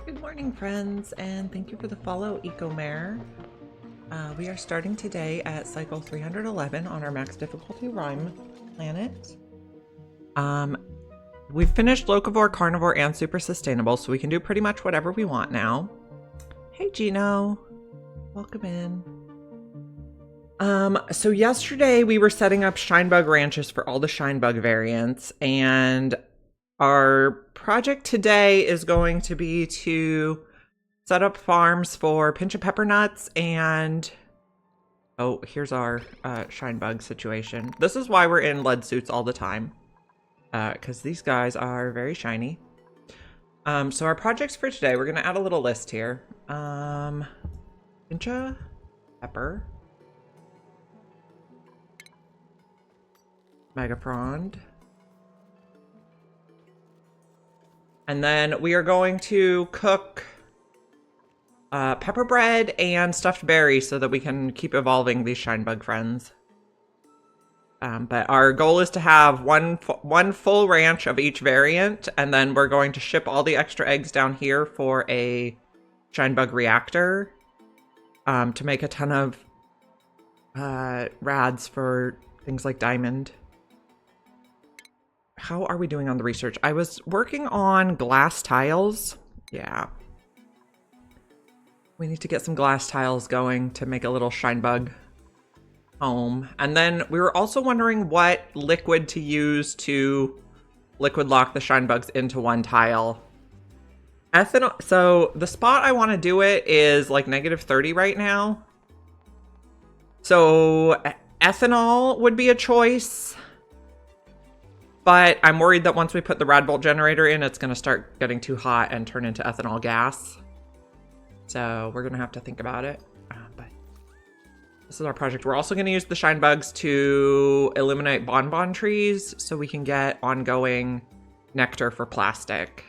Good morning, friends, and thank you for the follow, EcoMare. We are starting today at cycle 311 on our max difficulty Rime planet. We've finished locavore, carnivore, and super sustainable, so we can do pretty much whatever we want now. Hey, Gino. Welcome in. So yesterday we were setting up Shinebug ranches for all the Shinebug variants, and our project today is going to be to set up farms for pincha peppernuts and... Oh, here's our Shinebug situation. This is why we're in lead suits all the time. Because these guys are very shiny. So our projects for today, we're going to add a little list here. Pincha pepper. Megafrond. And then we are going to cook pepper bread and stuffed berries so that we can keep evolving these Shinebug friends. But our goal is to have one full ranch of each variant, and then we're going to ship all the extra eggs down here for a Shinebug reactor to make a ton of rads for things like diamond. How are we doing on the research? I was working on glass tiles. Yeah. We need to get some glass tiles going to make a little Shinebug home. And then we were also wondering what liquid to use to liquid lock the Shinebugs into one tile. Ethanol. So the spot I want to do it is like -30 right now. So ethanol would be a choice. But I'm worried that once we put the Radbolt generator in, it's going to start getting too hot and turn into ethanol gas. So we're going to have to think about it. But this is our project. We're also going to use the Shinebugs to eliminate bonbon trees so we can get ongoing nectar for plastic.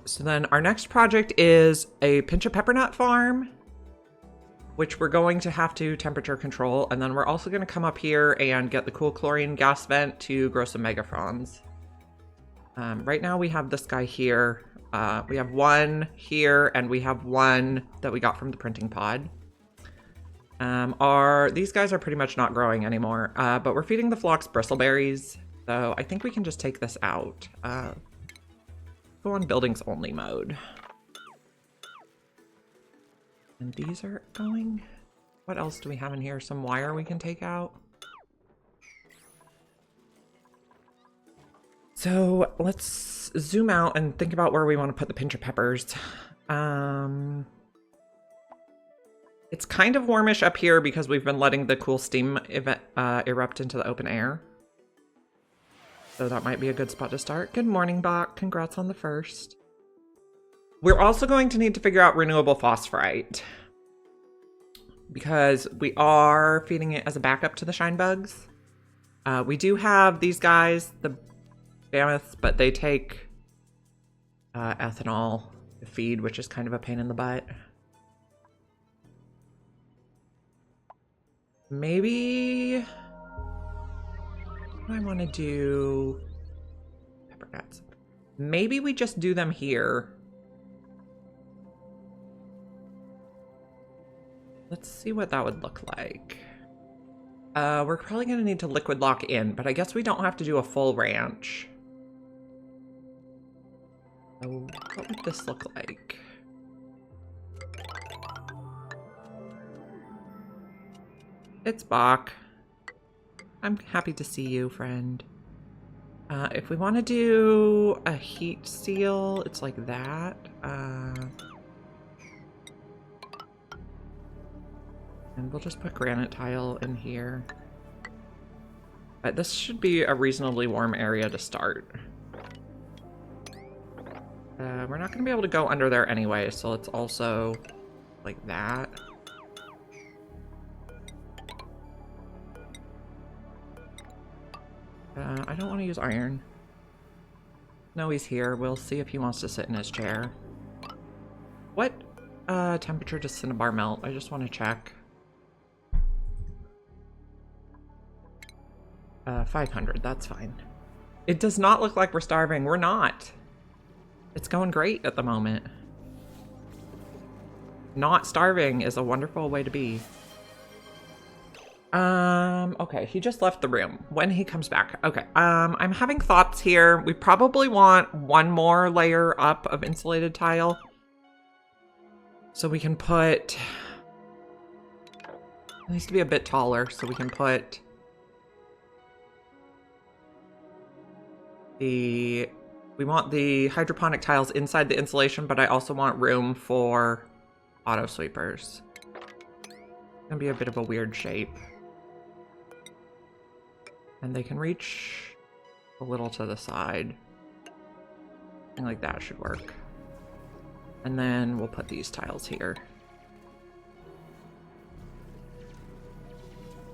So then our next project is a pincha peppernut farm, which we're going to have to temperature control. And then we're also going to come up here and get the cool chlorine gas vent to grow some megafronds. Right now we have this guy here. We have one here, and we have one that we got from the printing pod. These guys are pretty much not growing anymore, but we're feeding the flocks bristleberries. So I think we can just take this out. Go on buildings only mode. And these are going. What else do we have in here? Some wire we can take out. So let's zoom out and think about where we want to put the pincha peppers. It's kind of warmish up here because we've been letting the cool steam erupt into the open air. So that might be a good spot to start. Good morning, Bach. Congrats on the first. We're also going to need to figure out renewable phosphorite because we are feeding it as a backup to the Shinebugs. We do have these guys, the mammoths, but they take ethanol to feed, which is kind of a pain in the butt. Maybe what do I want to do? Pepper nuts. Maybe we just do them here. Let's see what that would look like. We're probably going to need to liquid lock in, but I guess we don't have to do a full ranch. So what would this look like? It's Bach. I'm happy to see you, friend. If we want to do a heat seal, it's like that. And we'll just put granite tile in here. But this should be a reasonably warm area to start. We're not going to be able to go under there anyway, so let's also like that. I don't want to use iron. No, he's here. We'll see if he wants to sit in his chair. What temperature does cinnabar melt? I just want to check. 500, that's fine. It does not look like we're starving. We're not. It's going great at the moment. Not starving is a wonderful way to be. Okay, he just left the room. When he comes back. Okay, I'm having thoughts here. We probably want one more layer up of insulated tile. So we can put... It needs to be a bit taller, so we can put... We want the hydroponic tiles inside the insulation, but I also want room for auto sweepers. It's gonna be a bit of a weird shape. And they can reach a little to the side. Something like that should work. And then we'll put these tiles here.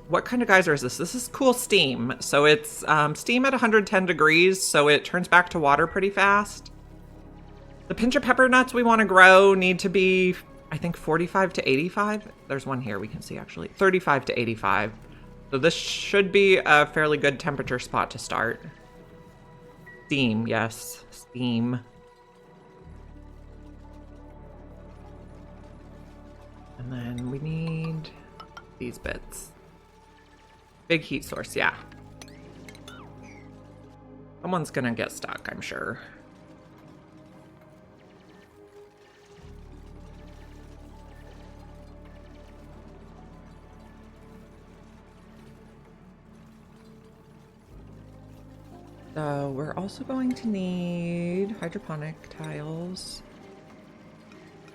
What kind of geyser is this? This is cool steam. So it's steam at 110 degrees, so it turns back to water pretty fast. The pincha peppernuts we want to grow need to be, I think, 45 to 85. There's one here we can see, actually. 35 to 85. So this should be a fairly good temperature spot to start. Steam, yes. Steam. And then we need these bits. Big heat source, yeah. Someone's gonna get stuck, I'm sure. So we're also going to need hydroponic tiles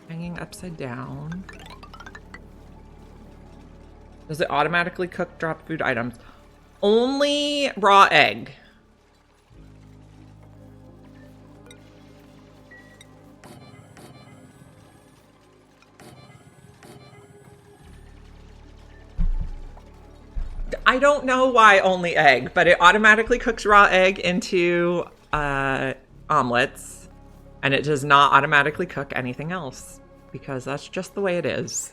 hanging upside down. Does it automatically cook drop food items? Only raw egg. I don't know why only egg, but it automatically cooks raw egg into omelets, and it does not automatically cook anything else, because that's just the way it is.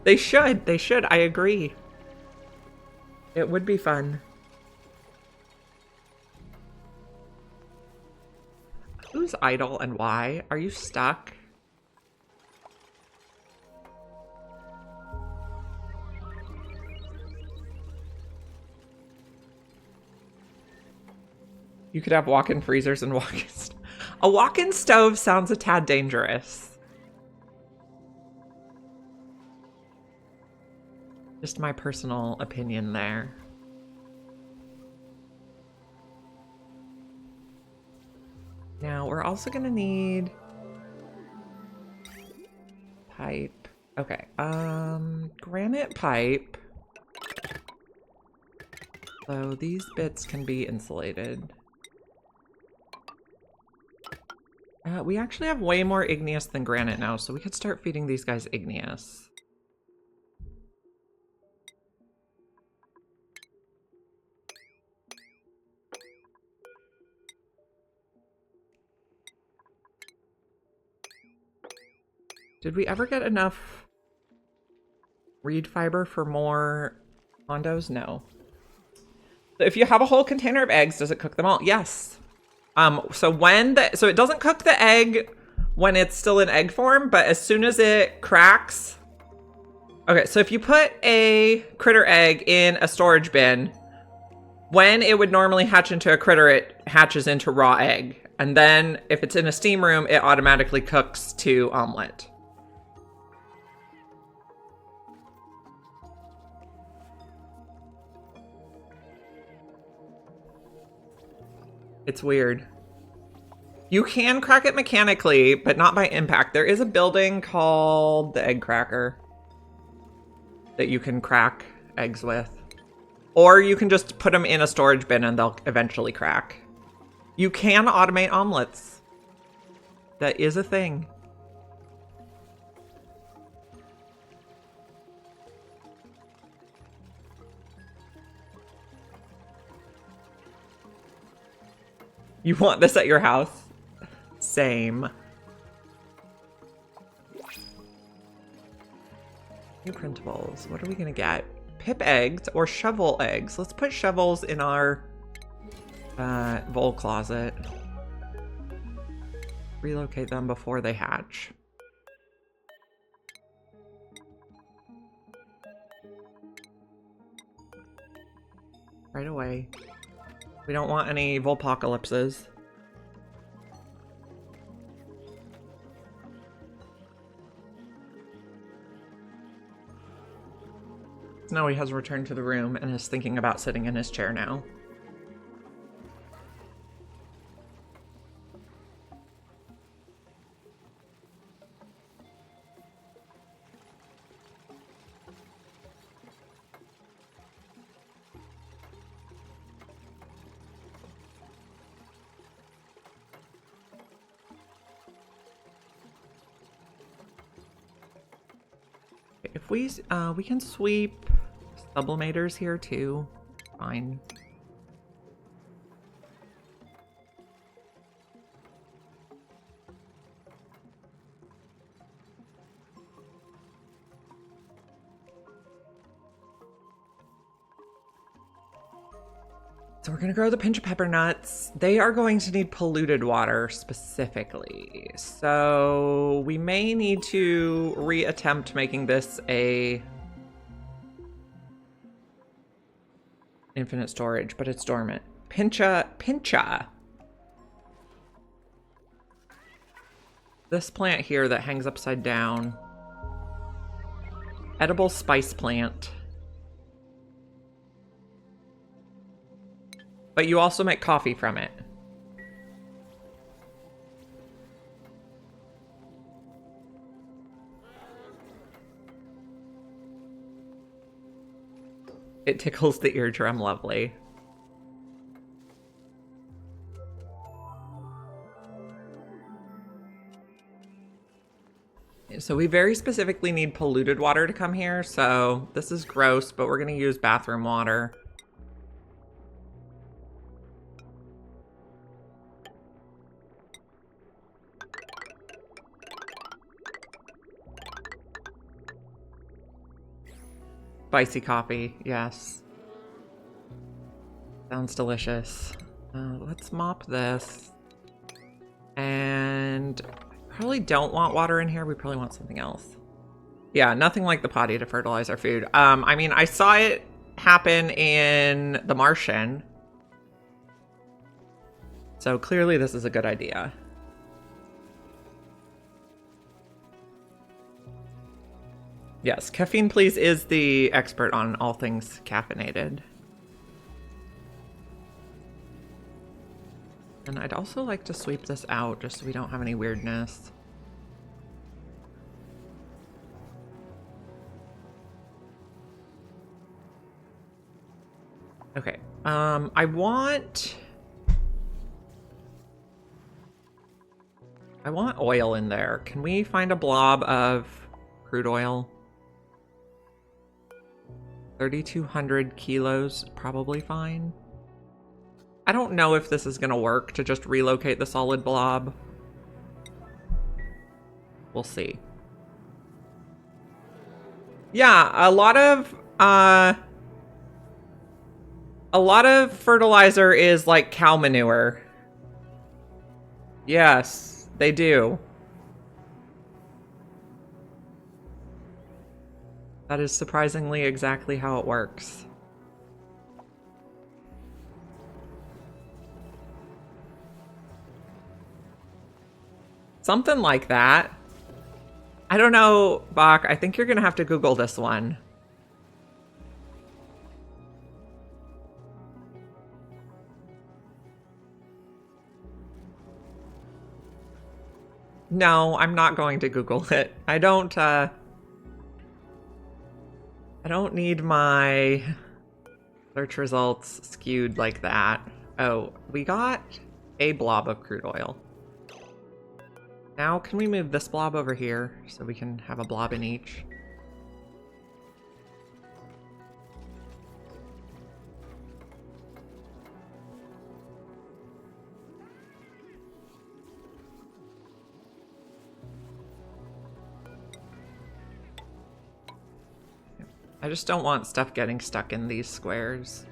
They should, I agree. It would be fun. Who's idle and why? Are you stuck? You could have walk-in freezers and walk-in... A walk-in stove sounds a tad dangerous. Just my personal opinion there. Now, we're also gonna need pipe. Okay, granite pipe. So these bits can be insulated. We actually have way more igneous than granite now, so we could start feeding these guys igneous. Did we ever get enough reed fiber for more condos? No. So if you have a whole container of eggs, does it cook them all? Yes. So it doesn't cook the egg when it's still in egg form, but as soon as it cracks. Okay, so if you put a critter egg in a storage bin, when it would normally hatch into a critter, it hatches into raw egg. And then if it's in a steam room, it automatically cooks to omelet. It's weird. You can crack it mechanically, but not by impact. There is a building called the Egg Cracker that you can crack eggs with. Or you can just put them in a storage bin and they'll eventually crack. You can automate omelets. That is a thing. You want this at your house? Same. New printables. What are we gonna get? Pip eggs or shovel eggs. Let's put shovels in our vole closet. Relocate them before they hatch. Right away. We don't want any volpocalypses. Snowy has returned to the room and is thinking about sitting in his chair now. If we can sweep sublimators here too. Fine. So we're gonna grow the pinch peppernuts. They are going to need polluted water specifically. So we may need to reattempt making this a infinite storage, but it's dormant. Pincha. This plant here that hangs upside down. Edible spice plant. But you also make coffee from it. It tickles the eardrum lovely. So we very specifically need polluted water to come here. So this is gross, but we're going to use bathroom water. Spicy coffee, yes. Sounds delicious. Let's mop this. And probably don't want water in here. We probably want something else. Yeah, nothing like the potty to fertilize our food. I mean, I saw it happen in The Martian. So clearly this is a good idea. Yes, Caffeine Please is the expert on all things caffeinated. And I'd also like to sweep this out just so we don't have any weirdness. Okay, I want oil in there. Can we find a blob of crude oil? 3,200 kilos, probably fine. I don't know if this is gonna work to just relocate the solid blob. We'll see. Yeah, a lot of fertilizer is like cow manure. Yes, they do. That is surprisingly exactly how it works. Something like that. I don't know, Bach. I think you're gonna have to Google this one. No, I'm not going to Google it. I don't need my search results skewed like that. Oh, we got a blob of crude oil. Now, can we move this blob over here so we can have a blob in each? I just don't want stuff getting stuck in these squares.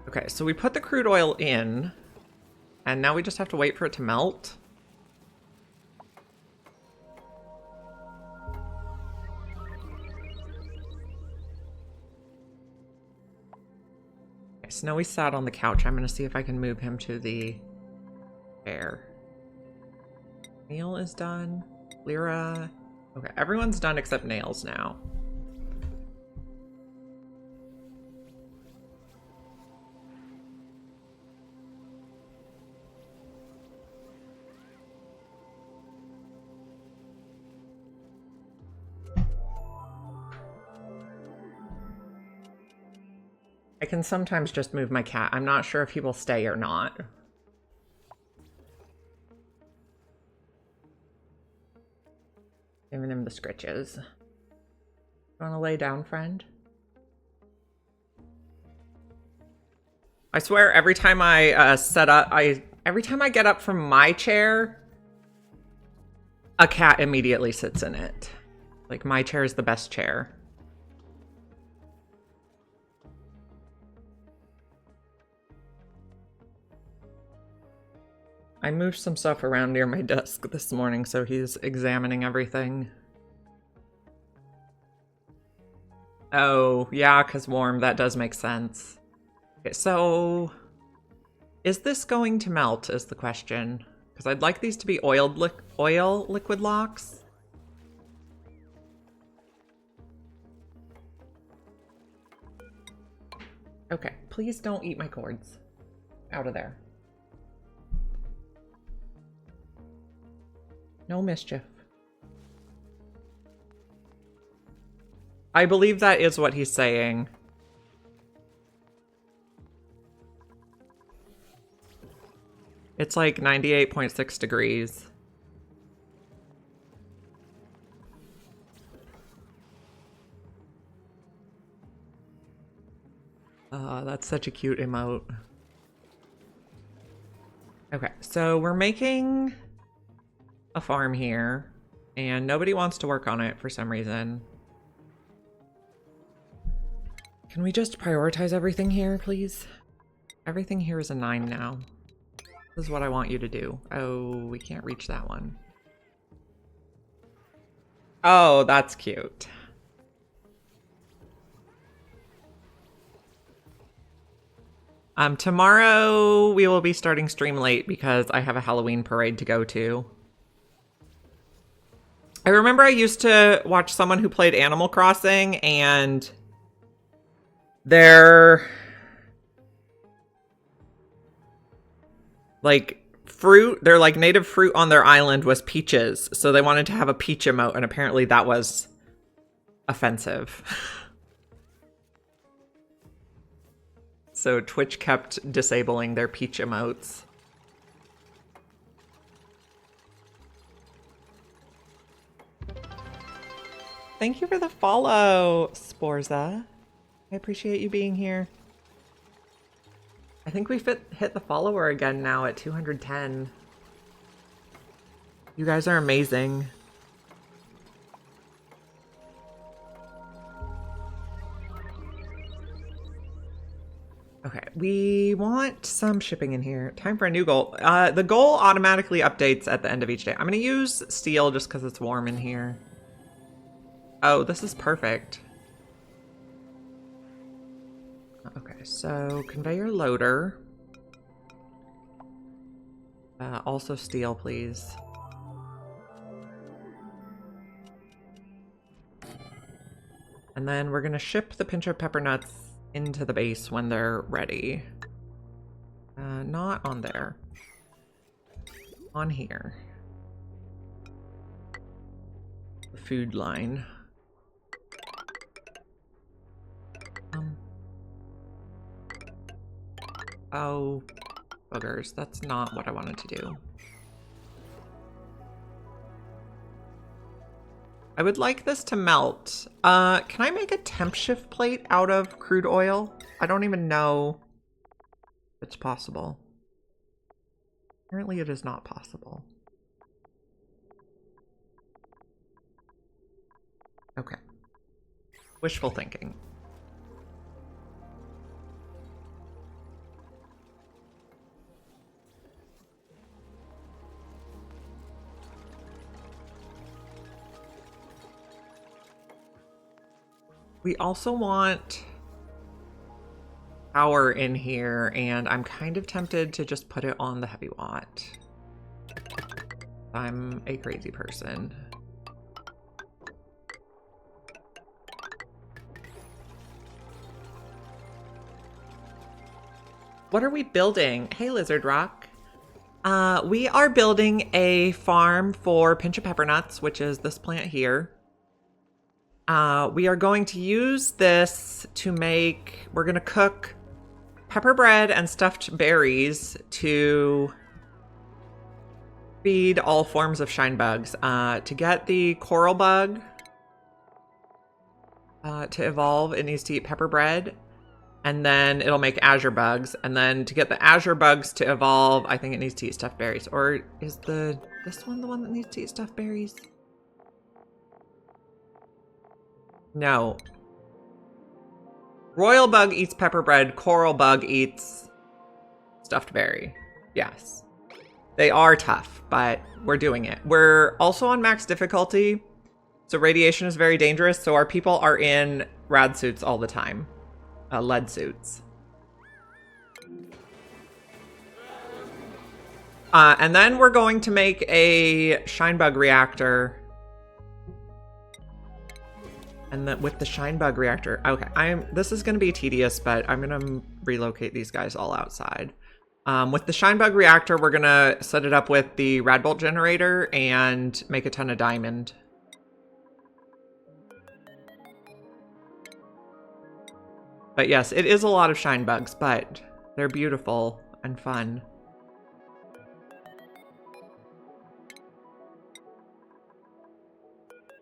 Okay, so we put the crude oil in, and now we just have to wait for it to melt. Okay, Snowy sat on the couch. I'm going to see if I can move him to the chair. Neil is done. Lyra. Okay, everyone's done except Nails now. I can sometimes just move my cat. I'm not sure if he will stay or not. Giving him the scritches. You want to lay down, friend? I swear, every time I every time I get up from my chair, a cat immediately sits in it. Like, my chair is the best chair. I moved some stuff around near my desk this morning, so he's examining everything. Oh, yeah, because warm. That does make sense. Okay, so is this going to melt is the question. Because I'd like these to be oil liquid locks. Okay, please don't eat my cords. Out of there. No mischief. I believe that is what he's saying. It's like 98.6 degrees. That's such a cute emote. Okay, so we're making a farm here, and nobody wants to work on it for some reason. Can we just prioritize everything here, please? Everything here is a 9 now. This is what I want you to do. Oh, we can't reach that one. Oh, that's cute. Tomorrow we will be starting stream late because I have a Halloween parade to go to. I remember I used to watch someone who played Animal Crossing, and their their native fruit on their island was peaches. So they wanted to have a peach emote, and apparently that was offensive. So Twitch kept disabling their peach emotes. Thank you for the follow, Sporza. I appreciate you being here. I think we hit the follower again now at 210. You guys are amazing. Okay, we want some shipping in here. Time for a new goal. The goal automatically updates at the end of each day. I'm going to use steel just because it's warm in here. Oh, this is perfect. Okay, so conveyor loader. Also steel, please. And then we're going to ship the pinch of peppernuts into the base when they're ready. Not on there. On here. The food line. Oh, buggers. That's not what I wanted to do. I would like this to melt. Can I make a temp shift plate out of crude oil? I don't even know if it's possible. Apparently it is not possible. Okay. Wishful thinking. We also want power in here, and I'm kind of tempted to just put it on the heavy watt. I'm a crazy person. What are we building? Hey, Lizard Rock. We are building a farm for pincha peppernuts, which is this plant here. We are going to use this to make, we're going to cook pepper bread and stuffed berries to feed all forms of shine bugs. To get the coral bug to evolve, it needs to eat pepper bread, and then it'll make azure bugs. And then to get the azure bugs to evolve, I think it needs to eat stuffed berries. Or is this one the one that needs to eat stuffed berries? No. Royal bug eats pepper bread. Coral bug eats stuffed berry. Yes. They are tough, but we're doing it. We're also on max difficulty, so radiation is very dangerous, so our people are in rad suits all the time. Lead suits. And then we're going to make a shine bug reactor. And then with the shine bug reactor, okay, this is going to be tedious, but I'm going to relocate these guys all outside. With the shine bug reactor, we're going to set it up with the rad bolt generator and make a ton of diamond. But yes, it is a lot of shine bugs, but they're beautiful and fun.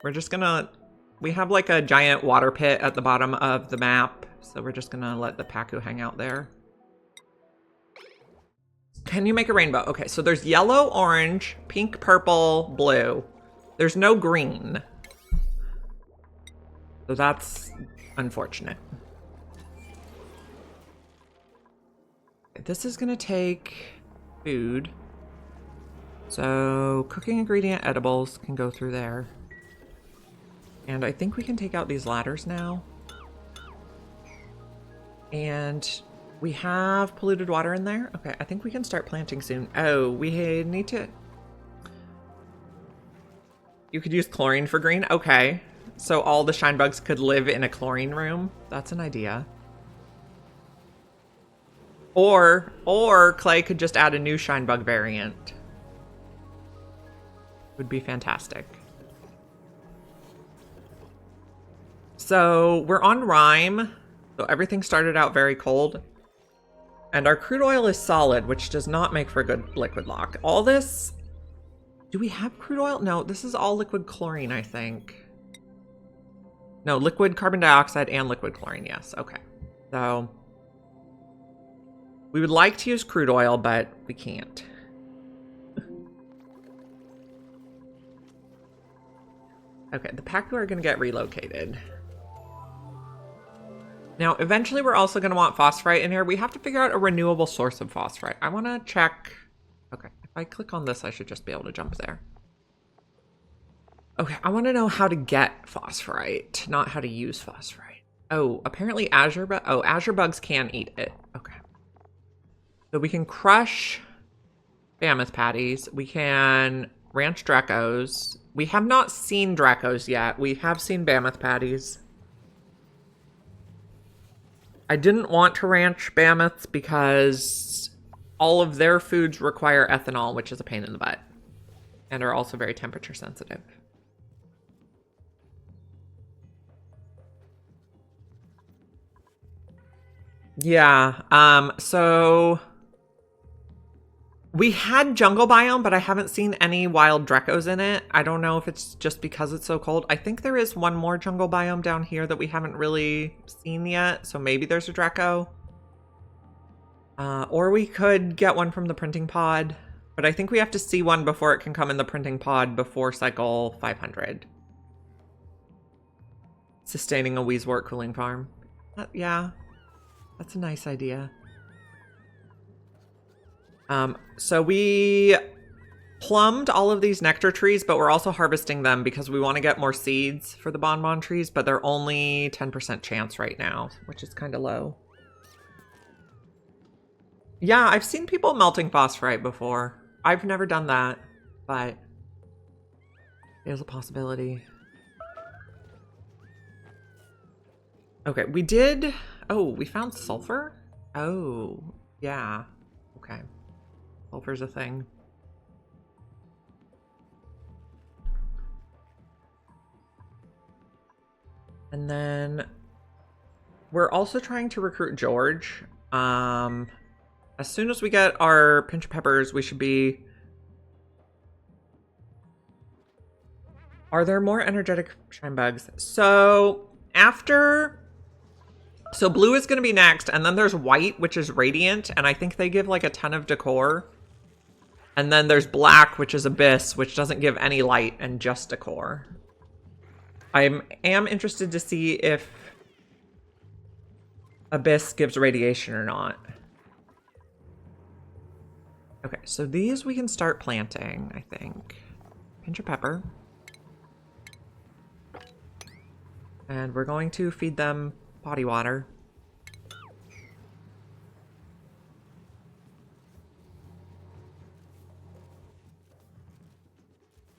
We're just gonna, we have like a giant water pit at the bottom of the map, so we're just gonna let the Pacu hang out there. Can you make a rainbow? Okay, so there's yellow, orange, pink, purple, blue. There's no green. So that's unfortunate. This is gonna take food. So cooking ingredient edibles can go through there. And I think we can take out these ladders now. And we have polluted water in there. Okay, I think we can start planting soon. Oh, we need to... You could use chlorine for green? Okay. So all the shine bugs could live in a chlorine room? That's an idea. Or Clay could just add a new shine bug variant. Would be fantastic. So we're on Rime. So everything started out very cold. And our crude oil is solid, which does not make for a good liquid lock. All this... Do we have crude oil? No, this is all liquid chlorine, I think. No, liquid carbon dioxide and liquid chlorine, yes. Okay. So... we would like to use crude oil, but we can't. Okay, the Pacu are going to get relocated. Now, eventually we're also going to want phosphorite in here. We have to figure out a renewable source of phosphorite. I want to check... Okay, if I click on this, I should just be able to jump there. Okay, I want to know how to get phosphorite, not how to use phosphorite. Oh, apparently azure bugs can eat it. Okay. So we can crush mammoth patties. We can ranch Dracos. We have not seen Dracos yet. We have seen mammoth patties. I didn't want to ranch mammoths because all of their foods require ethanol, which is a pain in the butt, and are also very temperature sensitive. Yeah, so we had jungle biome, but I haven't seen any wild Dracos in it. I don't know if it's just because it's so cold. I think there is one more jungle biome down here that we haven't really seen yet, so maybe there's a Draco. Or we could get one from the printing pod, but I think we have to see one before it can come in the printing pod before cycle 500. Sustaining a Wheezewort cooling farm. Yeah, that's a nice idea. So we plumbed all of these nectar trees, but we're also harvesting them because we want to get more seeds for the bonbon trees, but they're only 10% chance right now, which is kind of low. Yeah, I've seen people melting phosphorite before. I've never done that, but it is a possibility. Okay, we did... Oh, we found sulfur? Oh, yeah. Okay. Sulfur's a thing. And then we're also trying to recruit George. As soon as we get our pinch of peppers, we should be... Are there more energetic shine bugs? So after... So blue is going to be next, and then there's white, which is radiant, and I think they give like a ton of decor. And then there's black, which is abyss, which doesn't give any light and just decor. I am interested to see if abyss gives radiation or not. Okay, so these we can start planting, I think. Pinch of pepper. And we're going to feed them body water.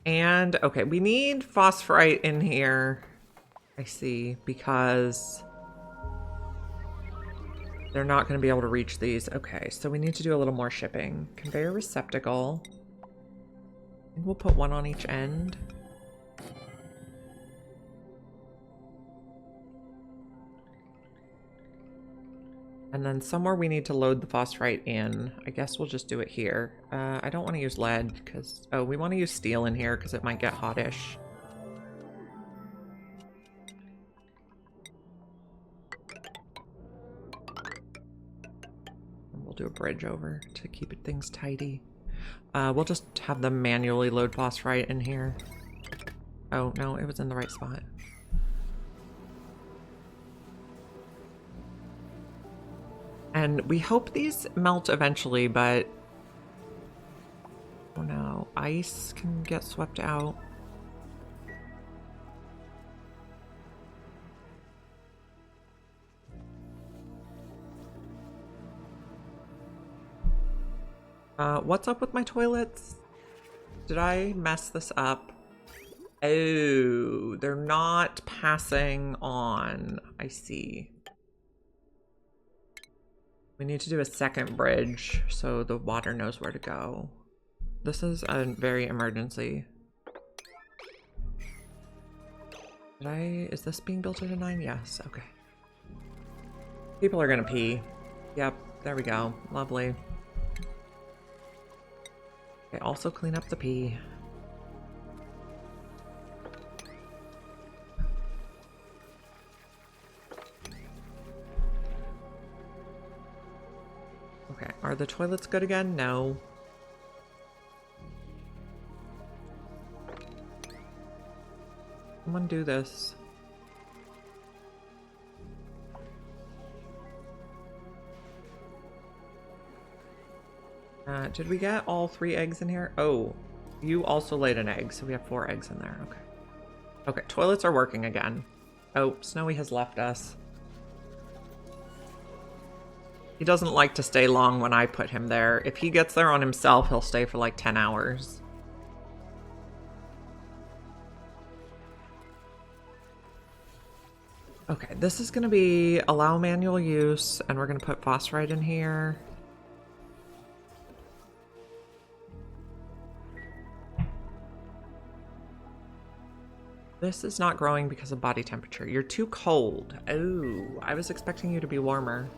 And, okay, we need phosphorite in here, I see, because they're not going to be able to reach these. Okay, so we need to do a little more shipping. Conveyor receptacle. I think we'll put one on each end. And then somewhere we need to load the phosphorite in. I guess we'll just do it here. I don't want to use lead because... Oh, we want to use steel in here because it might get hottish. And we'll do a bridge over to keep things tidy. We'll just have them manually load phosphorite in here. Oh, no, it was in the right spot. And we hope these melt eventually, but... Oh no, ice can get swept out. What's up with my toilets? Did I mess this up? Oh, they're not passing on. I see. We need to do a second bridge so the water knows where to go. This is a very emergency. Is this being built at a 9? Yes, okay. People are gonna pee. Yep, there we go. Lovely. Okay, also clean up the pee. Okay, are the toilets good again? No. Someone do this. Did we get all 3 eggs in here? Oh, you also laid an egg, so we have 4 eggs in there. Okay. Okay, toilets are working again. Oh, Snowy has left us. He doesn't like to stay long when I put him there. If he gets there on himself, he'll stay for like 10 hours. Okay, this is going to be allow manual use, and we're going to put phosphorite in here. This is not growing because of body temperature. You're too cold. Oh, I was expecting you to be warmer.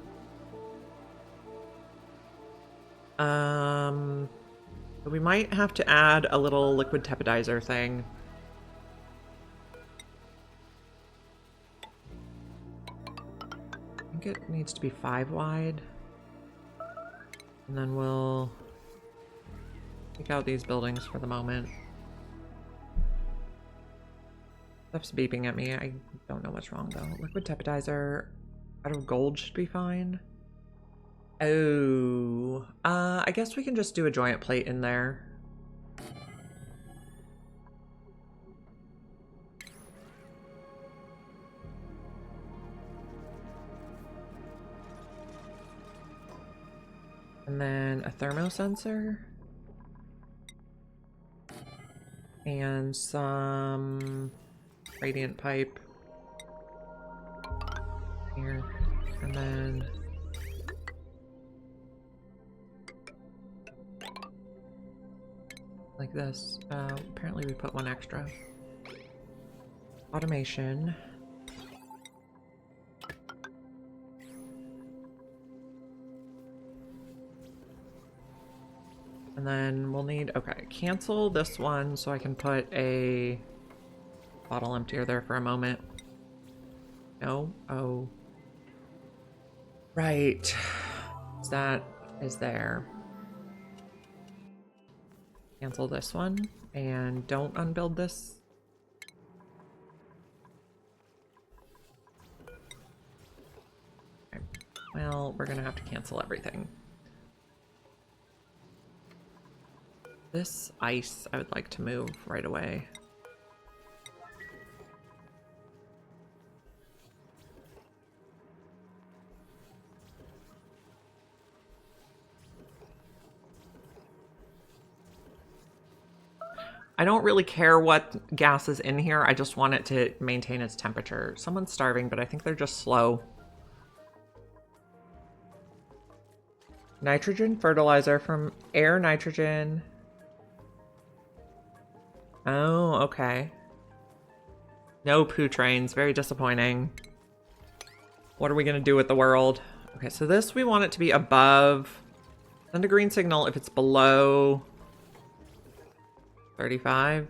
We might have to add a little liquid tepidizer thing. I think it needs to be 5 wide. And then we'll take out these buildings for the moment. Stuff's beeping at me. I don't know what's wrong though. Liquid tepidizer out of gold should be fine. Oh, I guess we can just do a joint plate in there. And then a thermosensor. And some radiant pipe. Here. And then like this. Apparently we put one extra. Automation. And then we'll need, okay, cancel this one so I can put a bottle emptier there for a moment. No, oh. Right. That is there. Cancel this one and don't unbuild this. Okay. Well, we're gonna have to cancel everything. This ice I would like to move right away. I don't really care what gas is in here. I just want it to maintain its temperature. Someone's starving, but I think they're just slow. Nitrogen fertilizer from air nitrogen. Oh, okay. No poo trains. Very disappointing. What are we going to do with the world? Okay, so this we want it to be above. Send a green signal if it's below 35.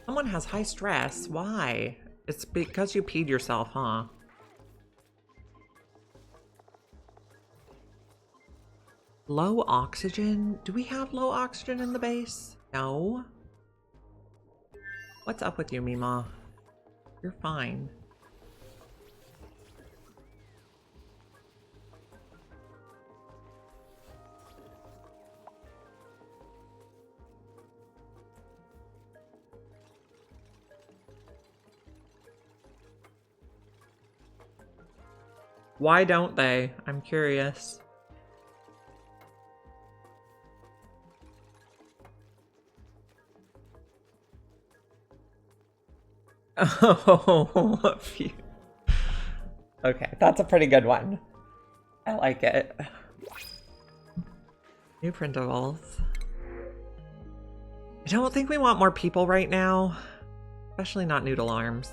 Someone has high stress. Why? It's because you peed yourself, huh? Low oxygen? Do we have low oxygen in the base? No. What's up with you, Mima? You're fine. Why don't they? I'm curious. Oh, phew. Okay, that's a pretty good one. I like it. New printables. I don't think we want more people right now, especially not noodle arms.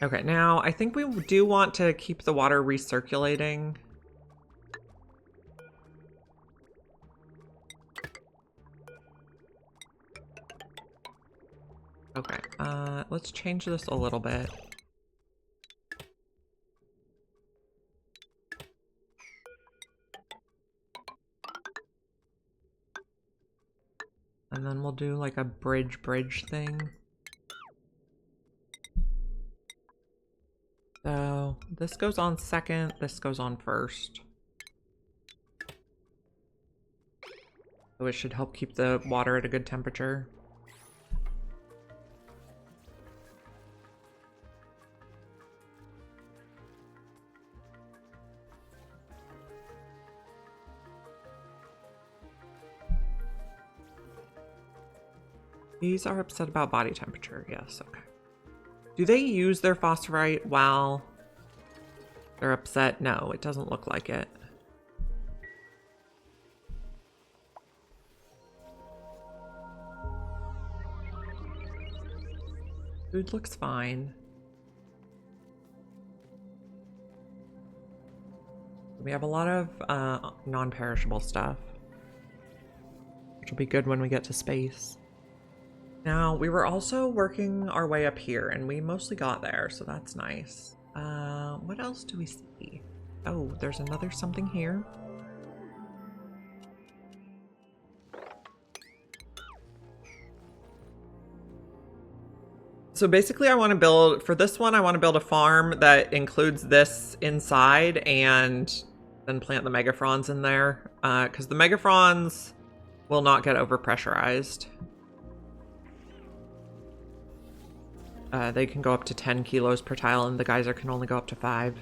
Okay, now I think we do want to keep the water recirculating. Okay, let's change this a little bit. And then we'll do like a bridge thing. So this goes on second, this goes on first. So it should help keep the water at a good temperature. These are upset about body temperature. Yes, okay. Do they use their phosphorite while they're upset? No, it doesn't look like it. Food looks fine. We have a lot of non-perishable stuff, which will be good when we get to space. Now, we were also working our way up here, and we mostly got there, so that's nice. What else do we see? Oh, there's another something here. So basically I want to build, for this one, I want to build a farm that includes this inside and then plant the megafronds in there. Because the megafronds will not get overpressurized. They can go up to 10 kilos per tile and the geyser can only go up to 5.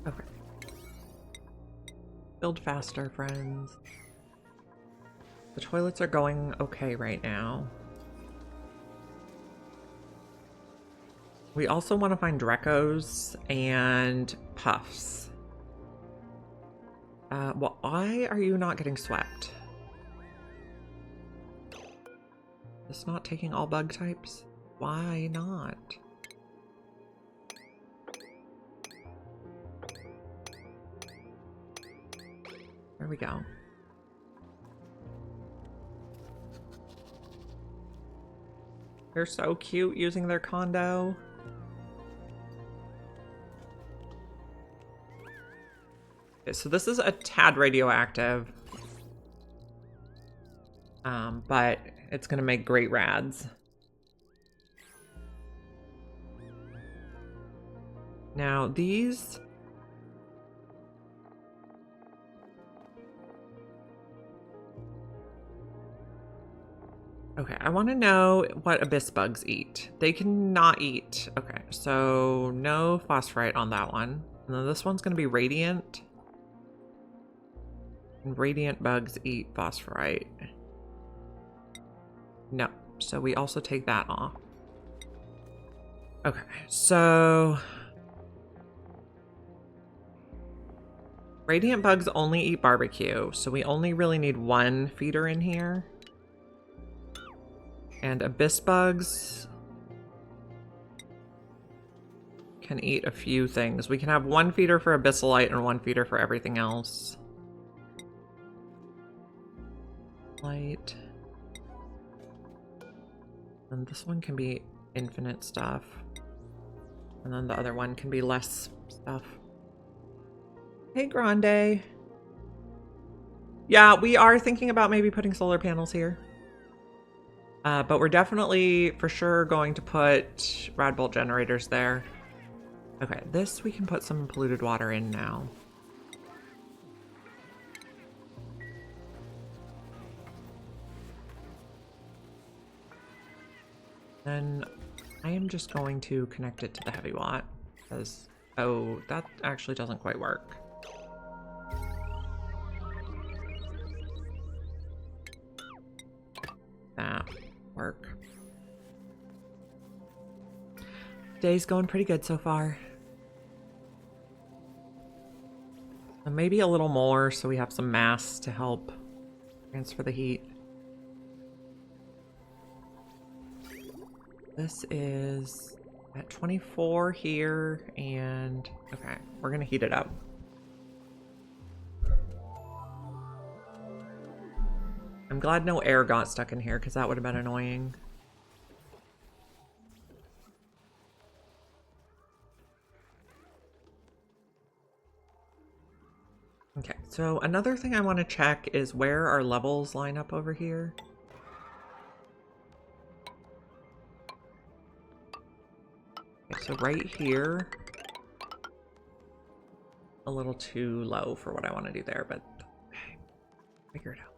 Okay. Build faster, friends. The toilets are going okay right now. We also want to find Drecos and Puffs. Well, why are you not getting swept? It's not taking all bug types? Why not? There we go. They're so cute using their condo. Okay, so this is a tad radioactive. But it's gonna make great rads. Now these... Okay, I want to know what abyss bugs eat. They cannot eat. Okay, so no phosphorite on that one. And then this one's going to be radiant. And radiant bugs eat phosphorite. No, so we also take that off. Okay, so... Radiant bugs only eat barbecue, so we only really need one feeder in here. And abyss bugs can eat a few things. We can have one feeder for abyssalite and one feeder for everything else. Light. And this one can be infinite stuff. And then the other one can be less stuff. Hey, Grande. Yeah, we are thinking about maybe putting solar panels here. But we're definitely, for sure, going to put rad bolt generators there. Okay, this we can put some polluted water in now. Then I am just going to connect it to the heavy watt. Because, oh, that actually doesn't quite work. That work. Day's going pretty good so far. And maybe a little more so we have some mass to help transfer the heat. This is at 24 here, and okay, we're gonna heat it up. I'm glad no air got stuck in here because that would have been annoying. Okay, so another thing I want to check is where our levels line up over here. Okay, so right here, a little too low for what I want to do there, but okay, figure it out.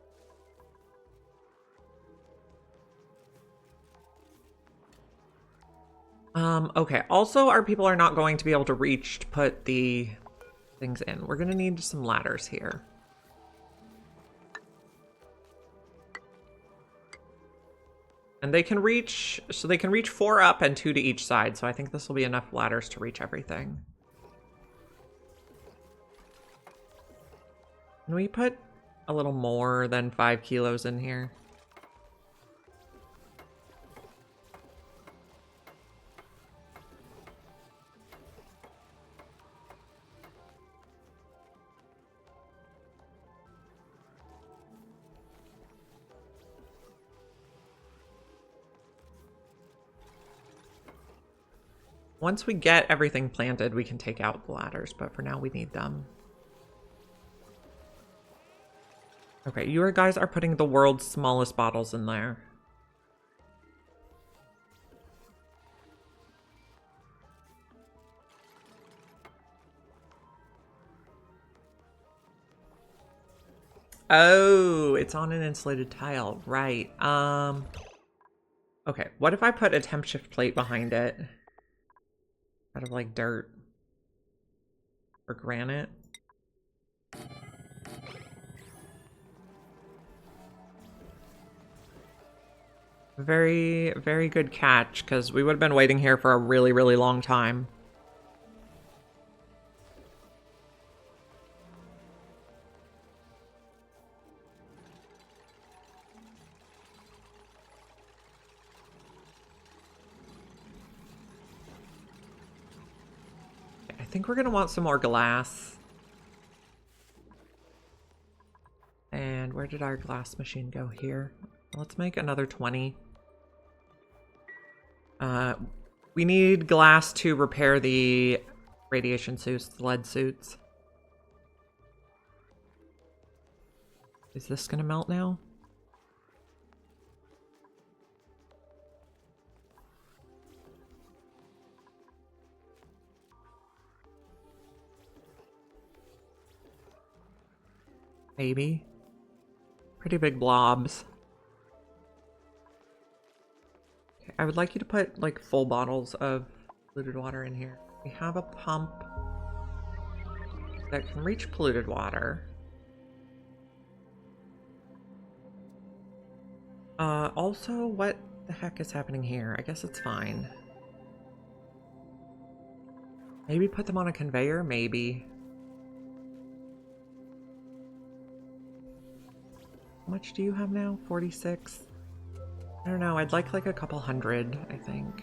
Okay, also our people are not going to be able to reach to put the things in. We're gonna need some ladders here. And they can reach, so they can reach 4 up and 2 to each side, so I think this will be enough ladders to reach everything. Can we put a little more than 5 kilos in here? Once we get everything planted, we can take out the ladders, but for now we need them. Okay, you guys are putting the world's smallest bottles in there. Oh, it's on an insulated tile, right. Okay, what if I put a temp shift plate behind it? Out of like dirt or granite? Very, very good catch, because we would have been waiting here for a really, really long time. I think we're going to want some more glass. And where did our glass machine go? Here. Let's make another 20. We need glass to repair the radiation suits, the lead suits. Is this gonna melt now? Maybe. Pretty big blobs. Okay, I would like you to put like full bottles of polluted water in here. We have a pump that can reach polluted water. Also, what the heck is happening here? I guess it's fine. Maybe put them on a conveyor? Maybe. How much do you have now? 46? I don't know. I'd like a couple hundred, I think.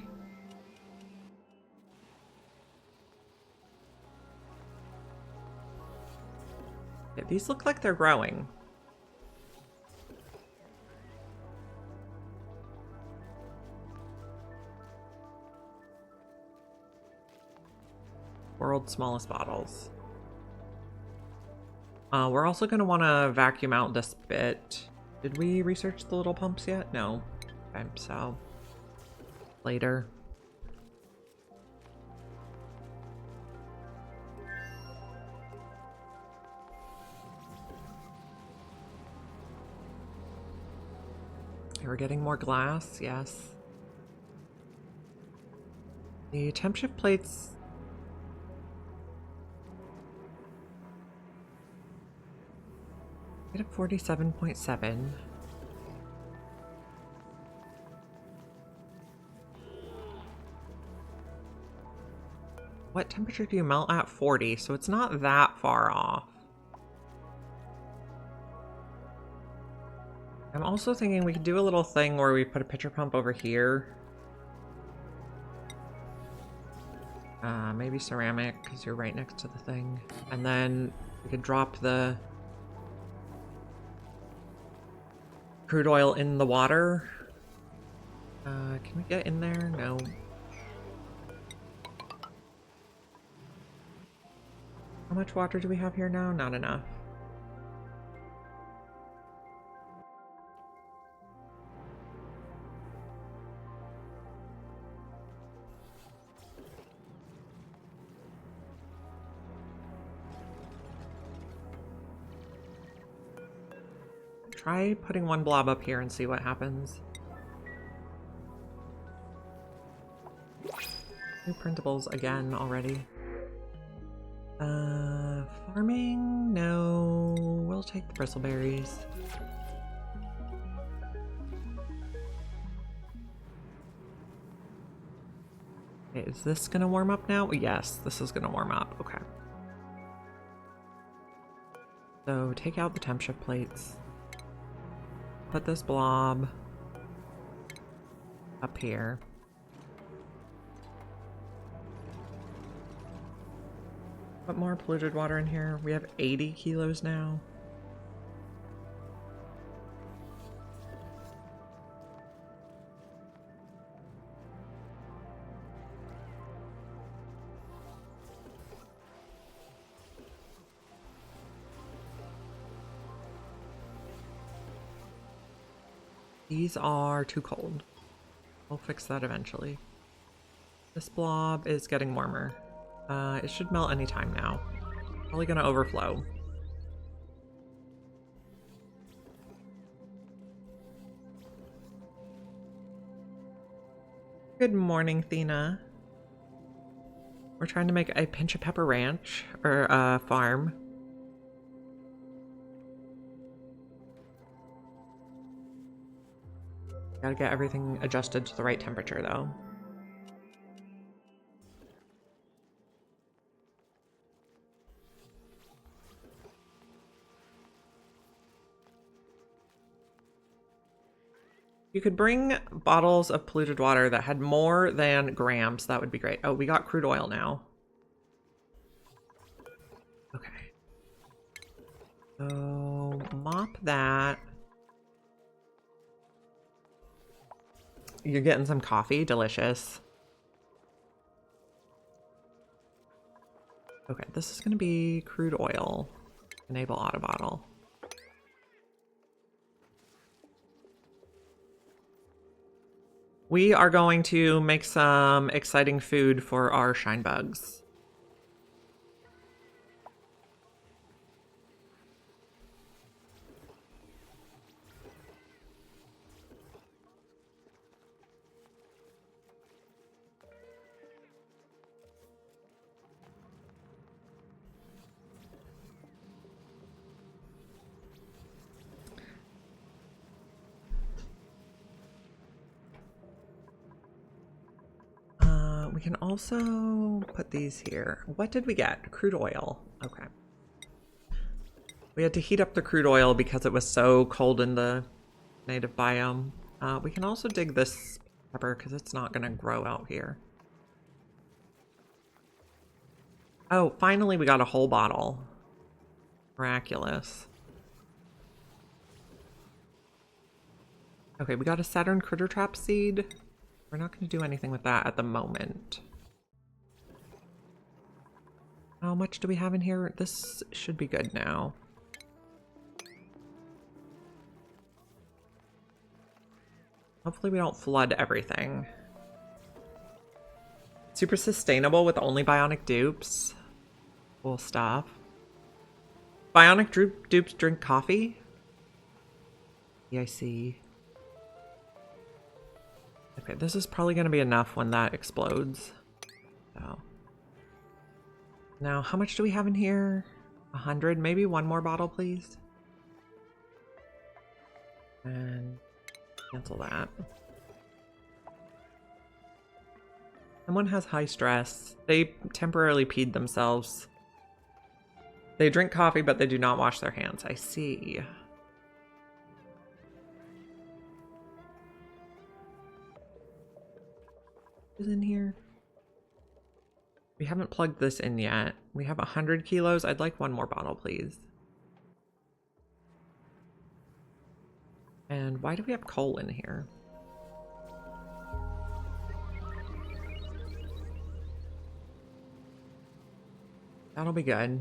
Yeah, these look like they're growing. World's smallest bottles. We're also going to want to vacuum out this bit. Did we research the little pumps yet? No. Okay, so later. Okay, we're getting more glass, yes. The temp shift plates. Get a 47.7. What temperature do you melt at? 40, so it's not that far off. I'm also thinking we could do a little thing where we put a pitcher pump over here. Maybe ceramic, because you're right next to the thing. And then we could drop the crude oil in the water. Can we get in there? No. How much water do we have here now? Not enough. Try putting one blob up here and see what happens. New printables again already. Farming? No. We'll take the bristleberries. Okay, is this gonna warm up now? Yes, this is gonna warm up. Okay. So take out the temp shift plates. Put this blob up here. Put more polluted water in here. We have 80 kilos now. These are too cold. We'll fix that eventually. This blob is getting warmer. It should melt anytime now. Probably gonna overflow. Good morning, Thena. We're trying to make a pincha pepper ranch, or farm. Gotta get everything adjusted to the right temperature, though. You could bring bottles of polluted water that had more than grams. That would be great. Oh, we got crude oil now. Okay. So, mop that. You're getting some coffee. Delicious. Okay, this is going to be crude oil. Enable auto bottle. We are going to make some exciting food for our shine bugs. We can also put these here. What did we get? Crude oil. Okay. We had to heat up the crude oil because it was so cold in the native biome. We can also dig this pepper because it's not going to grow out here. Oh, finally we got a whole bottle. Miraculous. Okay, we got a Saturn critter trap seed. We're not going to do anything with that at the moment. How much do we have in here? This should be good now. Hopefully we don't flood everything. Super sustainable with only bionic dupes. Cool stuff. Bionic dupes drink coffee? Yeah, I see. Okay, this is probably going to be enough when that explodes. So. Now, how much do we have in here? 100? Maybe one more bottle, please. And cancel that. Someone has high stress. They temporarily peed themselves. They drink coffee, but they do not wash their hands. I see. Is in here? We haven't plugged this in yet. We have 100 kilos. I'd like one more bottle, please. And why do we have coal in here? That'll be good.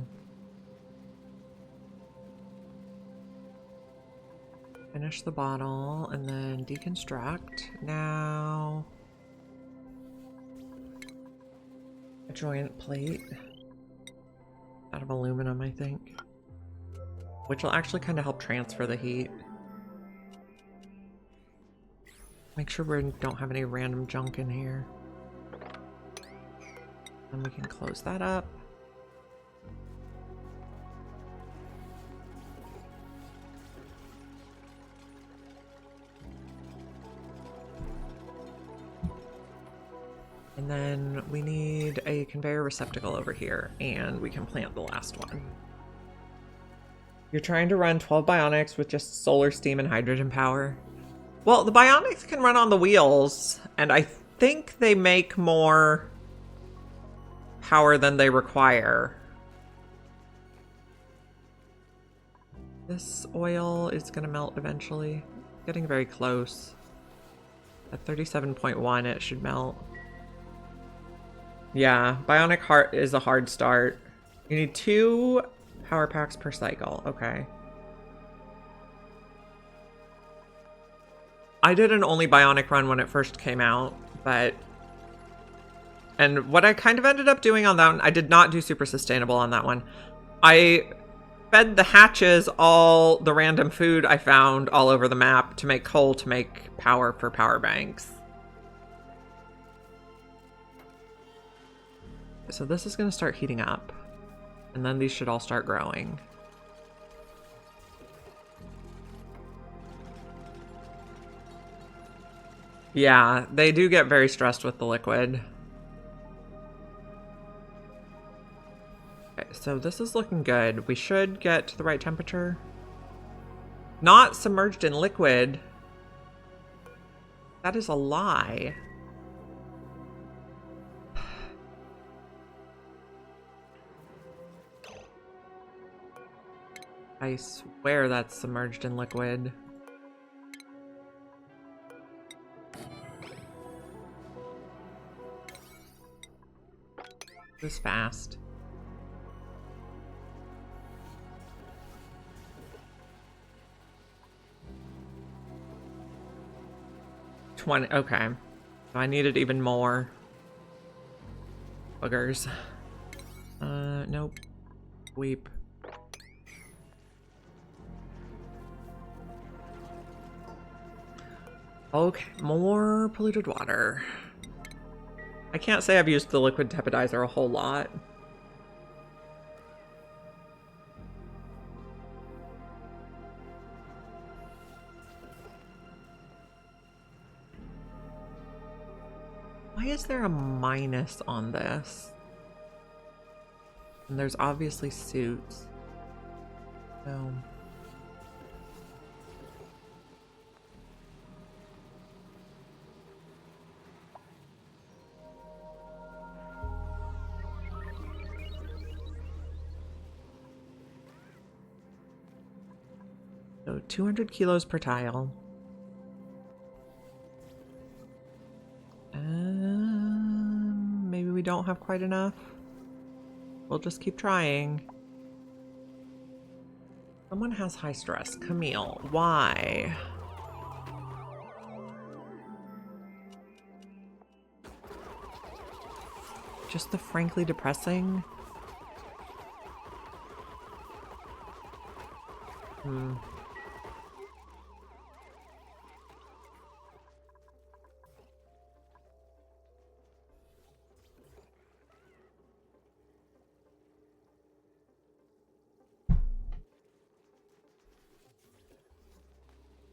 Finish the bottle and then deconstruct. Now, a joint plate out of aluminum, I think, which will actually kind of help transfer the heat. Make sure we don't have any random junk in here. And we can close that up. And then we need a conveyor receptacle over here, and we can plant the last one. You're trying to run 12 bionics with just solar, steam, and hydrogen power. Well, the bionics can run on the wheels, and I think they make more power than they require. This oil is going to melt eventually. Getting very close. At 37.1, it should melt. Yeah, Bionic Heart is a hard start. You need 2 power packs per cycle. Okay. I did an only bionic run when it first came out, but... And what I kind of ended up doing on that one, I did not do super sustainable on that one. I fed the hatches all the random food I found all over the map to make coal to make power for power banks. So this is going to start heating up. And then these should all start growing. Yeah, they do get very stressed with the liquid. Okay, so this is looking good. We should get to the right temperature. Not submerged in liquid. That is a lie. I swear that's submerged in liquid. This fast. Okay. So I needed even more boogers. Nope. Weep. Okay, more polluted water. I can't say I've used the liquid tepidizer a whole lot. Why is there a minus on this? And there's obviously suits. So... So 200 kilos per tile. Maybe we don't have quite enough. We'll just keep trying. Someone has high stress. Camille, why? Just the frankly depressing?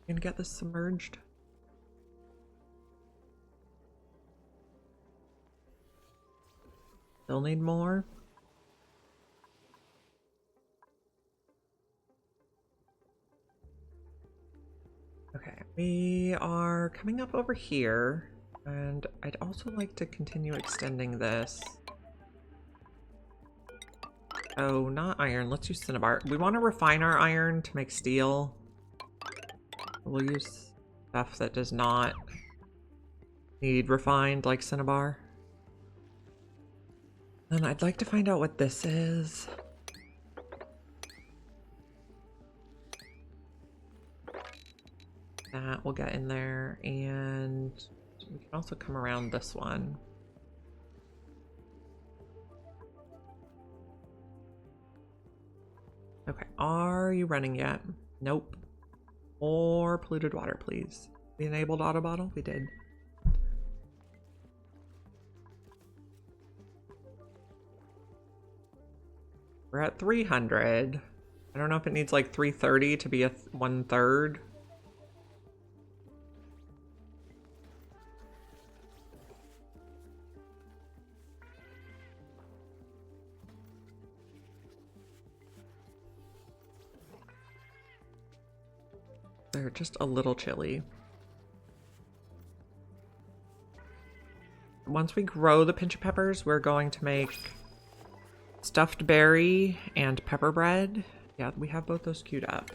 Gonna get this submerged. Still need more. Okay, we are coming up over here, and I'd also like to continue extending this. Oh, not iron. Let's use cinnabar. We want to refine our iron to make steel. We'll use stuff that does not need refined, like cinnabar. And I'd like to find out what this is. That will get in there, and we can also come around this one. Okay, are you running yet? Nope. More polluted water, please. We enabled auto bottle? We did. We're at 300. I don't know if it needs like 330 to be a 1/3. They're just a little chilly. Once we grow the pincha peppers, we're going to make stuffed berry and pepper bread. Yeah, we have both those queued up.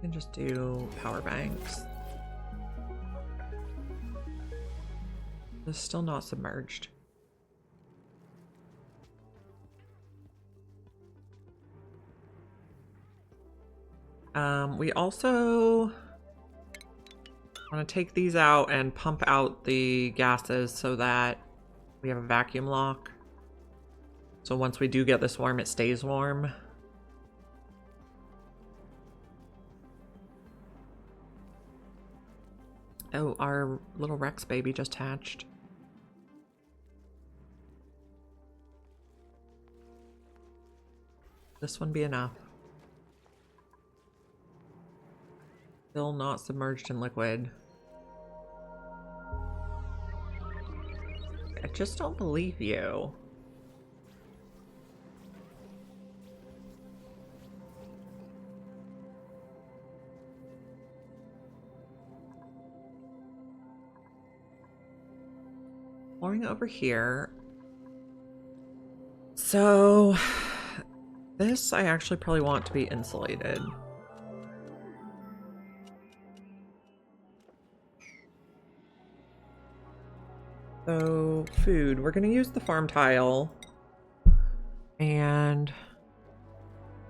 And just do power banks. This is still not submerged. We also want to take these out and pump out the gases so that we have a vacuum lock. So once we do get this warm, it stays warm. Oh, our little Rex baby just hatched. This one be enough. Still not submerged in liquid. I just don't believe you. Pouring over here. So this I actually probably want to be insulated. So food, we're gonna use the farm tile, and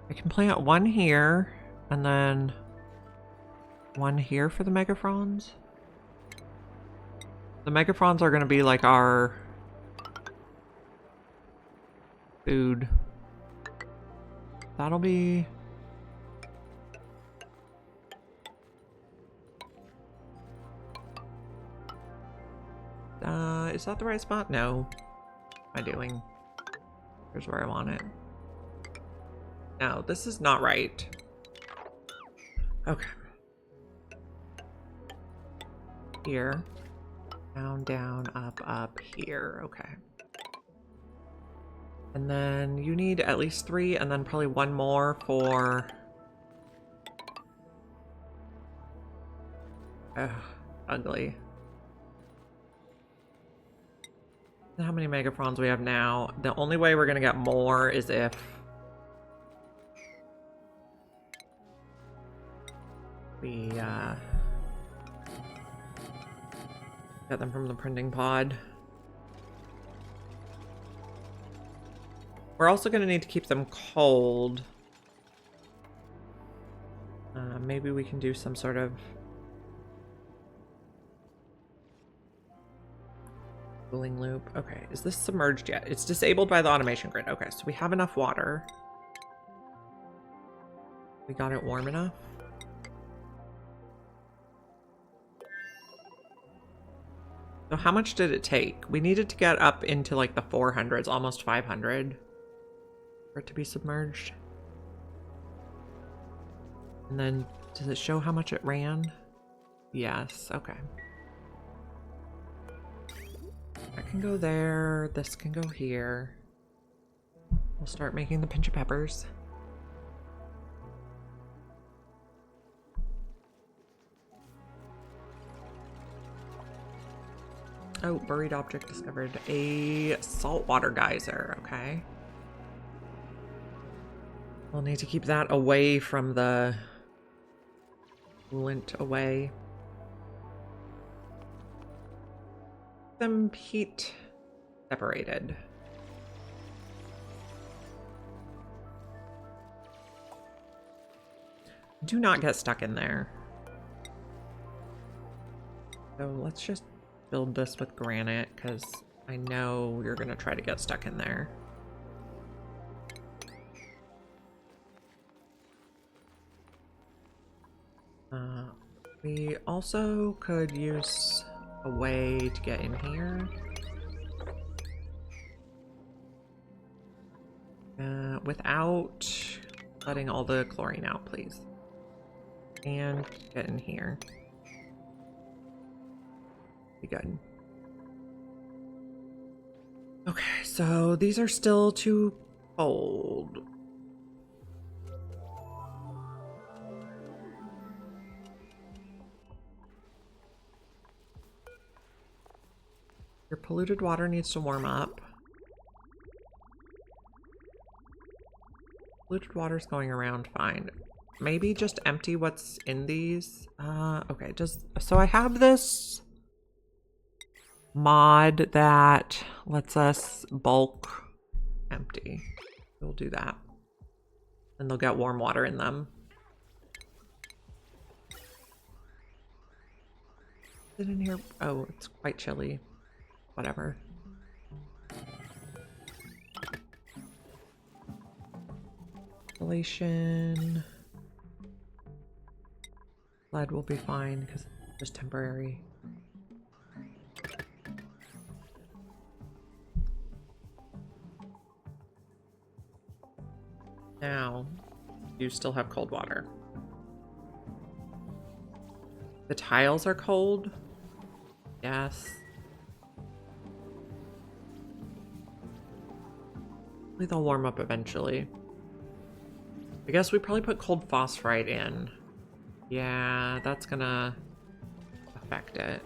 I can plant one here and then one here for the megafronds. The megafronds are gonna be like our food. That'll be... is that the right spot? No. What am I doing? Here's where I want it. No, this is not right. Okay. Here. Down, down, up, up, here. Okay. And then you need at least 3, and then probably one more for... Ugh, ugly. How many megafronds we have now? The only way we're gonna get more is if we get them from the printing pod. We're also gonna need to keep them cold. Maybe we can do some sort of cooling loop. Okay, is this submerged yet? It's disabled by the automation grid. Okay, so we have enough water. We got it warm enough. So how much did it take? We needed to get up into like the 400s, almost 500 for it to be submerged. And then does it show how much it ran? Yes, okay. That can go there, this can go here. We'll start making the pinch of peppers. Oh, buried object discovered. A saltwater geyser, okay. We'll need to keep that away from the coolant away. Them heat separated. Do not get stuck in there. So let's just build this with granite because I know you're gonna try to get stuck in there. We also could use a way to get in here. Without letting all the chlorine out, please. And get in here. Be good. Okay, so these are still too cold. Your polluted water needs to warm up. Polluted water's going around fine. Maybe just empty what's in these. Okay, so I have this mod that lets us bulk empty. We'll do that. And they'll get warm water in them. Is it in here? Oh, it's quite chilly. Whatever. Insulation. Lead will be fine because it's just temporary. Now, you still have cold water. The tiles are cold. Yes. Hopefully they'll warm up eventually. I guess we probably put cold phosphite in. Yeah, that's gonna affect it.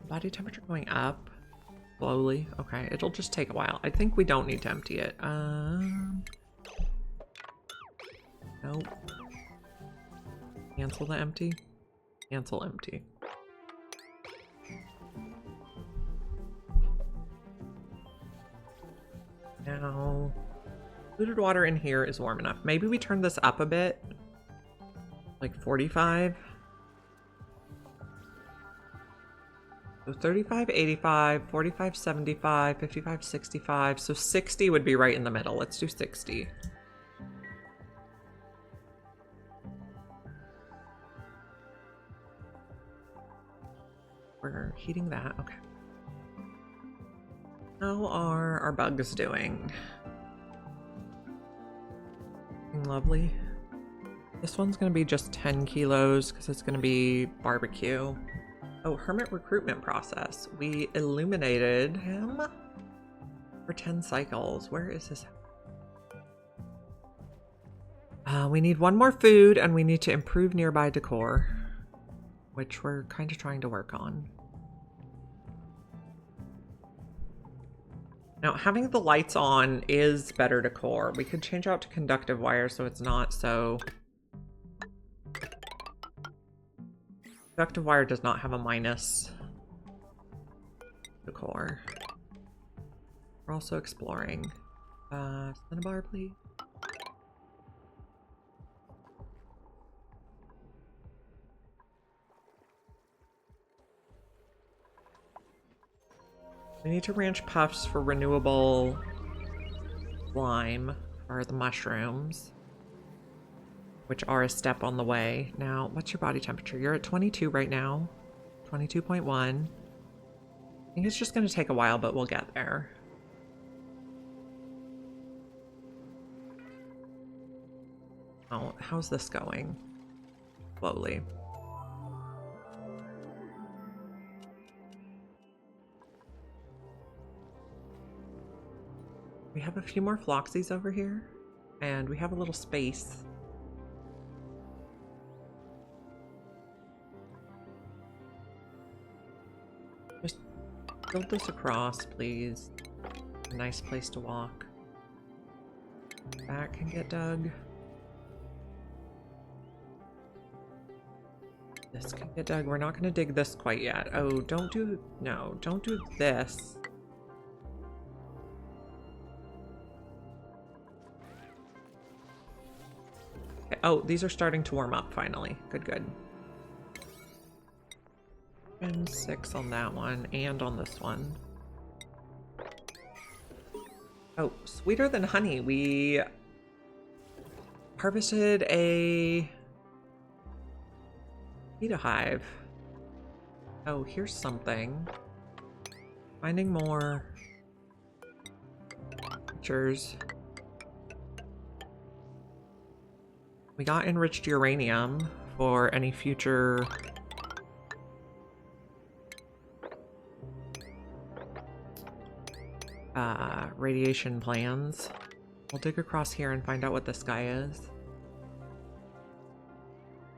Body temperature going up slowly. Okay, it'll just take a while. I think we don't need to empty it. Nope. Cancel the empty. Cancel empty. Now, polluted water in here is warm enough. Maybe we turn this up a bit, like 45. So 35, 85, 45, 75, 55, 65. So 60 would be right in the middle. Let's do 60. We're heating that. Okay. How are our bugs doing? Lovely. This one's going to be just 10 kilos because it's going to be barbecue. Oh, hermit recruitment process. We illuminated him for 10 cycles. Where is this? We need one more food and we need to improve nearby decor, which we're kind of trying to work on. Now, having the lights on is better decor. We could change out to conductive wire so it's not so... Conductive wire does not have a minus decor. We're also exploring. Cinnabar, please. We need to ranch puffs for renewable slime for the mushrooms, which are a step on the way. Now, what's your body temperature? You're at 22 right now. 22.1. I think it's just going to take a while, but we'll get there. Oh, how's this going? Slowly. We have a few more floxies over here, and we have a little space. Just build this across, please. A nice place to walk. That can get dug. This can get dug. We're not going to dig this quite yet. Oh, don't do this. Okay. Oh, these are starting to warm up finally. Good, good. And 6 on that one and on this one. Oh, sweeter than honey. We harvested a beta hive. Oh, here's something. Finding more features. We got enriched uranium for any future radiation plans. We'll dig across here and find out what this guy is.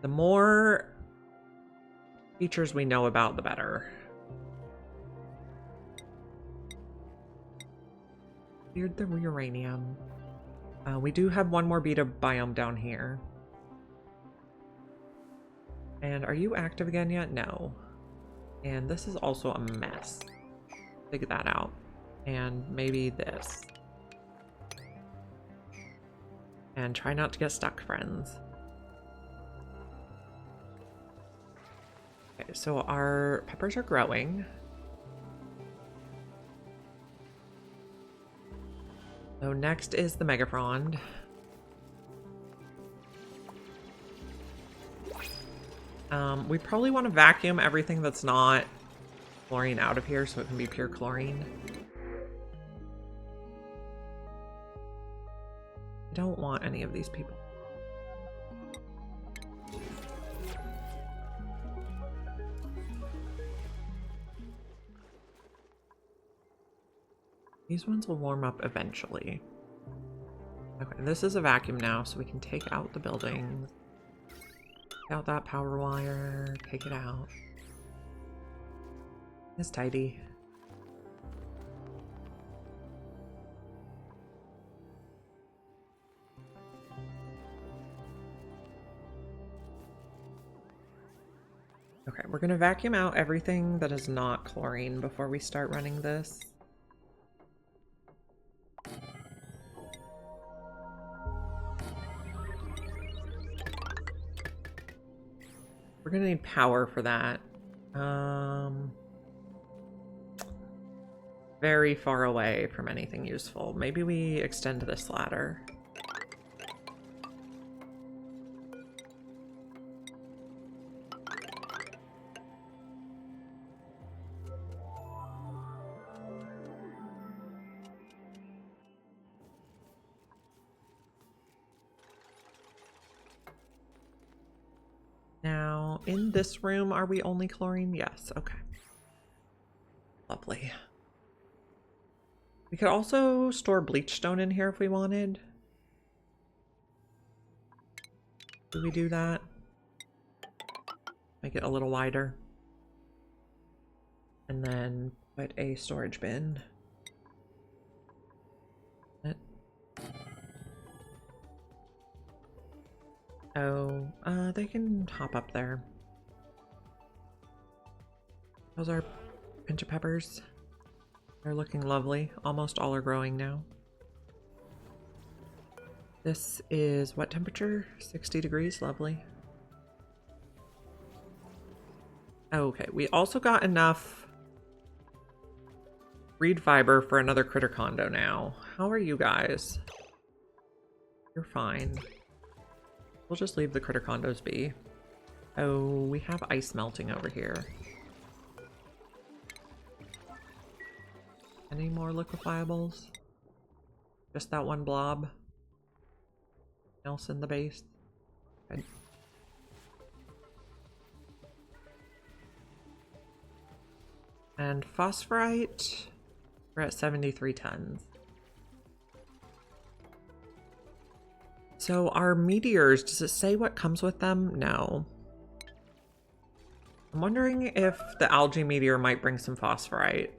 The more features we know about, the better. Cleared the uranium. We do have one more beta biome down here. And are you active again yet? No. And this is also a mess. Figure that out. And maybe this. And try not to get stuck, friends. Okay, so our peppers are growing. So next is the megafrond. We probably want to vacuum everything that's not chlorine out of here so it can be pure chlorine. I don't want any of these people. These ones will warm up eventually. Okay, this is a vacuum now, so we can take out the buildings. Take out that power wire, take it out. It's tidy. Okay, we're gonna vacuum out everything that is not chlorine before we start running this. We're gonna need power for that. Very far away from anything useful. Maybe we extend this ladder. Now, in this room, are we only chlorine? Yes, okay. Lovely. We could also store bleach stone in here if we wanted. Do we do that? Make it a little wider. And then put a storage bin. Oh, they can hop up there. Those are pincha peppers. They're looking lovely. Almost all are growing now. This is what temperature? 60 degrees, lovely. Okay, we also got enough reed fiber for another critter condo now. How are you guys? You're fine. We'll just leave the critter condos be. Oh, we have ice melting over here. Any more liquefiables? Just that one blob? Else in the base? Good. And phosphorite, we're at 73 tons. So our meteors, does it say what comes with them? No. I'm wondering if the algae meteor might bring some phosphorite.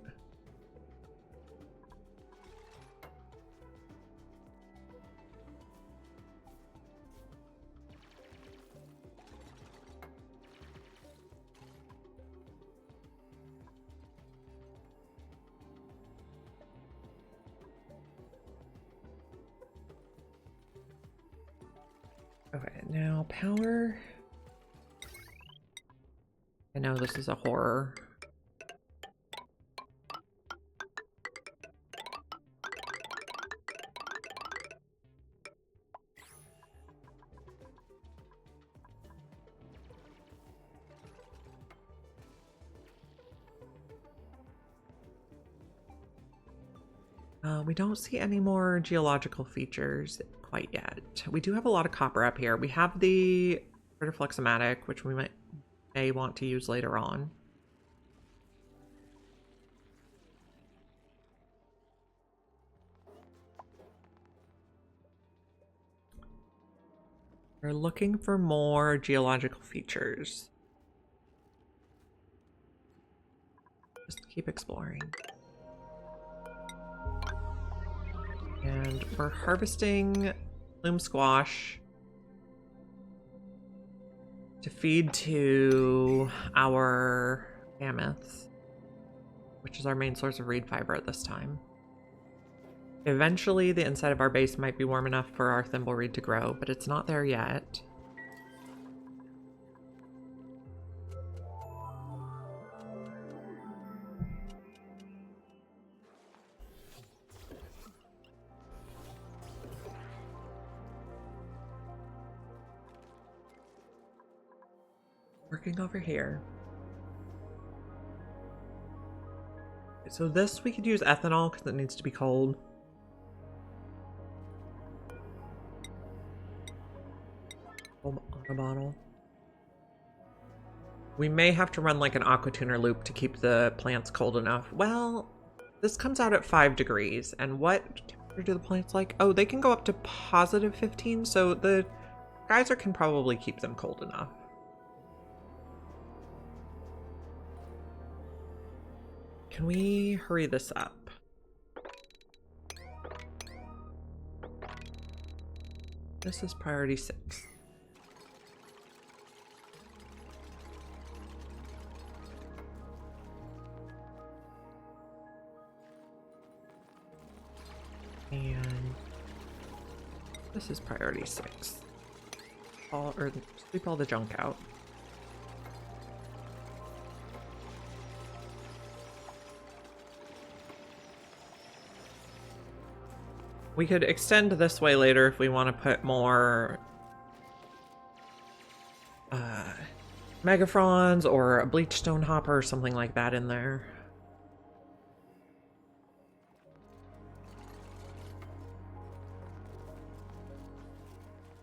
Okay, now power. I know this is a horror. We don't see any more geological features quite yet. We do have a lot of copper up here. We have the Fluxomatic, which we may want to use later on. We're looking for more geological features. Just keep exploring. And we're harvesting plume squash to feed to our mammoths, which is our main source of reed fiber at this time. Eventually, the inside of our base might be warm enough for our thimbleweed to grow, but it's not there yet. Working over here. So this, we could use ethanol because it needs to be cold. On a bottle. We may have to run like an aqua tuner loop to keep the plants cold enough. Well, this comes out at 5 degrees. And what temperature do the plants like? Oh, they can go up to positive 15. So the geyser can probably keep them cold enough. Can we hurry this up? This is priority 6. And this is priority 6. Sweep all the junk out. We could extend this way later if we want to put more megafronds or a bleachstone hopper or something like that in there.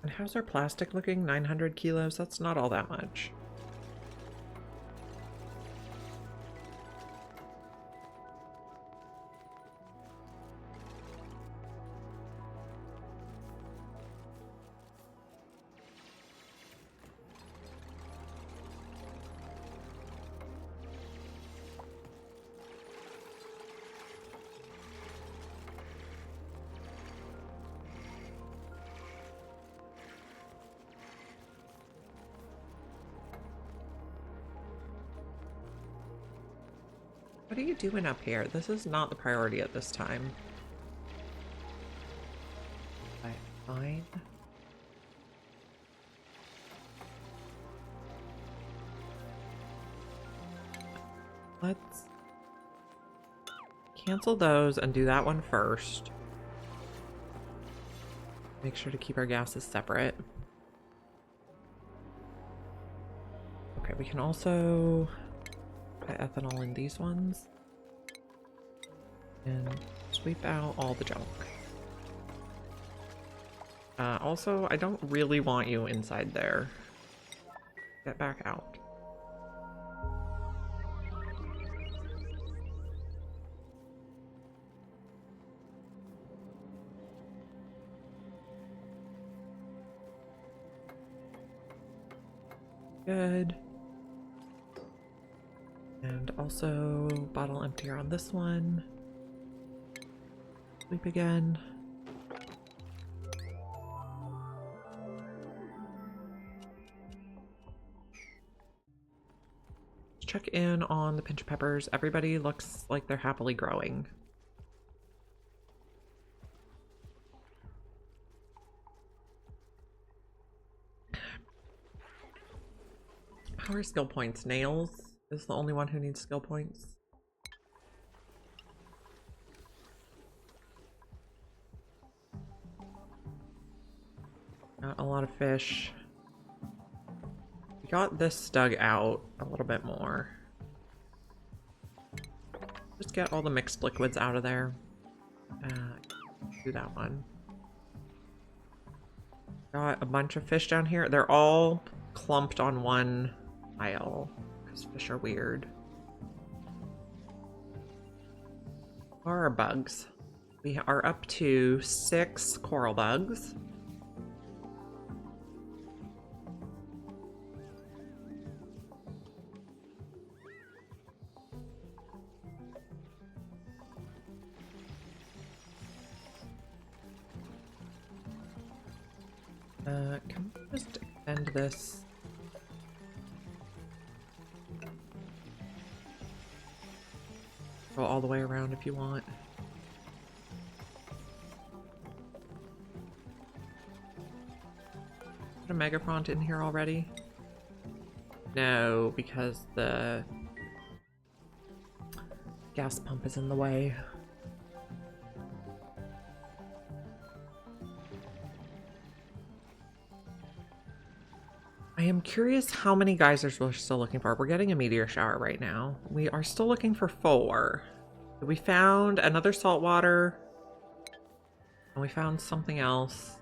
And how's our plastic looking? 900 kilos? That's not all that much. What are you doing up here? This is not the priority at this time. Right, fine. Let's cancel those and do that one first. Make sure to keep our gases separate. Okay, we can also put ethanol in these ones and sweep out all the junk. Also, I don't really want you inside there. Get back out. Good. And also bottle emptier on this one. Sweep again. Check in on the pinch peppers. Everybody looks like they're happily growing. How are skill points? Nails is the only one who needs skill points. Not a lot of fish. We got this dug out a little bit more. Just get all the mixed liquids out of there. Do that one. Got a bunch of fish down here. They're all clumped on one aisle because fish are weird. Where are our bugs? We are up to 6 coral bugs. Can we just end this? Go all the way around if you want. a megafrond in here already? No, because the gas pump is in the way. I am curious how many geysers we're still looking for. We're getting a meteor shower right now. We are still looking for 4. We found another saltwater. And we found something else.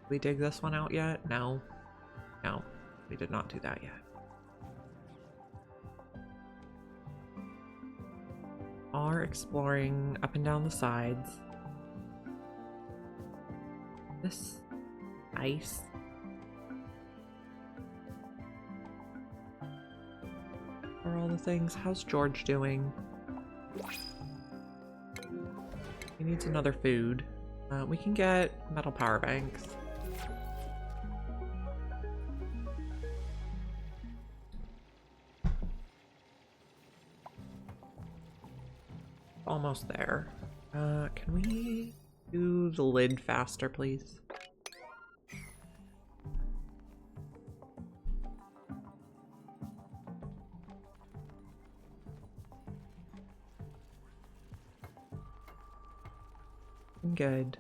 Did we dig this one out yet? No. No, we did not do that yet. Are exploring up and down the sides. This ice. For all the things. How's George doing? He needs another food. We can get metal power banks. Almost there. Can we do the lid faster, please? Good.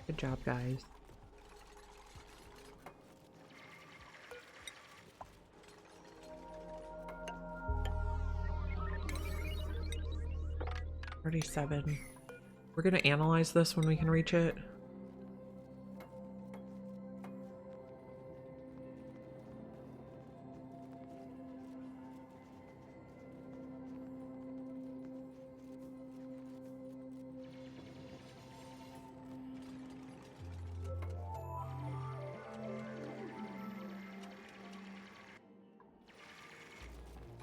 Good job, guys. $37. We're gonna analyze this when we can reach it.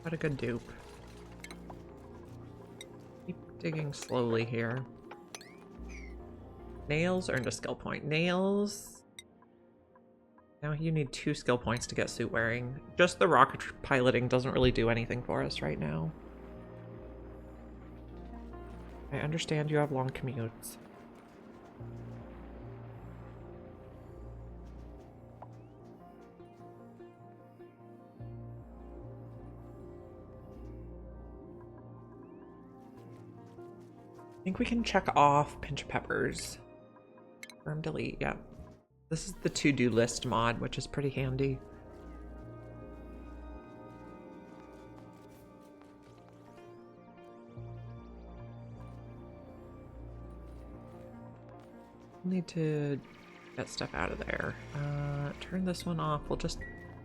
What a good dupe. Keep digging slowly here. Nails earned a skill point. Nails. Now you need 2 skill points to get suit wearing. Just the rocket piloting doesn't really do anything for us right now. I understand you have long commutes. I think we can check off pinch peppers. Confirm, delete, yeah. This is the to-do list mod, which is pretty handy. Need to get stuff out of there. Turn this one off. We'll just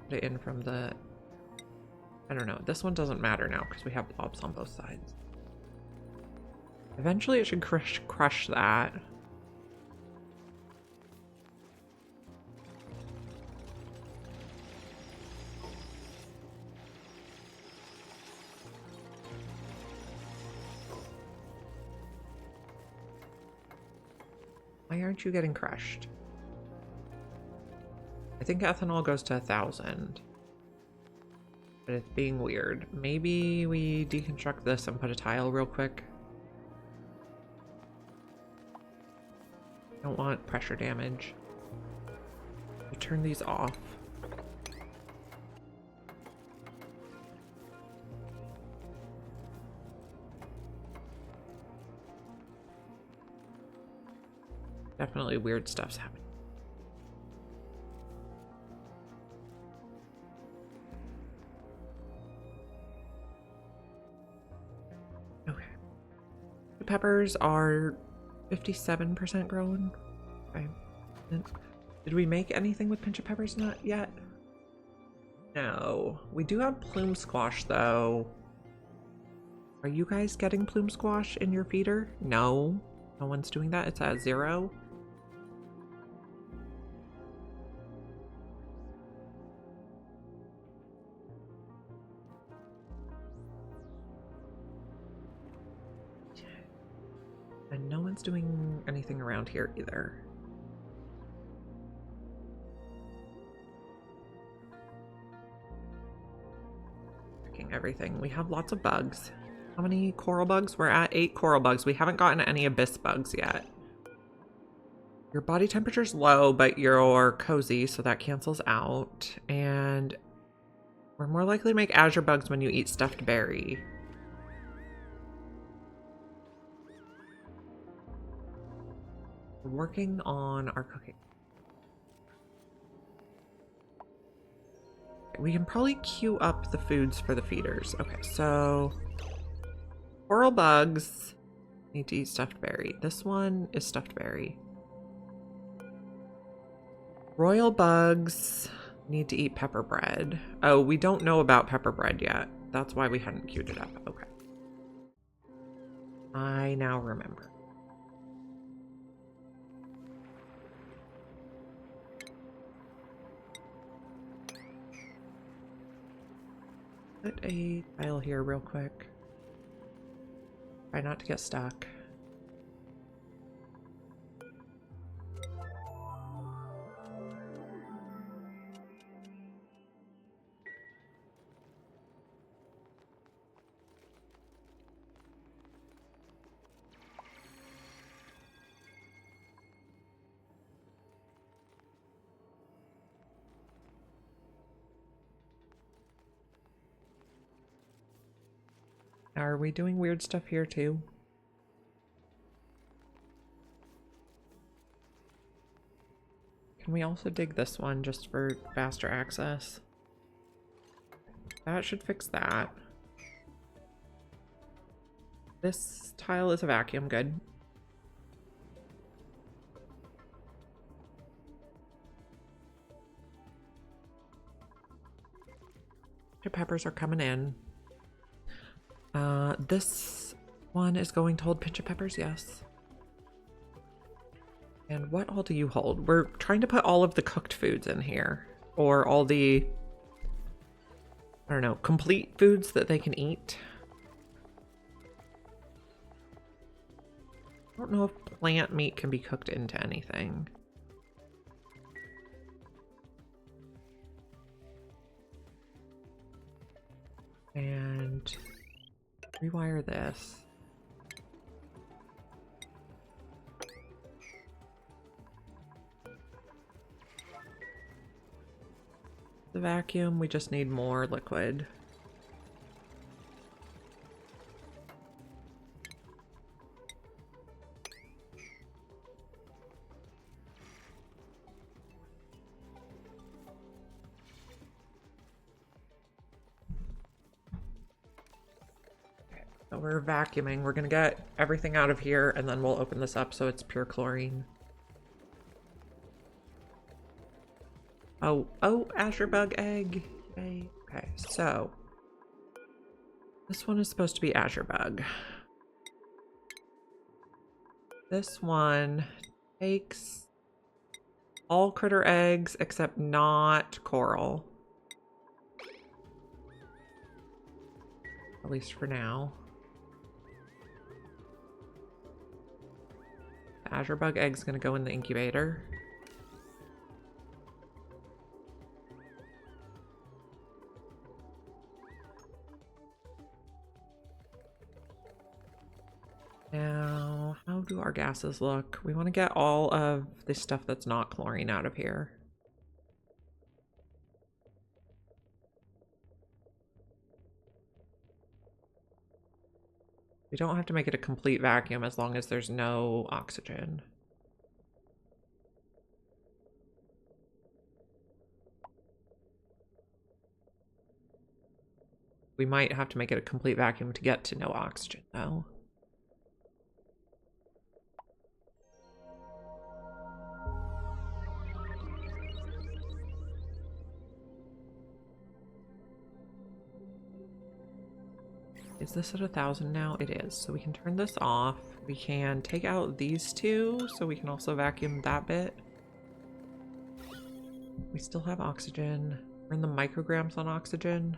put it in from the... I don't know. This one doesn't matter now because we have blobs on both sides. Eventually it should crush that. Why aren't you getting crushed? I think ethanol goes to 1,000. But it's being weird. Maybe we deconstruct this and put a tile real quick. Don't want pressure damage. We turn these off. Definitely weird stuff's happening. Okay. The peppers are 57% grown. Okay. Did we make anything with pinch of peppers? Not yet. No. We do have plume squash though. Are you guys getting plume squash in your feeder? No. No one's doing that. It's at 0. And no one's doing anything around here either. Checking everything. We have lots of bugs. How many coral bugs? We're at 8 coral bugs. We haven't gotten any abyss bugs yet. Your body temperature's low, but you're cozy, so that cancels out. And we're more likely to make azure bugs when you eat stuffed berry. We're working on our cooking. We can probably queue up the foods for the feeders. Okay, so coral bugs need to eat stuffed berry. This one is stuffed berry. Royal bugs need to eat pepper bread. Oh, we don't know about pepper bread yet. That's why we hadn't queued it up. Okay. I now remember. Put a tile here real quick. Try not to get stuck. Are we doing weird stuff here too? Can we also dig this one just for faster access? That should fix that. This tile is a vacuum, good. The peppers are coming in. This one is going to hold pinch of peppers, yes. And what all do you hold? We're trying to put all of the cooked foods in here. Or all the, I don't know, complete foods that they can eat. I don't know if plant meat can be cooked into anything. And rewire this. The vacuum, we just need more liquid. So we're vacuuming. We're gonna get everything out of here and then we'll open this up so it's pure chlorine. Oh, azure bug egg. Yay. Okay, so this one is supposed to be azure bug. This one takes all critter eggs except not coral. At least for now. The azure bug egg's gonna go in the incubator. Now, how do our gases look? We want to get all of the stuff that's not chlorine out of here. We don't have to make it a complete vacuum as long as there's no oxygen. We might have to make it a complete vacuum to get to no oxygen, though. Is this at 1,000 now? It is. So we can turn this off. We can take out these two so we can also vacuum that bit. We still have oxygen. We're in the micrograms on oxygen.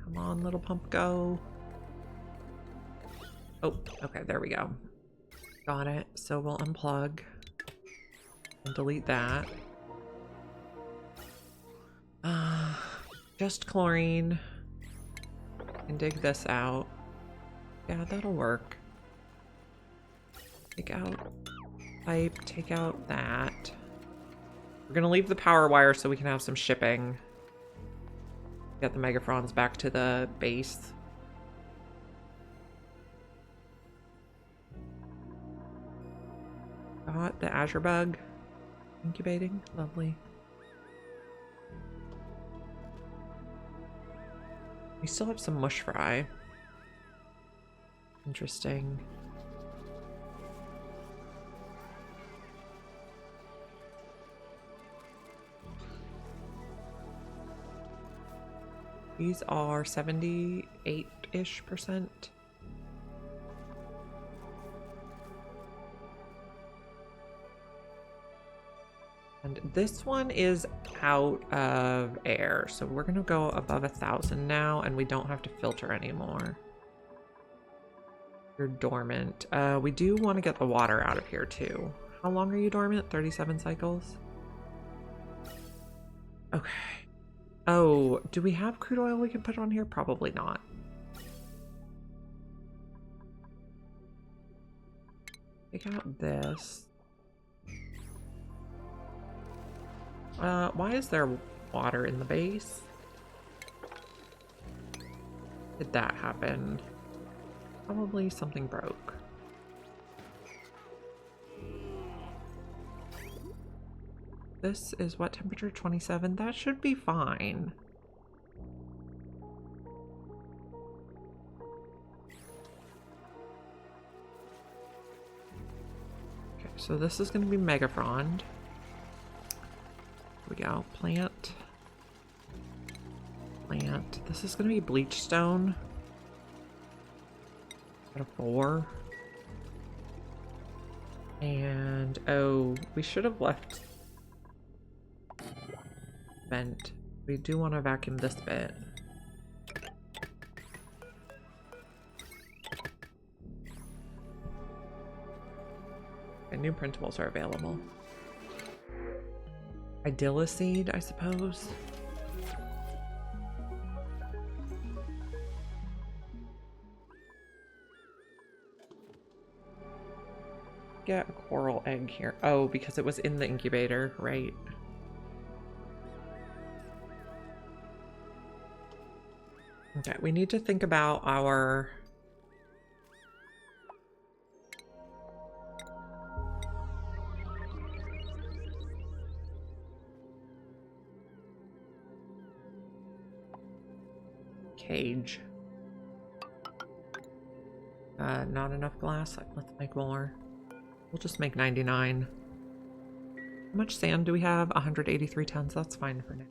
Come on, little pump, go. Oh, okay, there we go. Got it. So we'll unplug. And delete that. Just chlorine. And dig this out. Yeah, that'll work. Take out pipe, take out that. We're gonna leave the power wire so we can have some shipping. Get the megafronds back to the base. Got the azure bug incubating. Lovely. We still have some mush fry. Interesting. These are 78-ish%. And this one is out of air, so we're gonna go above 1,000 now, and we don't have to filter anymore. You're dormant. We do want to get the water out of here too. How long are you dormant? 37 cycles? Okay. Oh, do we have crude oil we can put on here? Probably not. Take out this. Why is there water in the base? Did that happen? Probably something broke. This is what temperature? 27? That should be fine. Okay, so this is going to be megafrond. Here we go. Plant. Plant. This is going to be bleach stone. Got a 4. And, oh, we should have left vent. We do want to vacuum this bit. And new printables are available. Idylliseed, I suppose. Get a coral egg here. Oh, because it was in the incubator, right? Okay, we need to think about our cage. Not enough glass. Let's make more. We'll just make 99. How much sand do we have? 183 tons. That's fine for now.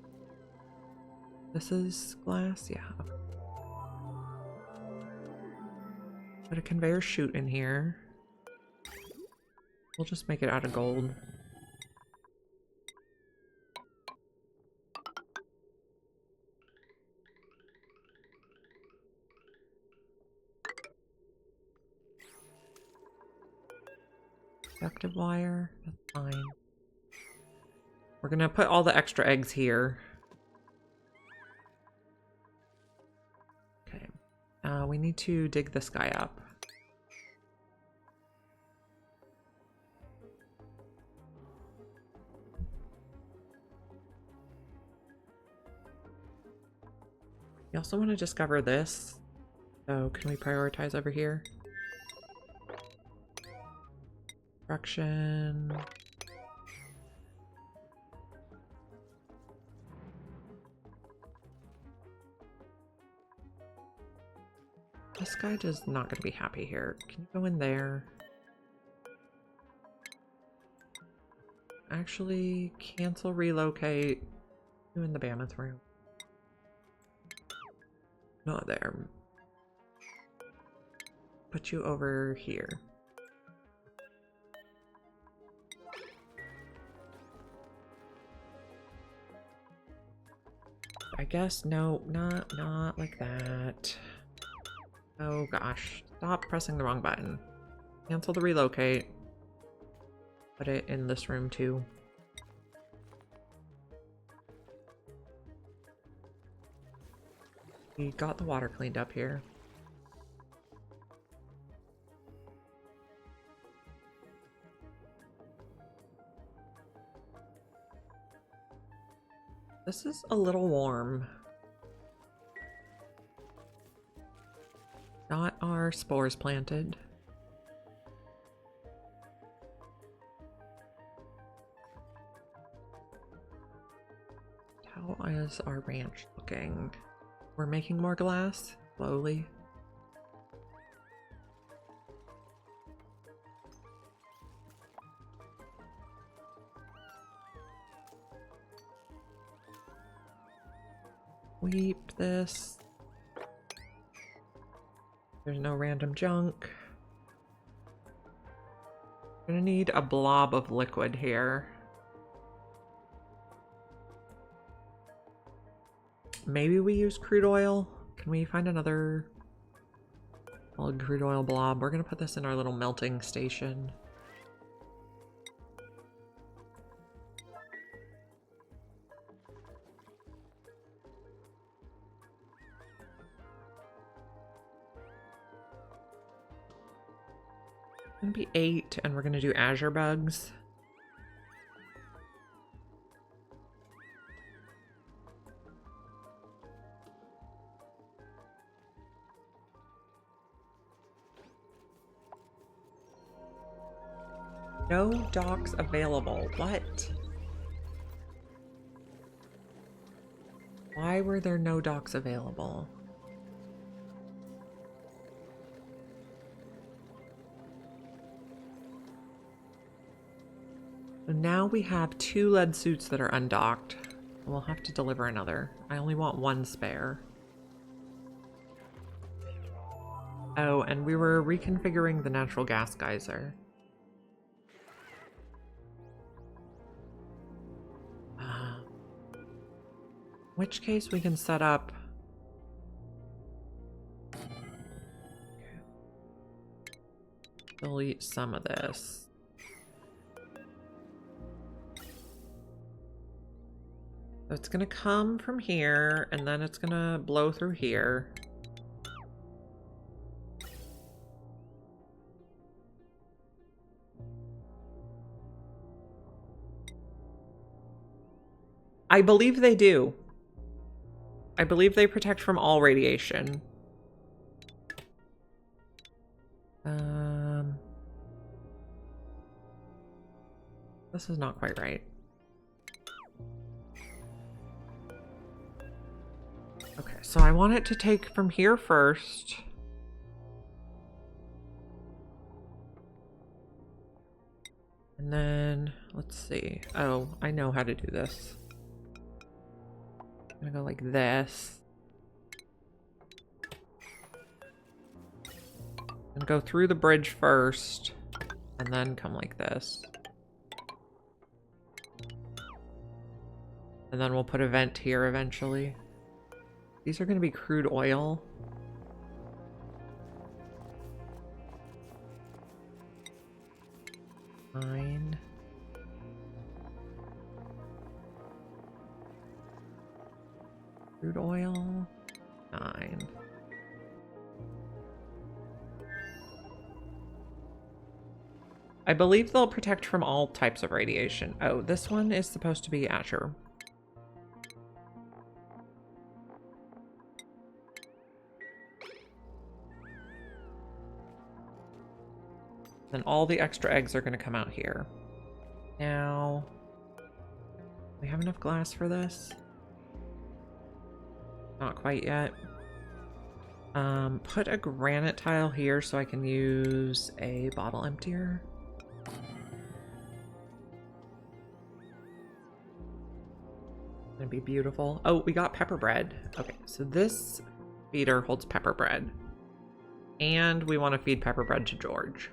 This is glass? Yeah. Put a conveyor chute in here. We'll just make it out of gold. Conductive wire, that's fine. We're gonna put all the extra eggs here. Okay. We need to dig this guy up. We also want to discover this. So can we prioritize over here? Construction. This guy is not going to be happy here. Can you go in there? Actually, cancel relocate. You in the mammoth room. Not there. Put you over here. I guess no, not like that. Oh gosh, stop pressing the wrong button. Cancel the relocate. Put it in this room too. We got the water cleaned up here. This is a little warm. Got our spores planted. How is our ranch looking? We're making more glass, slowly. Sweep this. There's no random junk. Gonna need a blob of liquid here. Maybe we use crude oil. Can we find another solid crude oil blob? We're gonna put this in our little melting station. Gonna be 8, and we're gonna do azure bugs. No docks available. What? Why were there no docks available? So now we have 2 lead suits that are undocked. We'll have to deliver another. I only want 1 spare. Oh, and we were reconfiguring the natural gas geyser. In which case we can set up... delete some of this. So it's gonna come from here, and then it's gonna blow through here. I believe they do. I believe they protect from all radiation. This is not quite right. Okay, so I want it to take from here first. And then, let's see. Oh, I know how to do this. I'm gonna go like this. And go through the bridge first, and then come like this. And then we'll put a vent here eventually. These are gonna be crude oil. Fine. Crude oil. 9. I believe they'll protect from all types of radiation. Oh, this one is supposed to be azure. Then all the extra eggs are going to come out here. Now, we have enough glass for this? Not quite yet. Put a granite tile here so I can use a bottle emptier. Gonna be beautiful. Oh, we got pepper bread. Okay, so this feeder holds pepper bread. And we want to feed pepper bread to George.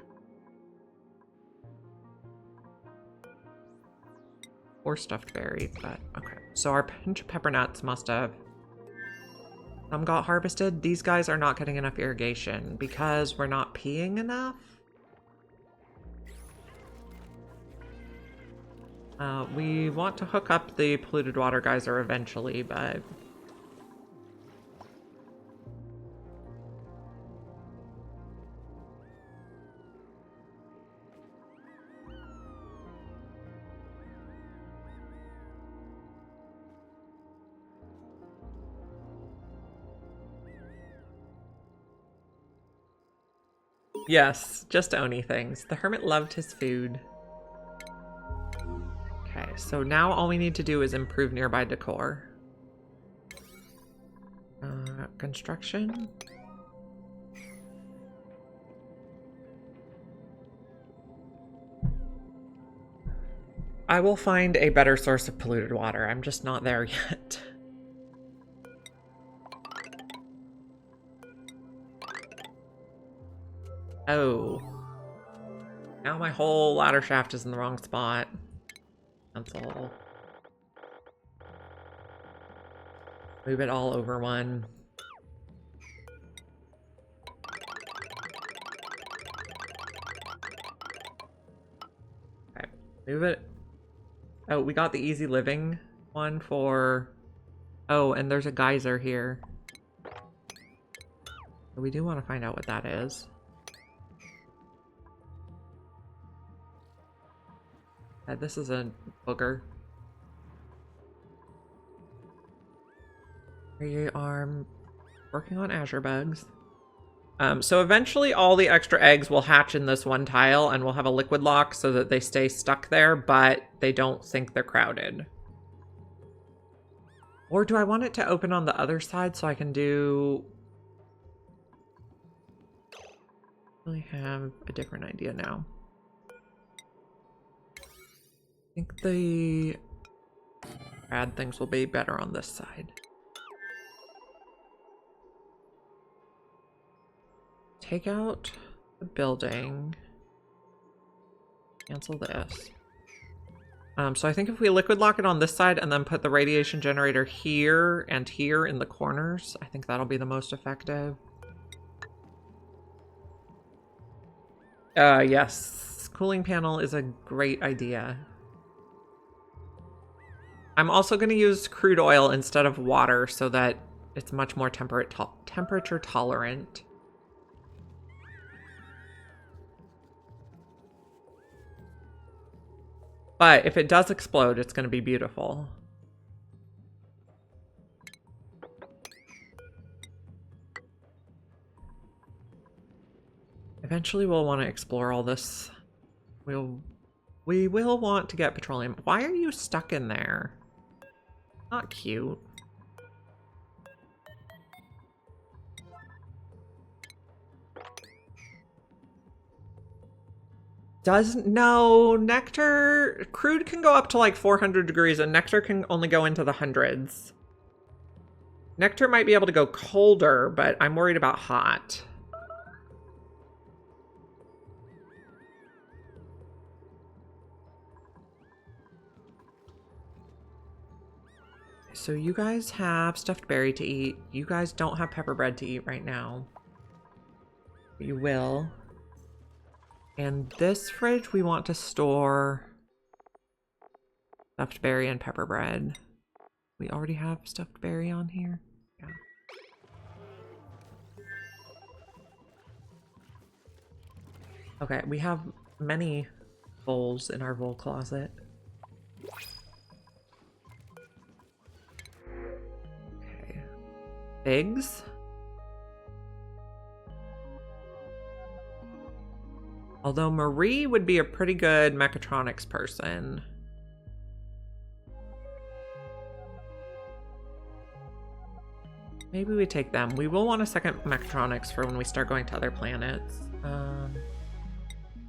Or stuffed berry, but okay. So our pincha peppernuts must have... Some got harvested. These guys are not getting enough irrigation because we're not peeing enough. We want to hook up the polluted water geyser eventually, but Yes, just Oni things. The hermit loved his food. Okay, so now all we need to do is improve nearby decor. Construction. I will find a better source of polluted water. I'm just not there yet. Oh. Now my whole ladder shaft is in the wrong spot. That's all. Move it all over one. Okay, move it. Oh, we got the easy living one for... Oh, and there's a geyser here. We do want to find out what that is. This is a booger. We are working on azure bugs. So eventually all the extra eggs will hatch in this one tile and we'll have a liquid lock so that they stay stuck there, but they don't think they're crowded. Or do I want it to open on the other side so I can do... I really have a different idea now. I think the bad things will be better on this side. Take out the building. Cancel this. So I think if we liquid lock it on this side and then put the radiation generator here and here in the corners, I think that'll be the most effective. Yes. Cooling panel is a great idea. I'm also going to use crude oil instead of water so that it's much more temperature tolerant. But if it does explode, it's going to be beautiful. Eventually we'll want to explore all this. We will want to get petroleum. Why are you stuck in there? Not cute. No, nectar, crude can go up to like 400 degrees and nectar can only go into the hundreds. Nectar might be able to go colder, but I'm worried about hot. So you guys have stuffed berry to eat. You guys don't have pepper bread to eat right now. But you will. And this fridge we want to store stuffed berry and pepper bread. We already have stuffed berry on here. Yeah. Okay, we have many bowls in our bowl closet. Okay. Eggs. Although Marie would be a pretty good mechatronics person. Maybe we take them. We will want a second mechatronics for when we start going to other planets.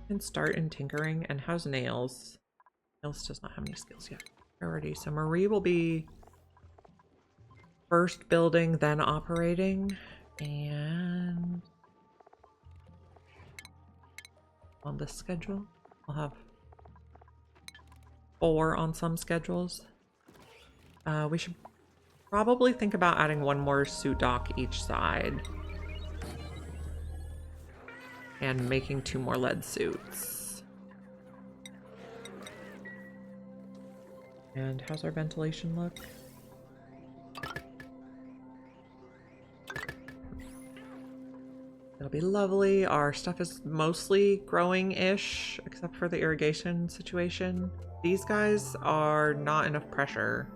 And start in tinkering. And how's Nails? Nails does not have any skills yet. Priority. So Marie will be first building, then operating. And on this schedule, I'll have 4 on some schedules. We should probably think about adding one more suit dock each side. And making 2 more lead suits. And how's our ventilation look? It'll be lovely. Our stuff is mostly growing-ish, except for the irrigation situation. These guys are not enough pressure.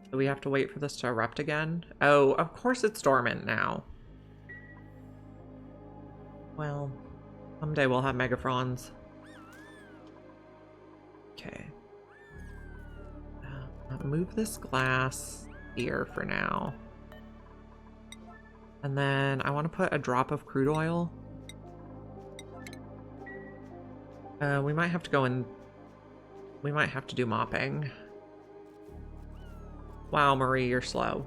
So we have to wait for this to erupt again. Oh, of course it's dormant now. Well, Someday we'll have megafronds. Okay. Move this glass here for now. And then I want to put a drop of crude oil. We might have to go in. We might have to do mopping. Wow, Marie, you're slow.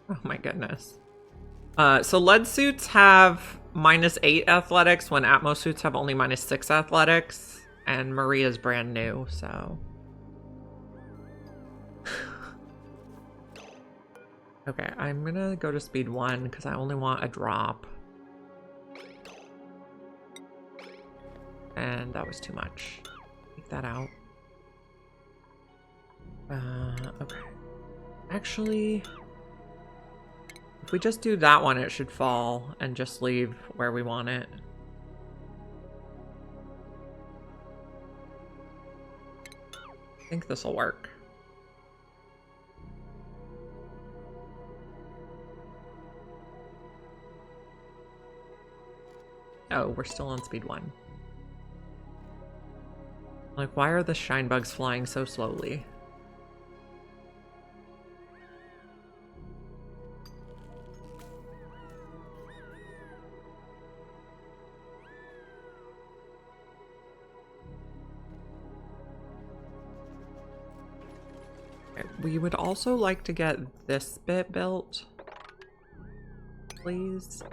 Oh my goodness. So lead suits have -8 athletics when Atmos suits have only -6 athletics. And Maria's brand new, so. Okay, I'm gonna go to speed 1 because I only want a drop. And that was too much. Take that out. Okay. Actually, if we just do that one, it should fall and just leave where we want it. I think this will work. Oh, we're still on speed 1. Like, why are the shine bugs flying so slowly? Okay, we would also like to get this bit built, please.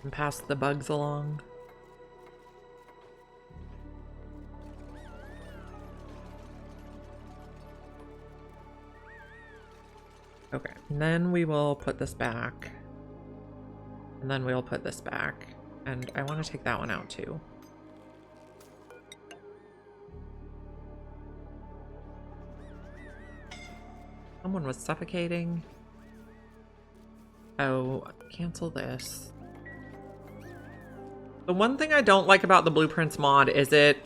And pass the bugs along. Okay, and then we will put this back. And then we'll put this back. And I want to take that one out too. Someone was suffocating. Oh, cancel this. The one thing I don't like about the Blueprints mod is it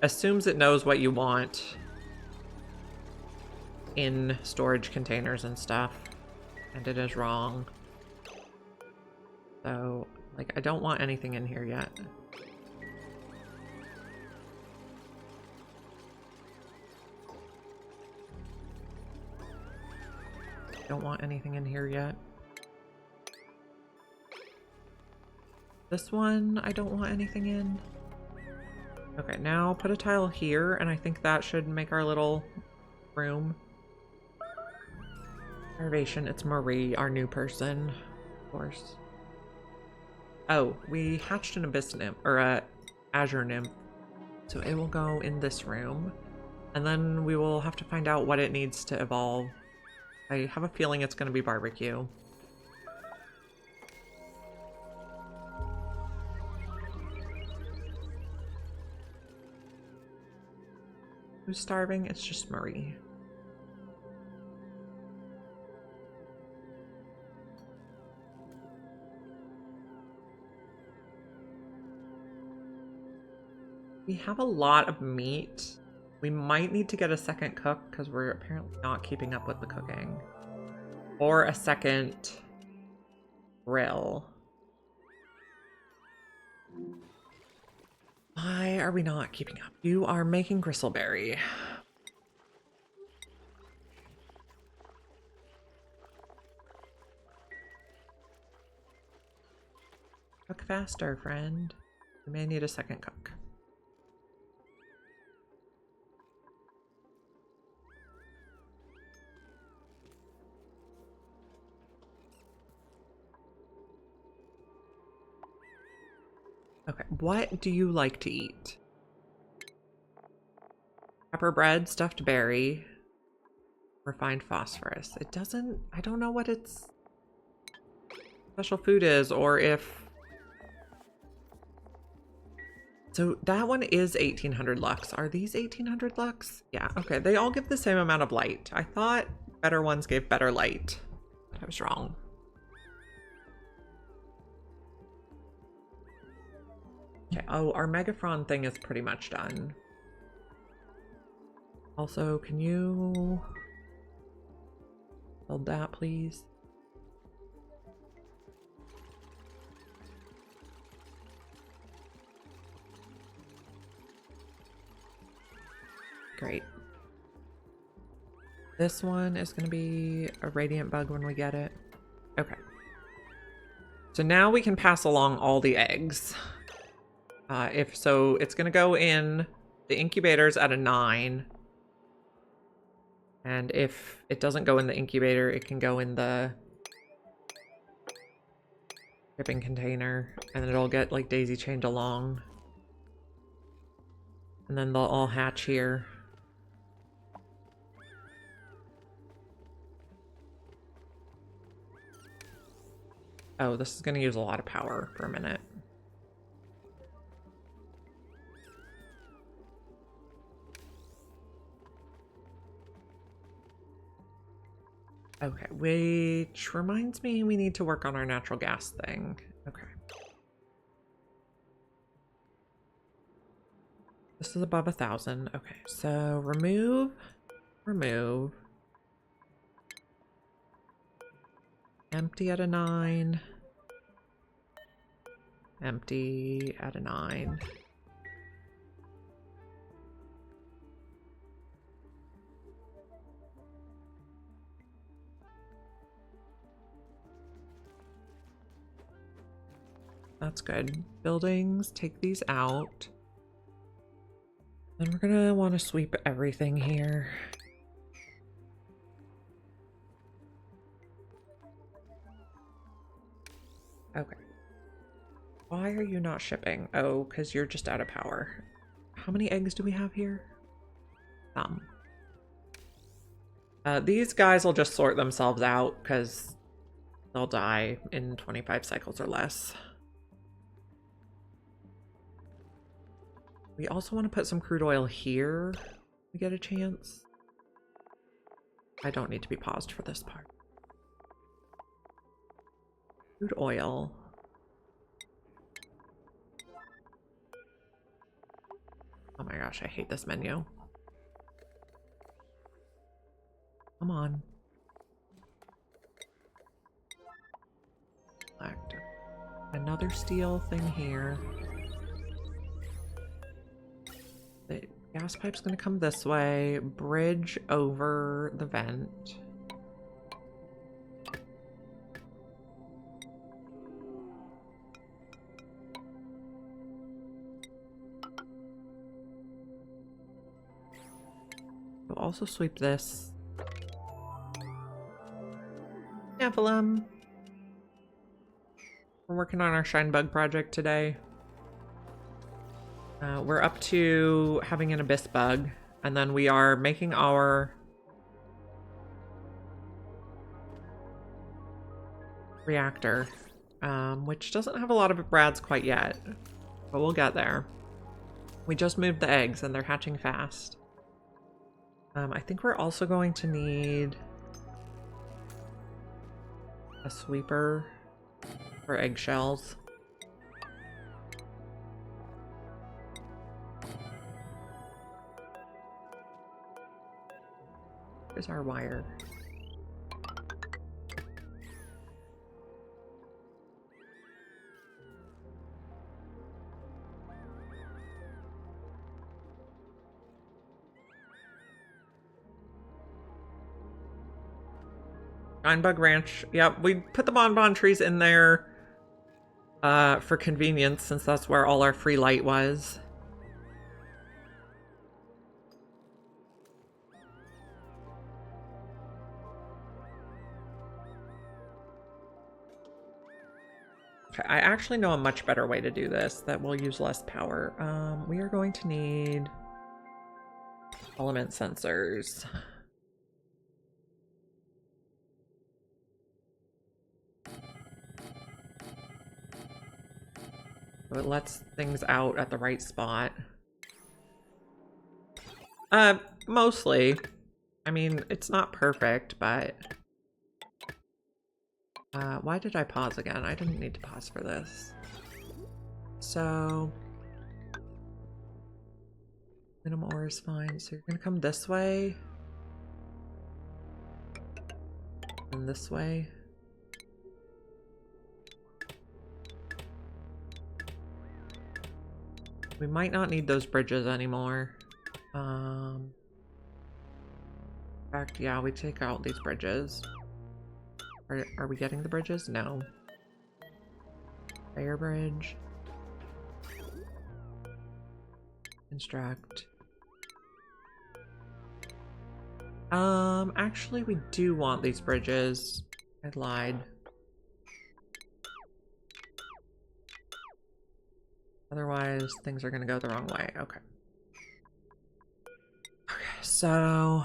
assumes it knows what you want in storage containers and stuff, and it is wrong. So, like, I don't want anything in here yet. Don't want anything in here yet. This one, I don't want anything in. Okay, now put a tile here, and I think that should make our little room. Starvation, it's Marie, our new person, of course. Oh, we hatched an abyss nymph, or a azure nymph, so it will go in this room, and then we will have to find out what it needs to evolve. I have a feeling it's going to be barbecue. Who's starving? It's just Marie. We have a lot of meat. We might need to get a second cook because we're apparently not keeping up with the cooking. Or a second grill. Why are we not keeping up? You are making gristleberry. Cook faster, friend. We may need a second cook. Okay, what do you like to eat? Pepper bread, stuffed berry, refined phosphorus. It doesn't, I don't know what its special food is, or if... So that one is 1800 lux. Are these 1800 lux? Yeah, okay, they all give the same amount of light. I thought better ones gave better light, but I was wrong. Okay, Oh, our megafrond thing is pretty much done. Also, can you build that, please? Great. This one is going to be a radiant bug when we get it. Okay. So now we can pass along all the eggs. If so, it's going to go in the incubators at a 9. And if it doesn't go in the incubator, it can go in the shipping container. And then it'll get like daisy chained along. And then they'll all hatch here. Oh, this is going to use a lot of power for a minute. Okay, which reminds me we need to work on our natural gas thing. Okay. This is above 1,000. Okay, so remove. Empty at a 9. Empty at a 9. That's good. Buildings, take these out. Then we're gonna want to sweep everything here. Okay. Why are you not shipping? Oh, because you're just out of power. How many eggs do we have here? Some. These guys will just sort themselves out because they'll die in 25 cycles or less. We also want to put some crude oil here. We get a chance. I don't need to be paused for this part. Crude oil. Oh my gosh, I hate this menu. Come on. Select. Another steel thing here. The gas pipe's gonna come this way. Bridge over the vent. We'll also sweep this. Nephilim. We're working on our Shine Bug project today. We're up to having an abyss bug, and then we are making our reactor, which doesn't have a lot of brads quite yet, but we'll get there. We just moved the eggs and they're hatching fast. I think we're also going to need a sweeper for eggshells. Here's our wire. Bug Ranch. Yep, we put the bonbon trees in there for convenience, since that's where all our free light was. Okay, I actually know a much better way to do this that will use less power. We are going to need element sensors. So it lets things out at the right spot. Mostly. I mean, it's not perfect, but... why did I pause again? I didn't need to pause for this. So, Minimum ore is fine. So you're gonna come this way. And this way. We might not need those bridges anymore. In fact, yeah, we take out these bridges. Are we getting the bridges? No. Fire bridge. Construct. Actually, we do want these bridges. I lied. Otherwise, things are gonna go the wrong way. Okay. Okay, so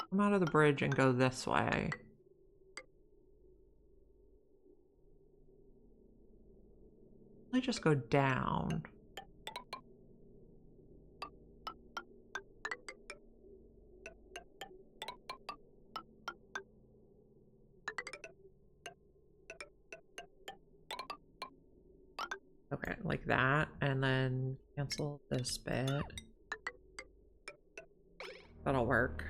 come out of the bridge and go this way. Let me just go down. Okay, like that, and then cancel this bit. That'll work.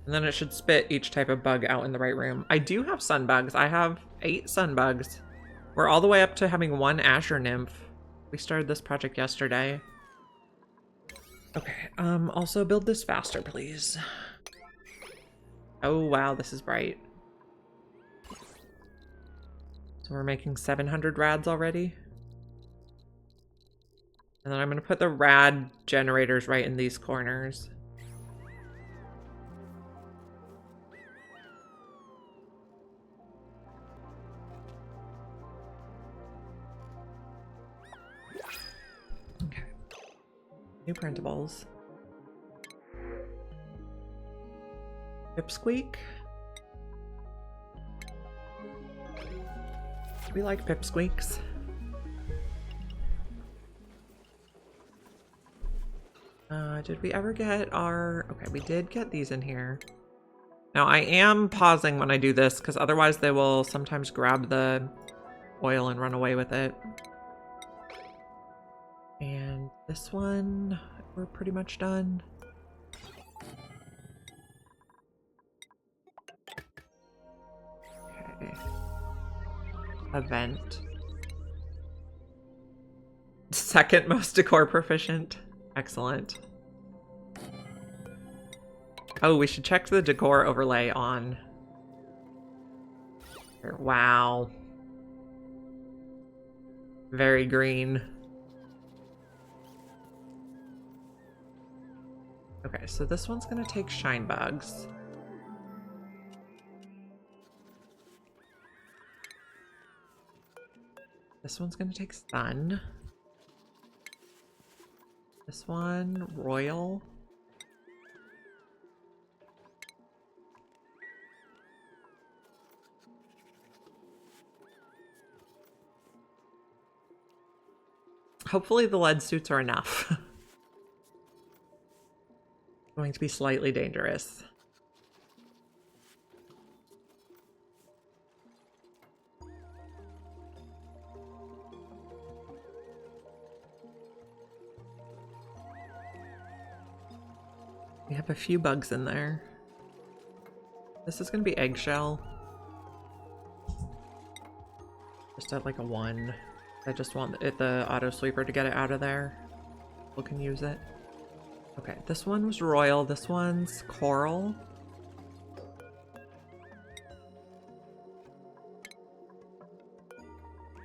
And then it should spit each type of bug out in the right room. I do have sun bugs. I have 8 sun bugs. We're all the way up to having 1 azure nymph. We started this project yesterday. Okay, also build this faster, please. Oh, wow, this is bright. So we're making 700 rads already. And then I'm gonna put the rad generators right in these corners. Okay. New printables. Pipsqueak. We like pipsqueaks. Did we ever get our... Okay, we did get these in here. Now, I am pausing when I do this, because otherwise they will sometimes grab the oil and run away with it. And this one, we're pretty much done. Okay. Event. Second most decor proficient. Excellent. Oh, we should check the decor overlay on. Wow. Very green. Okay, so this one's gonna take shine bugs. This one's gonna take sun. This one, royal. Hopefully the lead suits are enough. Going to be slightly dangerous. We have a few bugs in there. This is going to be eggshell. Just at like a 1. I just want the auto sweeper to get it out of there. People can use it. Okay, this one was royal. This one's coral.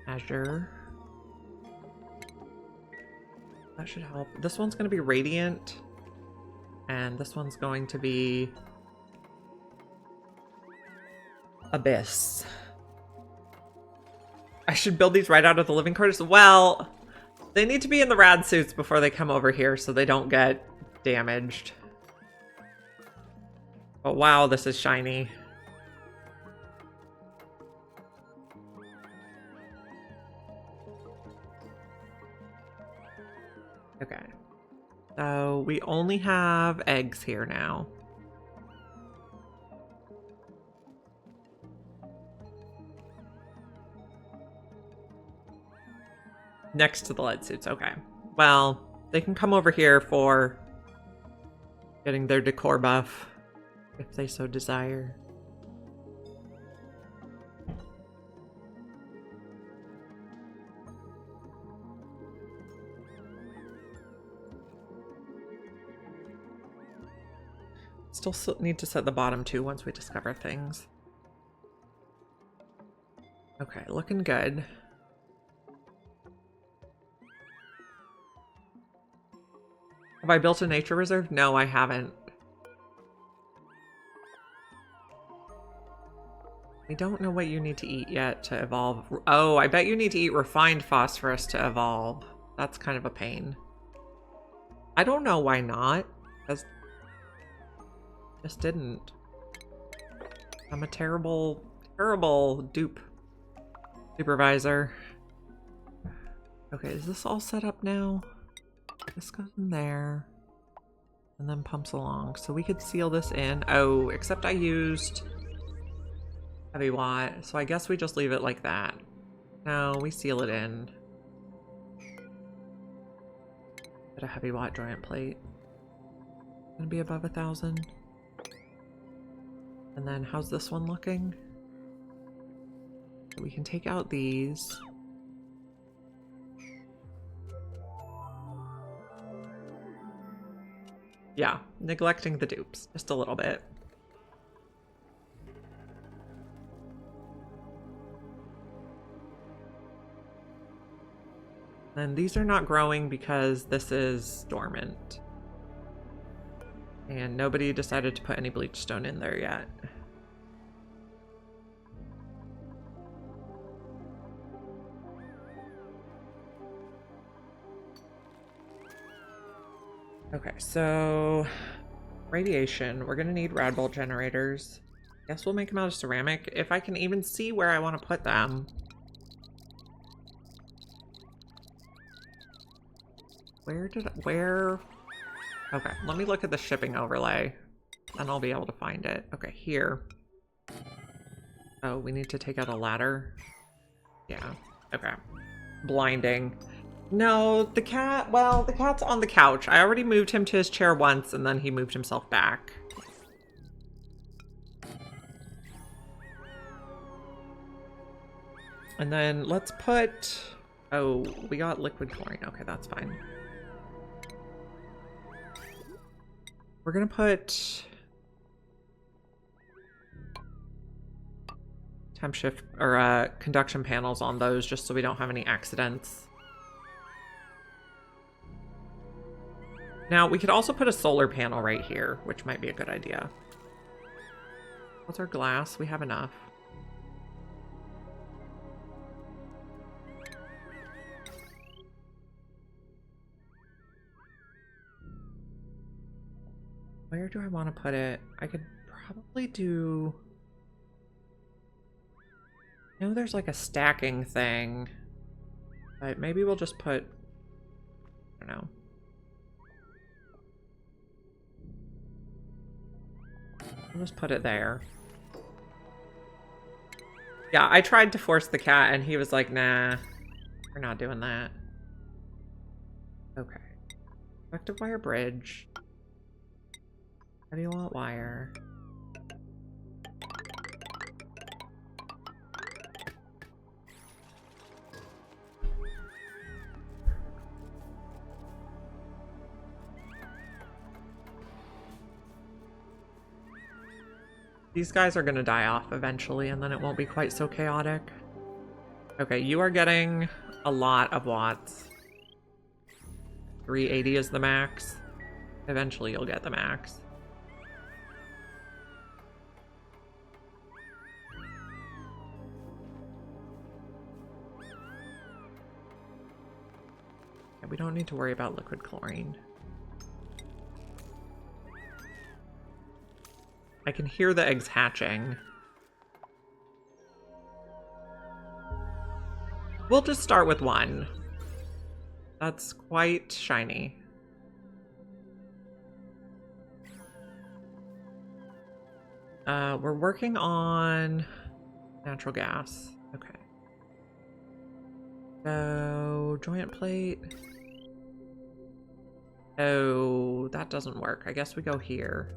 Azure. That should help. This one's going to be radiant. And this one's going to be abyss. I should build these right out of the living quarters. Well, they need to be in the rad suits before they come over here so they don't get damaged. But wow, this is shiny. Okay. So we only have eggs here now. Next to the lead suits, okay. Well, They can come over here for getting their decor buff if they so desire. Still need to set the bottom too once we discover things. Okay, looking good. Have I built a nature reserve? No, I haven't. I don't know what you need to eat yet to evolve. Oh, I bet you need to eat refined phosphorus to evolve. That's kind of a pain. I don't know why not. Just didn't. I'm a terrible, terrible dupe supervisor. Okay, is this all set up now? This goes in there and then pumps along. So we could seal this in. Oh, except I used heavy watt. So I guess we just leave it like that. No, we seal it in. Get a heavy watt joint plate. Gonna be above 1,000. And then how's this one looking? We can take out these. Yeah, neglecting the dupes just a little bit. And these are not growing because this is dormant. And nobody decided to put any bleach stone in there yet. Okay, so radiation. We're gonna need rad bolt generators. Guess we'll make them out of ceramic if I can even see where I want to put them. Where? Okay, let me look at the shipping overlay, and I'll be able to find it. Okay, here. Oh, we need to take out a ladder. Yeah, okay. Blinding. No, the cat, well, the cat's on the couch. I already moved him to his chair once, and then he moved himself back. And then let's put... Oh, we got liquid chlorine. Okay, that's fine. We're gonna put temp shift or conduction panels on those just so we don't have any accidents. Now we could also put a solar panel right here, which might be a good idea. What's our glass? We have enough. Where do I want to put it? I could probably do... I know there's like a stacking thing, but maybe we'll just put... I don't know. I'll just put it there. Yeah, I tried to force the cat and he was like, nah, we're not doing that. Okay. Effective wire bridge. Heavy watt wire. These guys are gonna die off eventually, and then it won't be quite so chaotic. Okay, you are getting a lot of watts. 380 is the max. Eventually you'll get the max. Yeah, we don't need to worry about liquid chlorine. I can hear the eggs hatching. We'll just start with one. That's quite shiny. We're working on natural gas. Okay. So, joint plate. Oh, that doesn't work. I guess we go here.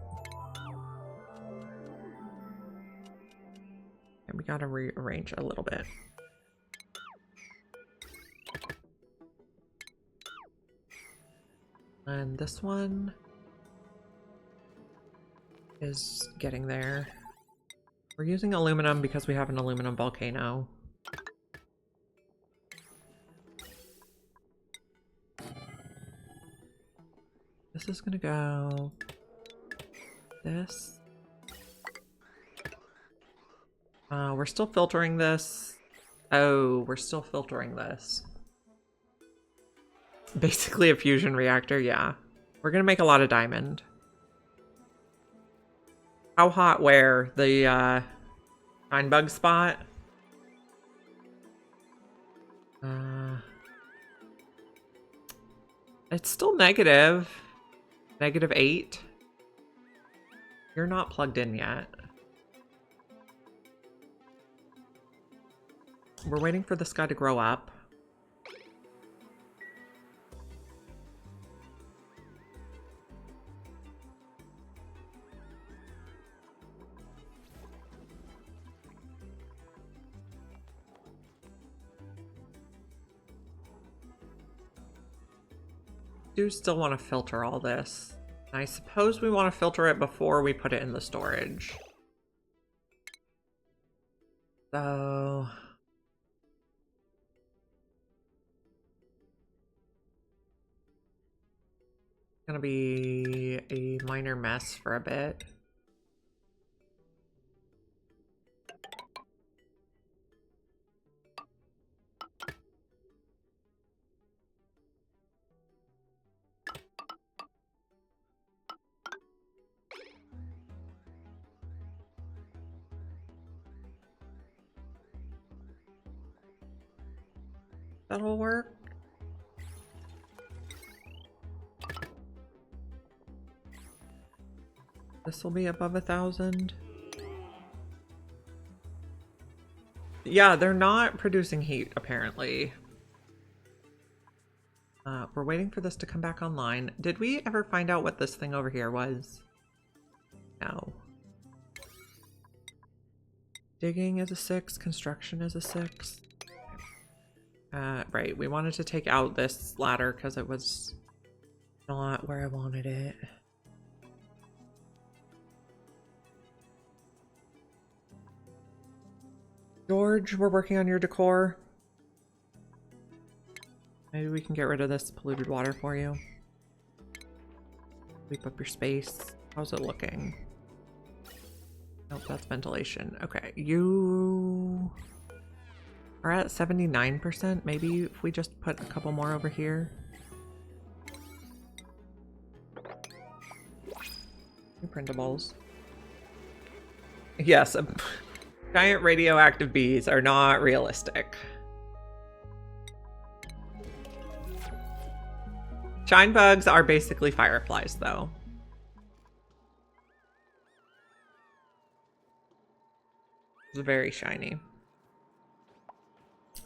And we gotta rearrange a little bit. And this one is getting there. We're using aluminum because we have an aluminum volcano. This is gonna go this. We're still filtering this. Oh, we're still filtering this. Basically a fusion reactor, yeah. We're gonna make a lot of diamond. How hot where? The pine bug spot? It's still negative. -8. You're not plugged in yet. We're waiting for this guy to grow up. Do still want to filter all this. I suppose we want to filter it before we put it in the storage. So... it's gonna be a minor mess for a bit. That'll work. This will be above 1,000. Yeah, they're not producing heat, apparently. We're waiting for this to come back online. Did we ever find out what this thing over here was? No. Digging is a 6, construction is a 6. Right, we wanted to take out this ladder because it was not where I wanted it. George, we're working on your decor. Maybe we can get rid of this polluted water for you. Sweep up your space. How's it looking? Nope, that's ventilation. Okay, you are at 79%. Maybe if we just put a couple more over here. New printables. Yes, giant radioactive bees are not realistic. Shine bugs are basically fireflies, though. It's very shiny.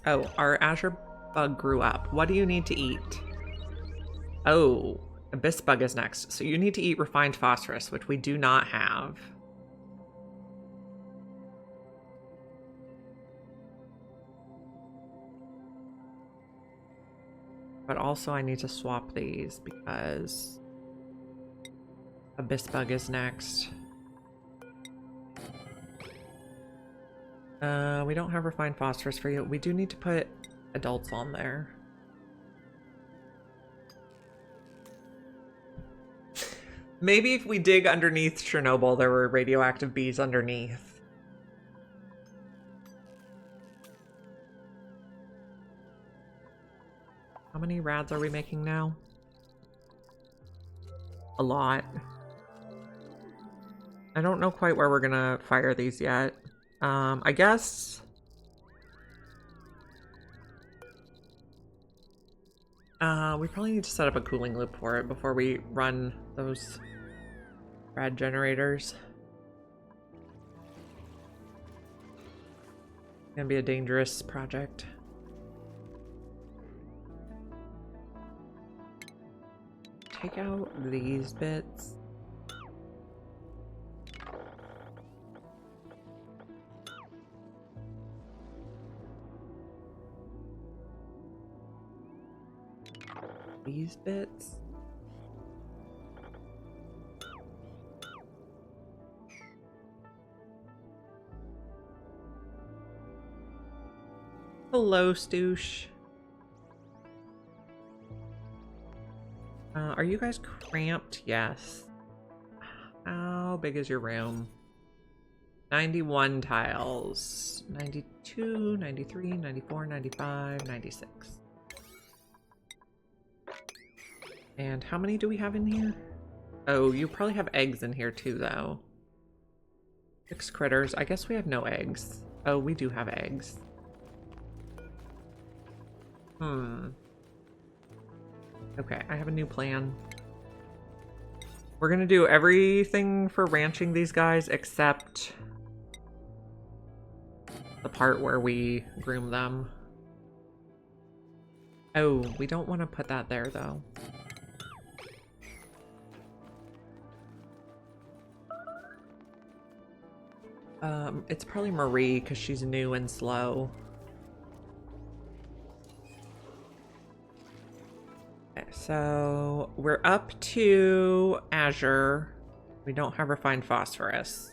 Oh, our azure bug grew up. What do you need to eat? Oh, abyss bug is next. So you need to eat refined phosphorus, which we do not have. But also I need to swap these because abyss bug is next. We don't have refined phosphorus for you. We do need to put adults on there. Maybe if we dig underneath Chernobyl, there were radioactive bees underneath. How many rads are we making now? A lot. I don't know quite where we're gonna fire these yet. I guess... we probably need to set up a cooling loop for it before we run those rad generators. It's gonna be a dangerous project. take out these bits. These bits. Hello, Stoosh. Are you guys cramped? Yes. How big is your room? 91 tiles. 92, 93, 94, 95, 96. And how many do we have in here? Oh, you probably have eggs in here too, though. 6 critters. I guess we have no eggs. Oh, we do have eggs. Okay, I have a new plan. We're gonna do everything for ranching these guys except the part where we groom them. Oh, we don't want to put that there, though. It's probably Marie, because she's new and slow. Okay, so we're up to Azure. We don't have refined phosphorus.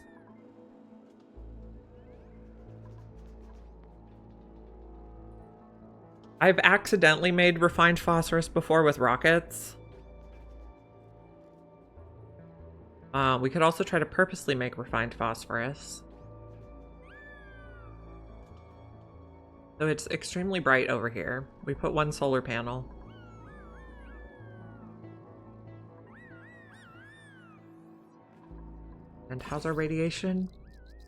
I've accidentally made refined phosphorus before with rockets. We could also try to purposely make refined phosphorus. So it's extremely bright over here. We put 1 solar panel. And how's our radiation?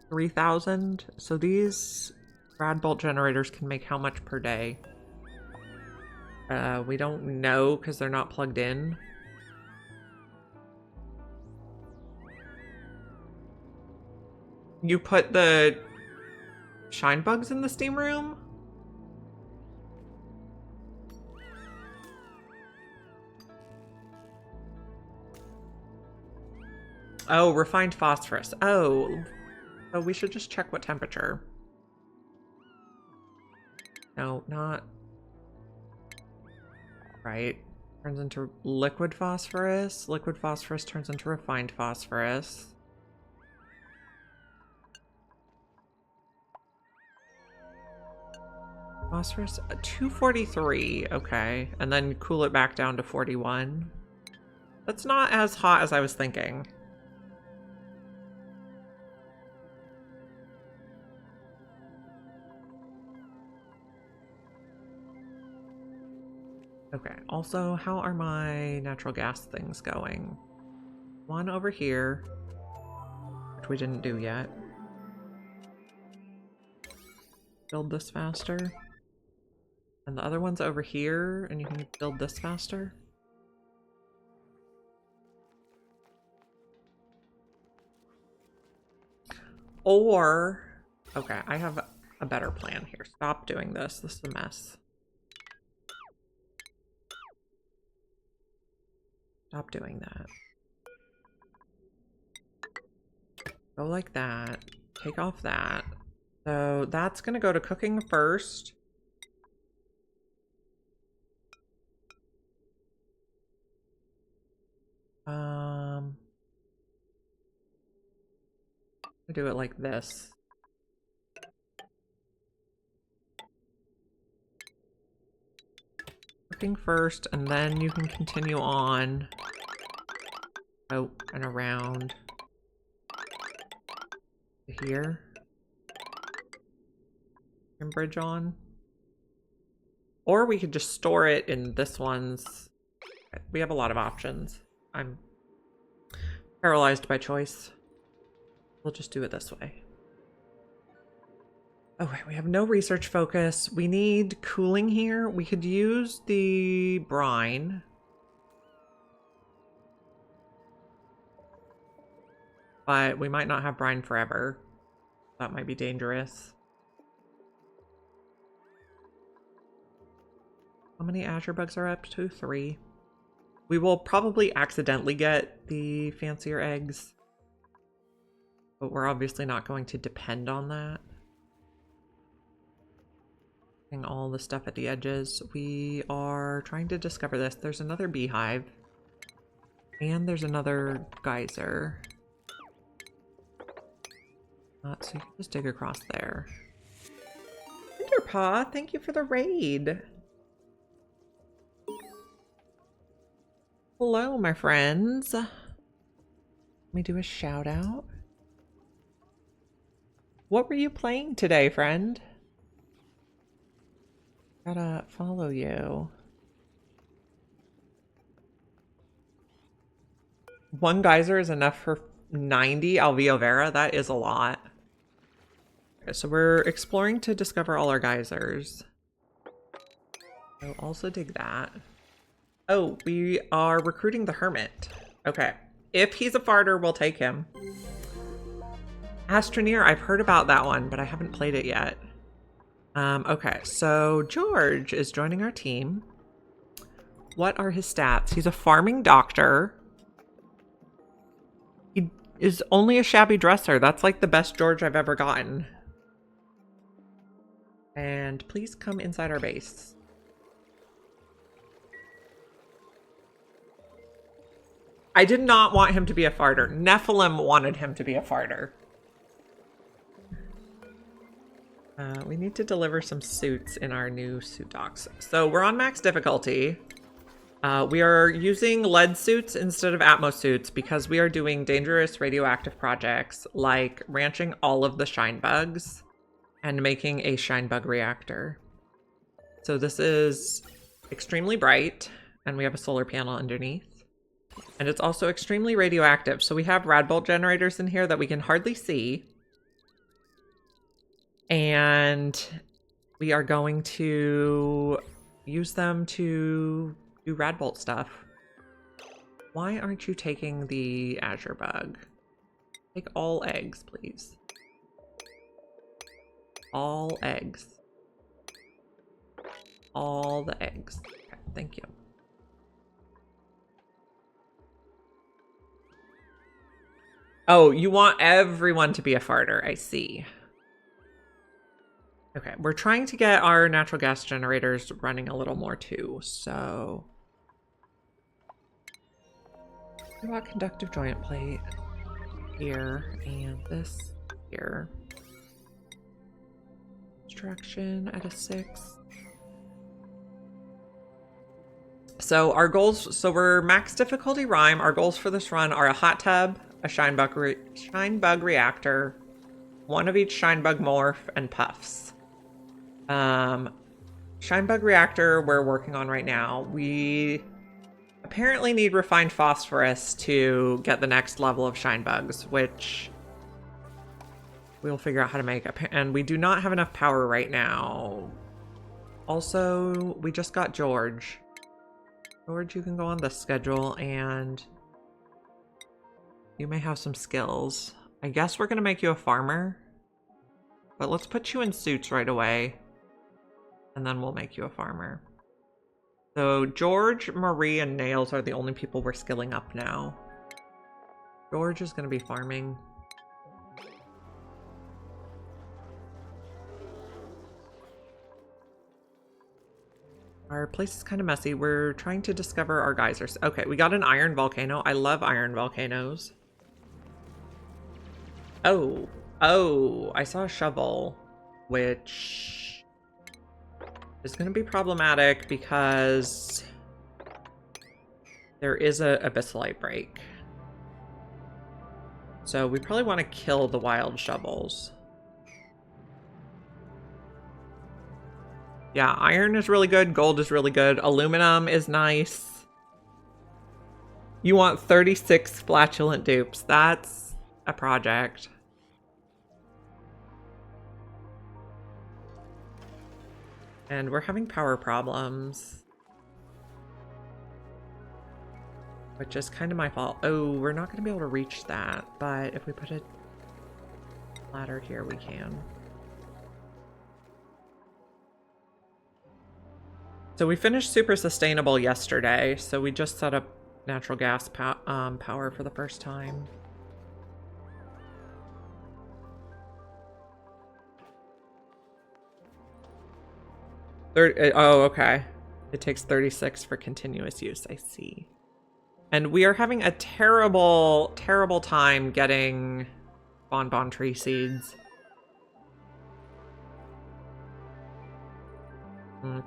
3,000. So these rad bolt generators can make how much per day? We don't know because they're not plugged in. You put the shine bugs in the steam room? Oh, refined phosphorus. Oh, we should just check what temperature. No, not right. Turns into liquid phosphorus. Liquid phosphorus turns into refined phosphorus. Phosphorus, 243, okay. And then cool it back down to 41. That's not as hot as I was thinking. Okay, also, how are my natural gas things going? One over here, which we didn't do yet. Build this faster. And the other one's over here, and you can build this faster. Or, okay, I have a better plan here. Stop doing this. This is a mess. Stop doing that. Go like that. Take off that. So that's gonna go to cooking first. I'll do it like this. Cooking first, and then you can continue on. Oh, and around to here. And bridge on. Or we could just store it in this one's. We have a lot of options. I'm paralyzed by choice. We'll just do it this way. Okay, we have no research focus. We need cooling here. We could use the brine. But we might not have brine forever. That might be dangerous. How many Azure bugs are up to? 3. We will probably accidentally get the fancier eggs, but we're obviously not going to depend on that. All the stuff at the edges. We are trying to discover this. There's another beehive. And there's another geyser. So you can just dig across there. Cinderpaw, thank you for the raid. Hello, my friends. Let me do a shout out. What were you playing today, friend? Gotta follow you. One geyser is enough for 90 alveo vera. That is a lot. Okay, so we're exploring to discover all our geysers. I'll also dig that. Oh, we are recruiting the hermit. Okay. If he's a farter, we'll take him. Astroneer, I've heard about that one, but I haven't played it yet. Okay, so George is joining our team. What are his stats? He's a farming doctor. He is only a shabby dresser. That's like the best George I've ever gotten. And please come inside our base. I did not want him to be a farter. Nephilim wanted him to be a farter. We need to deliver some suits in our new suit docks. So we're on max difficulty. We are using lead suits instead of Atmos suits because we are doing dangerous radioactive projects like ranching all of the shine bugs and making a shine bug reactor. So this is extremely bright and we have a solar panel underneath. And it's also extremely radioactive. So we have radbolt generators in here that we can hardly see. And we are going to use them to do radbolt stuff. Why aren't you taking the azure bug? Take all eggs, please. All eggs. All the eggs. Okay, thank you. Oh, you want everyone to be a farter. I see. Okay, we're trying to get our natural gas generators running a little more too, so... We want conductive joint plate here, and this here. Extraction at a 6. So our goals, so we're max difficulty Rime. Our goals for this run are a hot tub, a shine bug reactor, one of each shine bug morph, and puffs. Shine bug reactor we're working on right now. We apparently need refined phosphorus to get the next level of shine bugs, which we'll figure out how to make. And we do not have enough power right now. Also, we just got George. George, you can go on the schedule and you may have some skills. I guess we're gonna make you a farmer, but let's put you in suits right away. And then we'll make you a farmer. So George, Marie, and Nails are the only people we're skilling up now. George is going to be farming. Our place is kind of messy. We're trying to discover our geysers. Okay, we got an iron volcano. I love iron volcanoes. Oh, I saw a shovel, which is going to be problematic because there is a abyssalite break. So we probably want to kill the wild shovels. Yeah, iron is really good. Gold is really good. Aluminum is nice. You want 36 flatulent dupes. That's a project. And we're having power problems, which is kind of my fault. Oh, we're not going to be able to reach that, but if we put a ladder here, we can. So we finished Super Sustainable yesterday, so we just set up natural gas power for the first time. Oh, okay. It takes 36 for continuous use. I see. And we are having a terrible, terrible time getting bonbon tree seeds.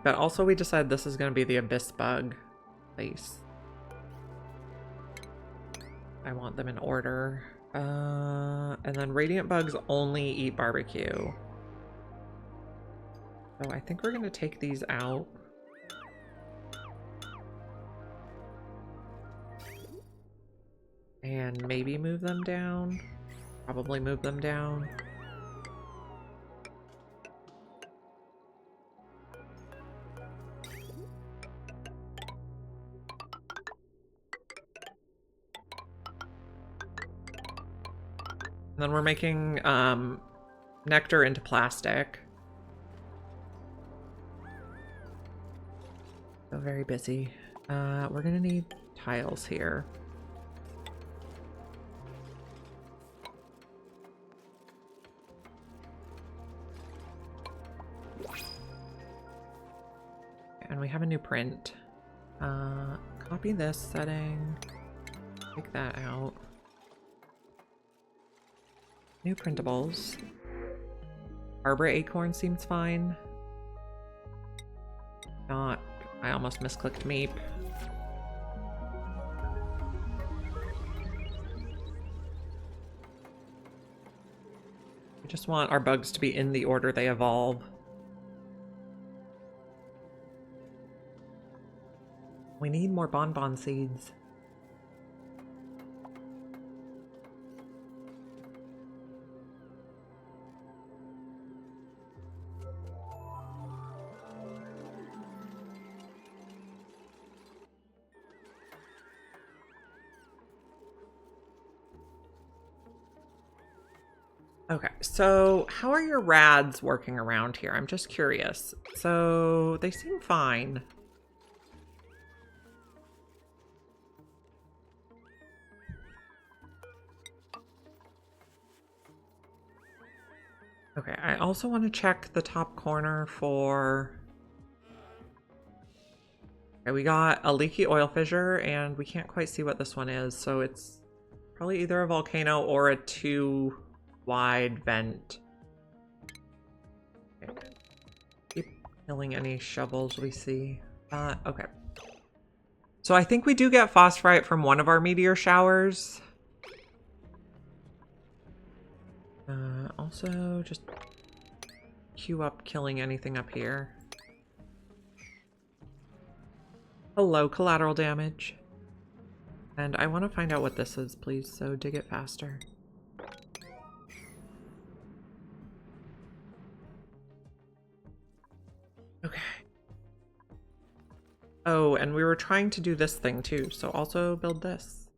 But also we decided this is going to be the abyss bug place. I want them in order. And then radiant bugs only eat barbecue. So I think we're going to take these out. And maybe move them down. Probably move them down. And then we're making nectar into plastic. So very busy. We're gonna need tiles here. And we have a new print. Copy this setting. Take that out. New printables. Arbor acorn seems fine. Not. I almost misclicked Meep. We just want our bugs to be in the order they evolve. We need more bonbon seeds. Okay, so how are your rads working around here? I'm just curious. So they seem fine. Okay, I also want to check the top corner for... Okay, we got a leaky oil fissure, and we can't quite see what this one is, so it's probably either a volcano or a too wide vent. Okay. Keep killing any shovels we see. Okay. So I think we do get phosphorite from one of our meteor showers. Also, just queue up killing anything up here. Hello, collateral damage. And I want to find out what this is, please, so dig it faster. Okay. Oh, and we were trying to do this thing too, so also build this.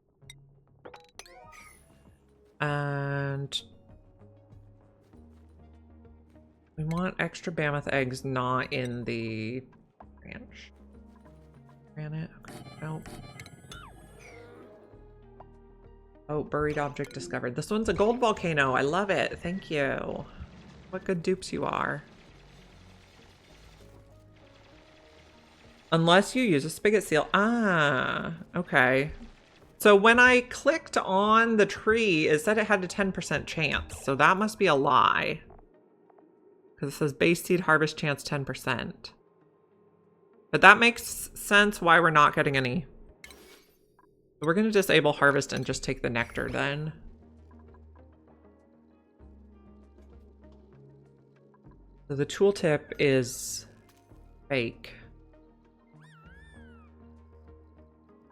And we want extra mammoth eggs not in the branch. Granite, okay, nope. Oh, buried object discovered. This one's a gold volcano. I love it. Thank you. What good dupes you are. Unless you use a spigot seal. Ah, okay. So when I clicked on the tree, it said it had a 10% chance. So that must be a lie. Because it says base seed harvest chance 10%. But that makes sense why we're not getting any. So we're going to disable harvest and just take the nectar then. So the tooltip is fake.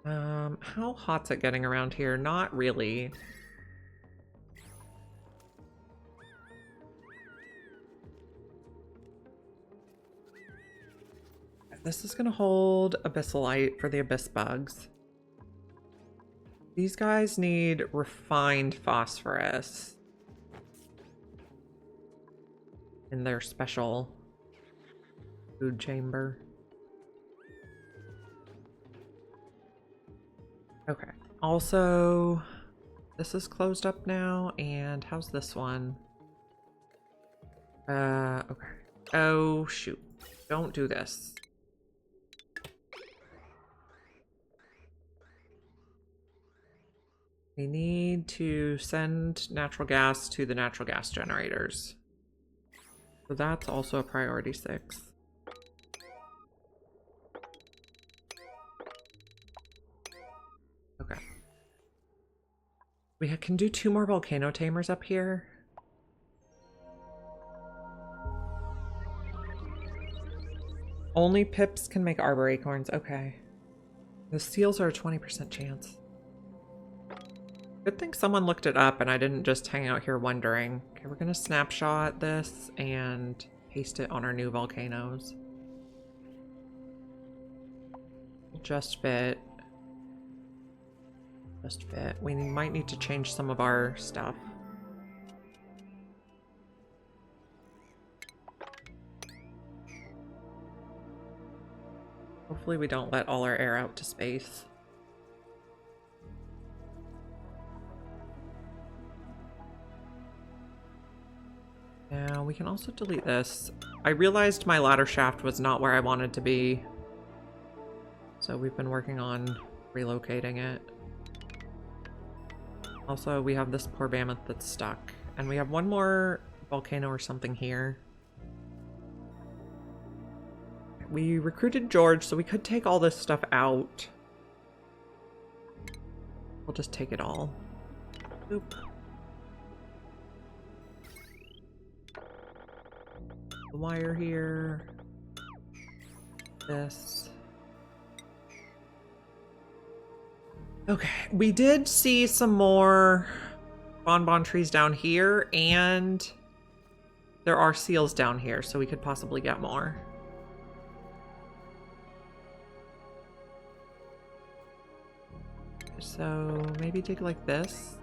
How hot's it getting around here? Not really. This is going to hold abyssalite for the abyss bugs. These guys need refined phosphorus in their special food chamber. Okay. Also, this is closed up now, and how's this one? Okay. Oh, shoot. Don't do this. We need to send natural gas to the natural gas generators. So that's also a priority 6. Okay. We can do 2 more volcano tamers up here. Only pips can make arbor acorns. Okay. The seals are a 20% chance. Good thing someone looked it up and I didn't just hang out here wondering. Okay, we're gonna snapshot this and paste it on our new volcanoes. Just fit. Just fit. We might need to change some of our stuff. Hopefully we don't let all our air out to space. Now we can also delete this. I realized my ladder shaft was not where I wanted to be. So we've been working on relocating it. Also, we have this poor mammoth that's stuck. And we have one more volcano or something here. We recruited George, so we could take all this stuff out. We'll just take it all. Oop. The wire here. This. Okay, we did see some more bonbon trees down here, and there are seals down here, so we could possibly get more. So maybe dig like this.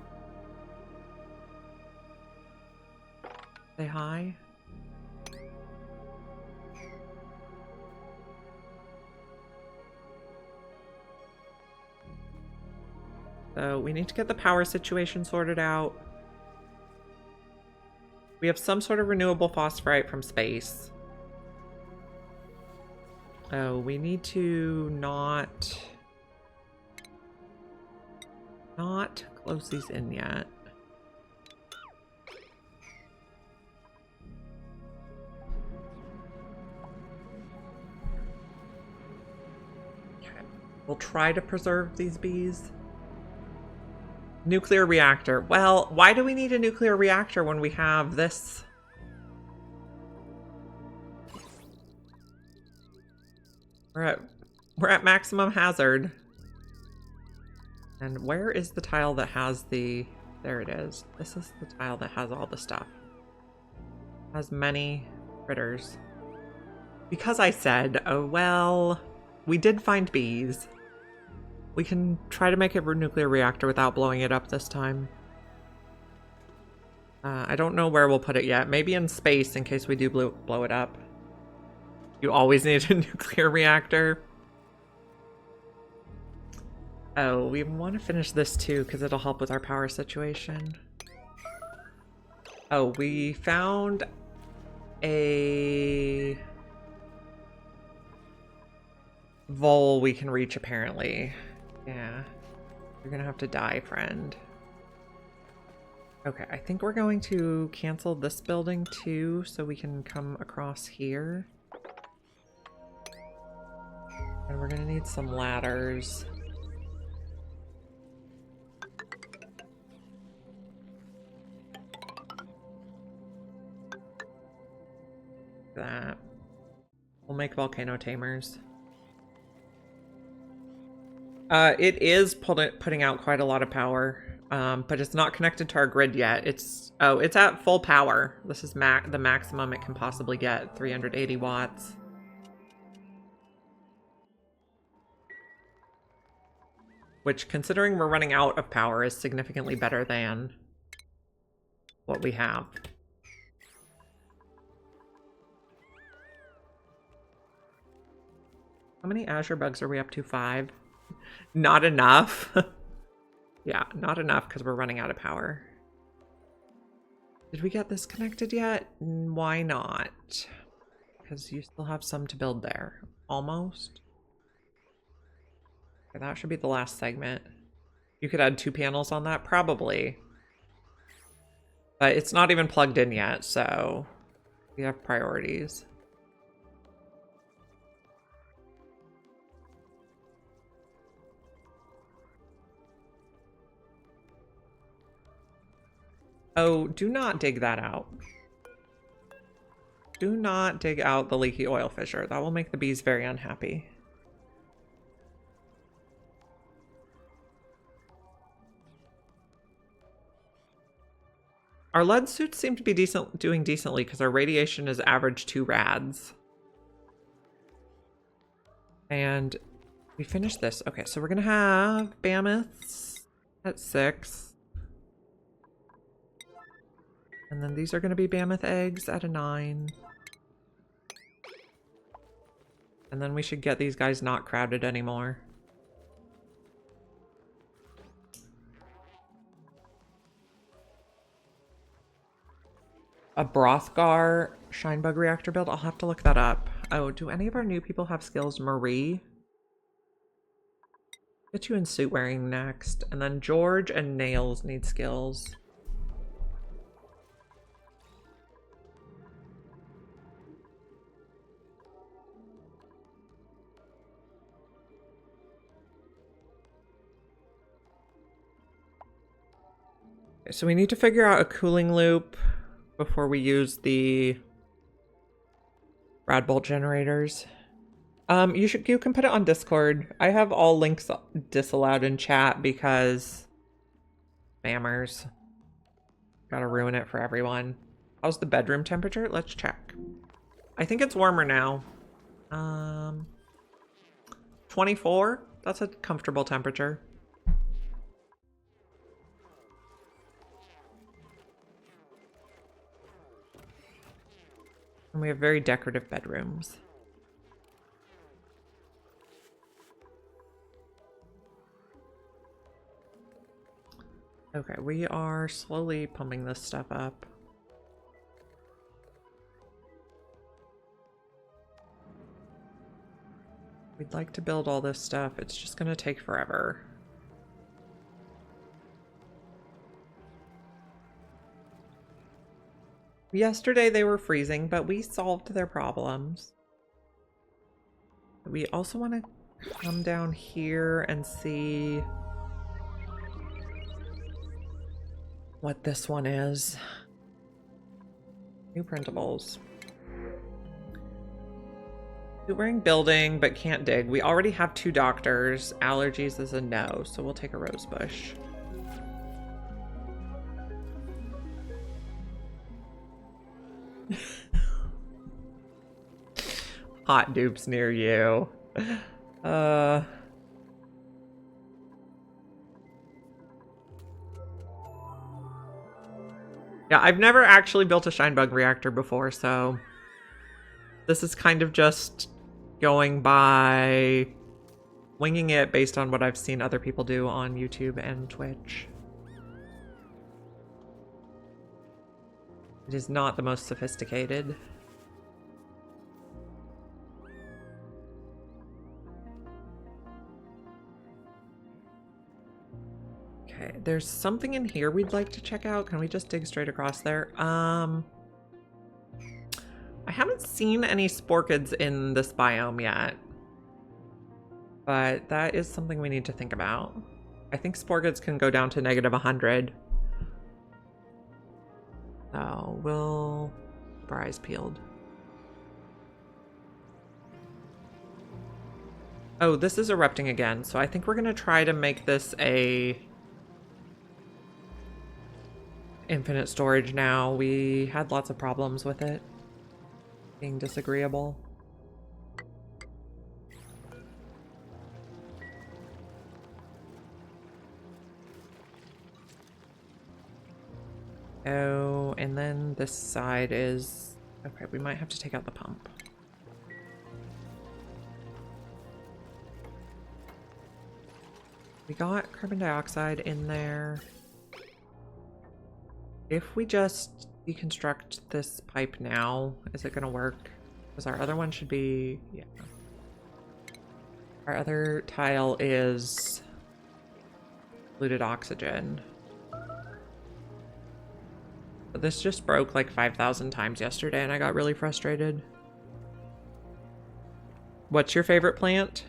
Say hi. So we need to get the power situation sorted out. We have some sort of renewable phosphorite from space. Oh, we need to not close these in yet. Okay. We'll try to preserve these bees. Nuclear reactor. Well, why do we need a nuclear reactor when we have this? We're at maximum hazard. And where is the tile that has the... There it is. This is the tile that has all the stuff. Has many critters. Because I said, oh well, we did find bees. We can try to make a nuclear reactor without blowing it up this time. I don't know where we'll put it yet. Maybe in space in case we do blow it up. You always need a nuclear reactor. Oh, we want to finish this too because it'll help with our power situation. Oh, we found a vole we can reach apparently. Yeah. You're gonna have to die, friend. Okay, I think we're going to cancel this building too so we can come across here. And we're gonna need some ladders. That. We'll make volcano tamers. It is putting out quite a lot of power, but it's not connected to our grid yet. It's at full power. This is the maximum it can possibly get, 380 watts. Which, considering we're running out of power, is significantly better than what we have. How many azure bugs are we up to? 5? Not enough. Yeah, not enough because we're running out of power. Did we get this connected yet? Why not? Because you still have some to build there. Almost. Okay, that should be the last segment. You could add 2 panels on that? Probably. But it's not even plugged in yet, so we have priorities. Oh, do not dig that out. Do not dig out the leaky oil fissure. That will make the bees very unhappy. Our lead suits seem to be doing decently because our radiation is average 2 rads. And we finished this. Okay, so we're gonna have mammoths at 6. And then these are gonna be mammoth eggs at a 9. And then we should get these guys not crowded anymore. A Brothgar Shinebug reactor build? I'll have to look that up. Oh, do any of our new people have skills? Marie? Get you in suit wearing next. And then George and Nails need skills. Okay, so we need to figure out a cooling loop before we use the rad bolt generators. You can put it on Discord. I have all links disallowed in chat because spammers. Gotta ruin it for everyone. How's the bedroom temperature? Let's check. I think it's warmer now. 24. That's a comfortable temperature. And we have very decorative bedrooms. Okay, we are slowly pumping this stuff up. We'd like to build all this stuff. It's just gonna take forever. Yesterday they were freezing, but we solved their problems. We also want to come down here and see what this one is. New printables. Wearing building, but can't dig. We already have 2 doctors. Allergies is a no, so we'll take a rose bush. Hot dupes near you. Yeah, I've never actually built a Shinebug reactor before, so this is kind of just going by winging it based on what I've seen other people do on YouTube and Twitch. It is not the most sophisticated. Okay, there's something in here we'd like to check out. Can we just dig straight across there? I haven't seen any sporkids in this biome yet, but that is something we need to think about. I think sporkids can go down to -100. So we'll keep our eyes peeled. Oh, this is erupting again, so I think we're gonna try to make this a infinite storage now. We had lots of problems with it being disagreeable. Oh, and then this side is... Okay, we might have to take out the pump. We got carbon dioxide in there. If we just deconstruct this pipe now, is it gonna work? Because our other one should be, yeah. Our other tile is polluted oxygen. But this just broke like 5,000 times yesterday and I got really frustrated. What's your favorite plant?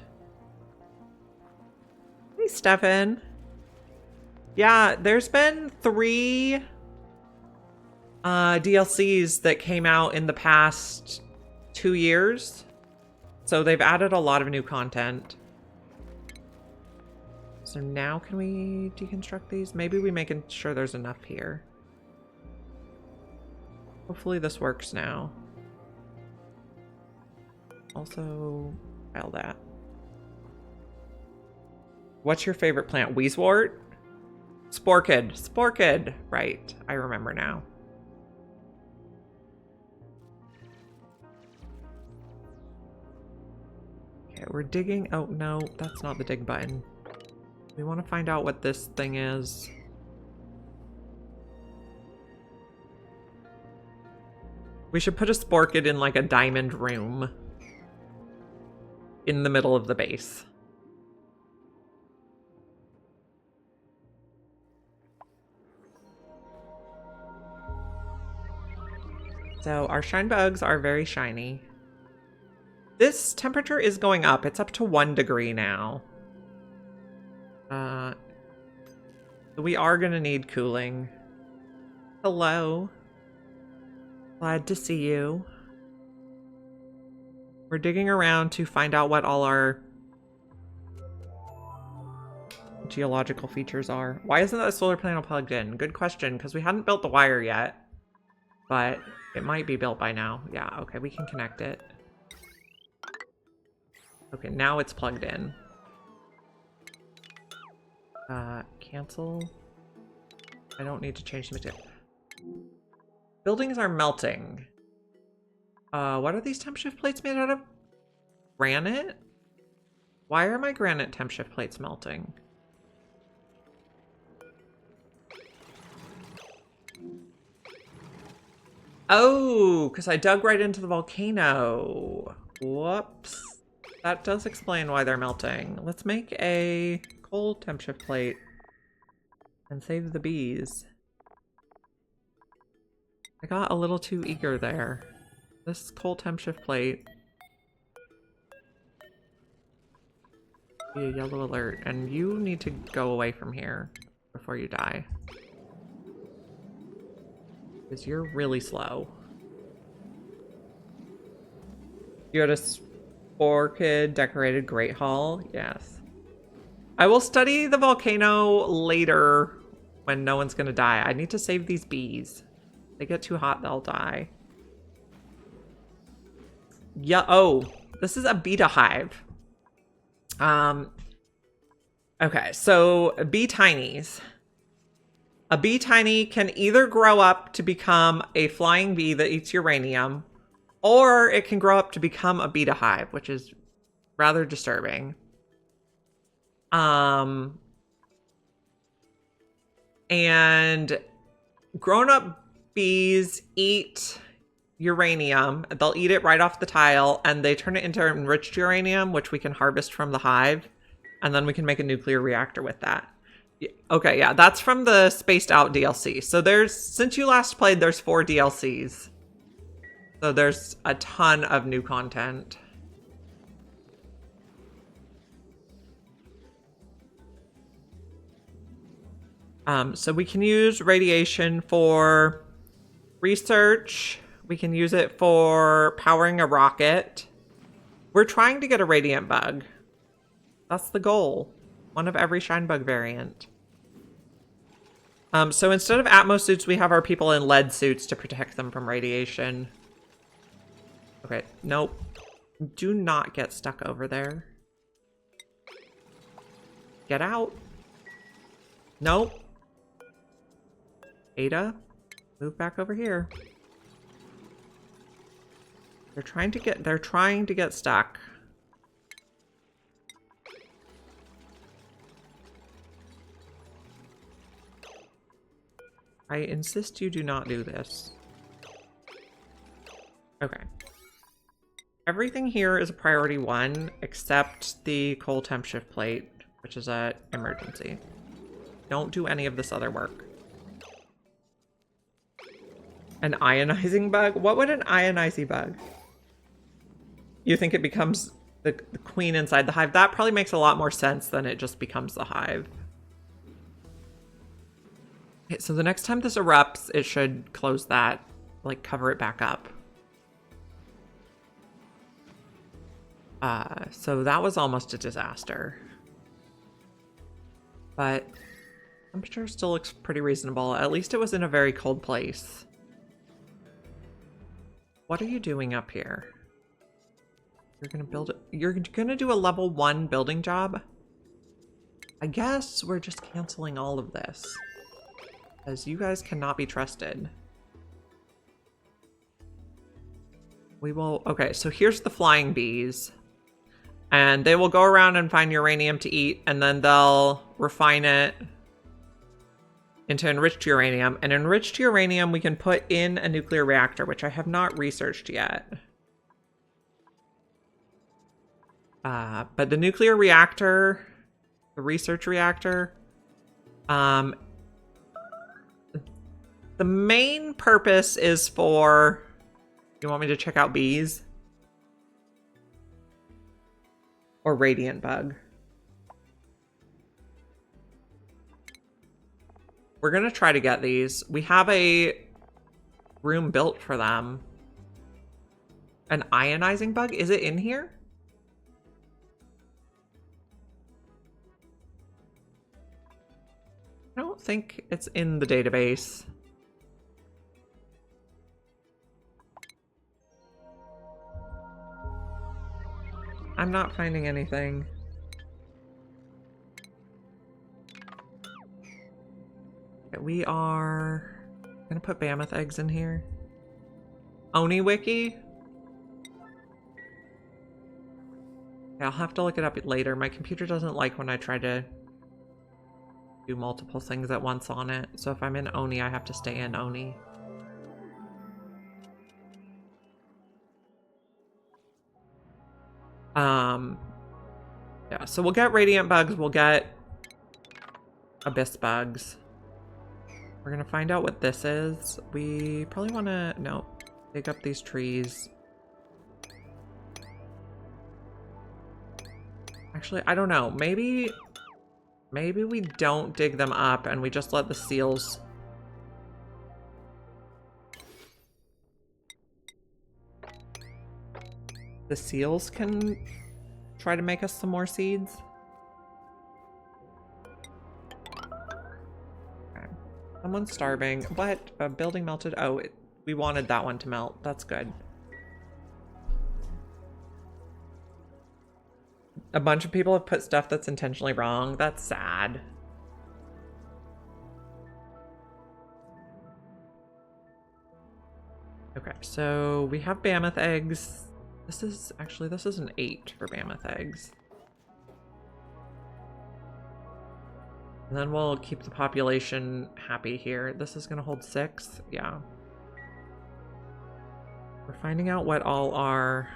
Hey, Stefan. Yeah, there's been 3 DLCs that came out in the past 2 years. So they've added a lot of new content. So now can we deconstruct these? Maybe we making sure there's enough here. Hopefully this works now. Also, file that. What's your favorite plant? Weezewort? Sporkid. Sporkid. Right. I remember now. Okay, we're digging. Oh, no, that's not the dig button. We want to find out what this thing is. We should put a Sporkid in like a diamond room in the middle of the base. So our shine bugs are very shiny. This temperature is going up. It's up to 1 degree now. We are gonna need cooling. Hello. Glad to see you. We're digging around to find out what all our geological features are. Why isn't that solar panel plugged in? Good question, because we hadn't built the wire yet. But it might be built by now. Yeah, okay, we can connect it. Okay, now it's plugged in. Cancel. I don't need to change the material. Buildings are melting. What are these temp shift plates made out of? Granite? Why are my granite temp shift plates melting? Oh, because I dug right into the volcano. Whoops. That does explain why they're melting. Let's make a coal temp shift plate and save the bees. I got a little too eager there. This coal temp shift plate. Be a yellow alert, and you need to go away from here before you die. Because you're really slow. You had a Sporkid decorated Great Hall? Yes. I will study the volcano later when no one's gonna die. I need to save these bees. If they get too hot, they'll die. Yeah, oh, this is a beta hive. Okay, so bee tinies. A bee tiny can either grow up to become a flying bee that eats uranium, or it can grow up to become a beta hive, which is rather disturbing. And grown-up bees eat uranium. They'll eat it right off the tile, and they turn it into enriched uranium, which we can harvest from the hive, and then we can make a nuclear reactor with that. Okay, yeah, that's from the Spaced Out DLC. So there's, since you last played, there's 4 DLCs. So there's a ton of new content. So we can use radiation for research. We can use it for powering a rocket. We're trying to get a radiant bug. That's the goal. One of every shine bug variant. So instead of Atmos suits, we have our people in lead suits to protect them from radiation. Okay, nope. Do not get stuck over there. Get out. Nope. Ada, move back over here. They're trying to get stuck. I insist you do not do this. Okay. Everything here is a priority 1, except the coal temp shift plate, which is an emergency. Don't do any of this other work. An ionizing bug? What would an ionizing bug? You think it becomes the queen inside the hive? That probably makes a lot more sense than it just becomes the hive. Okay, so the next time this erupts, it should close that, like cover it back up. So that was almost a disaster. But temperature still looks pretty reasonable. At least it was in a very cold place. What are you doing up here? You're gonna build it. You're gonna do a level 1 building job? I guess we're just canceling all of this, as you guys cannot be trusted. We will, okay, so here's the flying bees. And they will go around and find uranium to eat, and then they'll refine it into enriched uranium. And enriched uranium we can put in a nuclear reactor, which I have not researched yet. But the nuclear reactor, the research reactor, the main purpose is for, you want me to check out bees? Or radiant bug? We're gonna try to get these. We have a room built for them. An ionizing bug? Is it in here? I don't think it's in the database. I'm not finding anything. Okay, we are gonna put mammoth eggs in here. Oni wiki? Yeah, I'll have to look it up later. My computer doesn't like when I try to do multiple things at once on it. So if I'm in Oni, I have to stay in Oni. Yeah, so we'll get radiant bugs, we'll get abyss bugs. We're gonna find out what this is. We probably wanna, no, dig up these trees. Actually, I don't know, maybe we don't dig them up and we just let the seals. The seals can try to make us some more seeds. Okay. Someone's starving. What? A building melted? Oh, we wanted that one to melt. That's good. A bunch of people have put stuff that's intentionally wrong. That's sad. Okay, so we have mammoth eggs. This is an 8 for mammoth eggs. And then we'll keep the population happy here. This is gonna hold 6, yeah. We're finding out what all our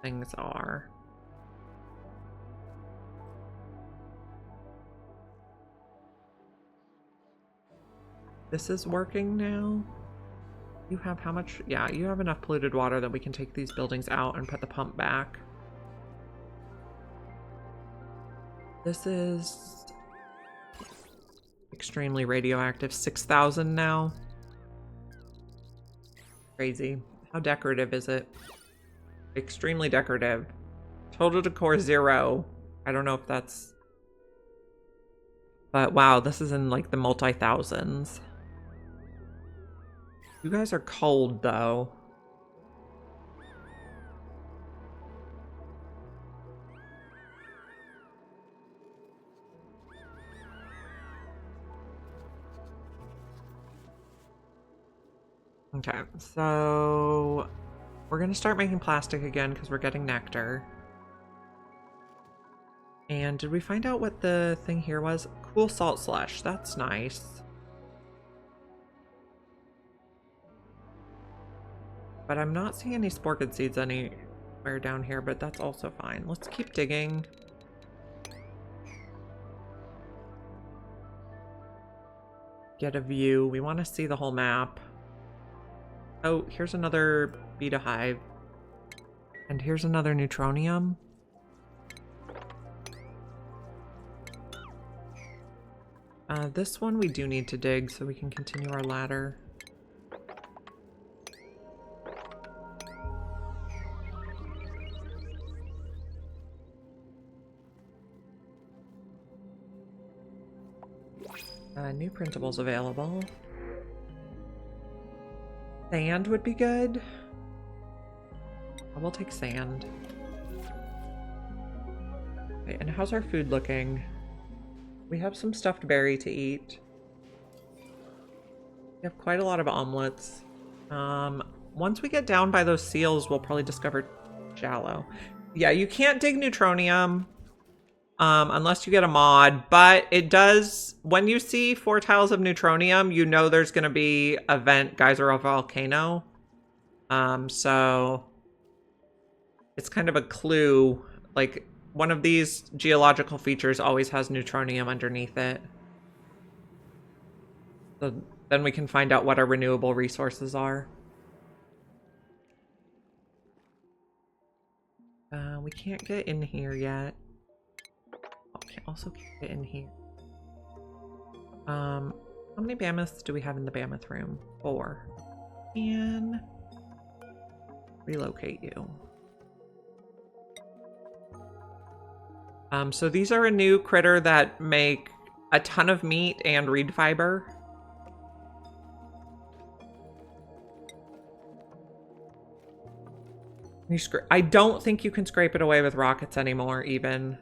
things are. This is working now. You have how much? Yeah, you have enough polluted water that we can take these buildings out and put the pump back. This is extremely radioactive. 6,000 now. Crazy. How decorative is it? Extremely decorative. Total decor 0. I don't know if that's... But wow, this is in like the multi-thousands. You guys are cold, though. Okay, so we're gonna start making plastic again because we're getting nectar. And did we find out what the thing here was? Cool salt slush. That's nice. But I'm not seeing any sporkid seeds anywhere down here, but that's also fine. Let's keep digging. Get a view. We want to see the whole map. Oh, here's another beta hive. And here's another neutronium. This one we do need to dig so we can continue our ladder. New printables available. Sand would be good. I will take sand. Okay, and how's our food looking? We have some stuffed berry to eat. We have quite a lot of omelets. Once we get down by those seals, we'll probably discover shallow. Yeah, you can't dig neutronium unless you get a mod, but it does, when you see 4 tiles of neutronium, you know there's going to be a vent, geyser, or volcano. So it's kind of a clue, like one of these geological features always has neutronium underneath it. So then we can find out what our renewable resources are. We can't get in here yet. Okay, also can't get in here. How many mammoths do we have in the mammoth room? 4. And relocate you. So these are a new critter that make a ton of meat and reed fiber. I don't think you can scrape it away with rockets anymore, even.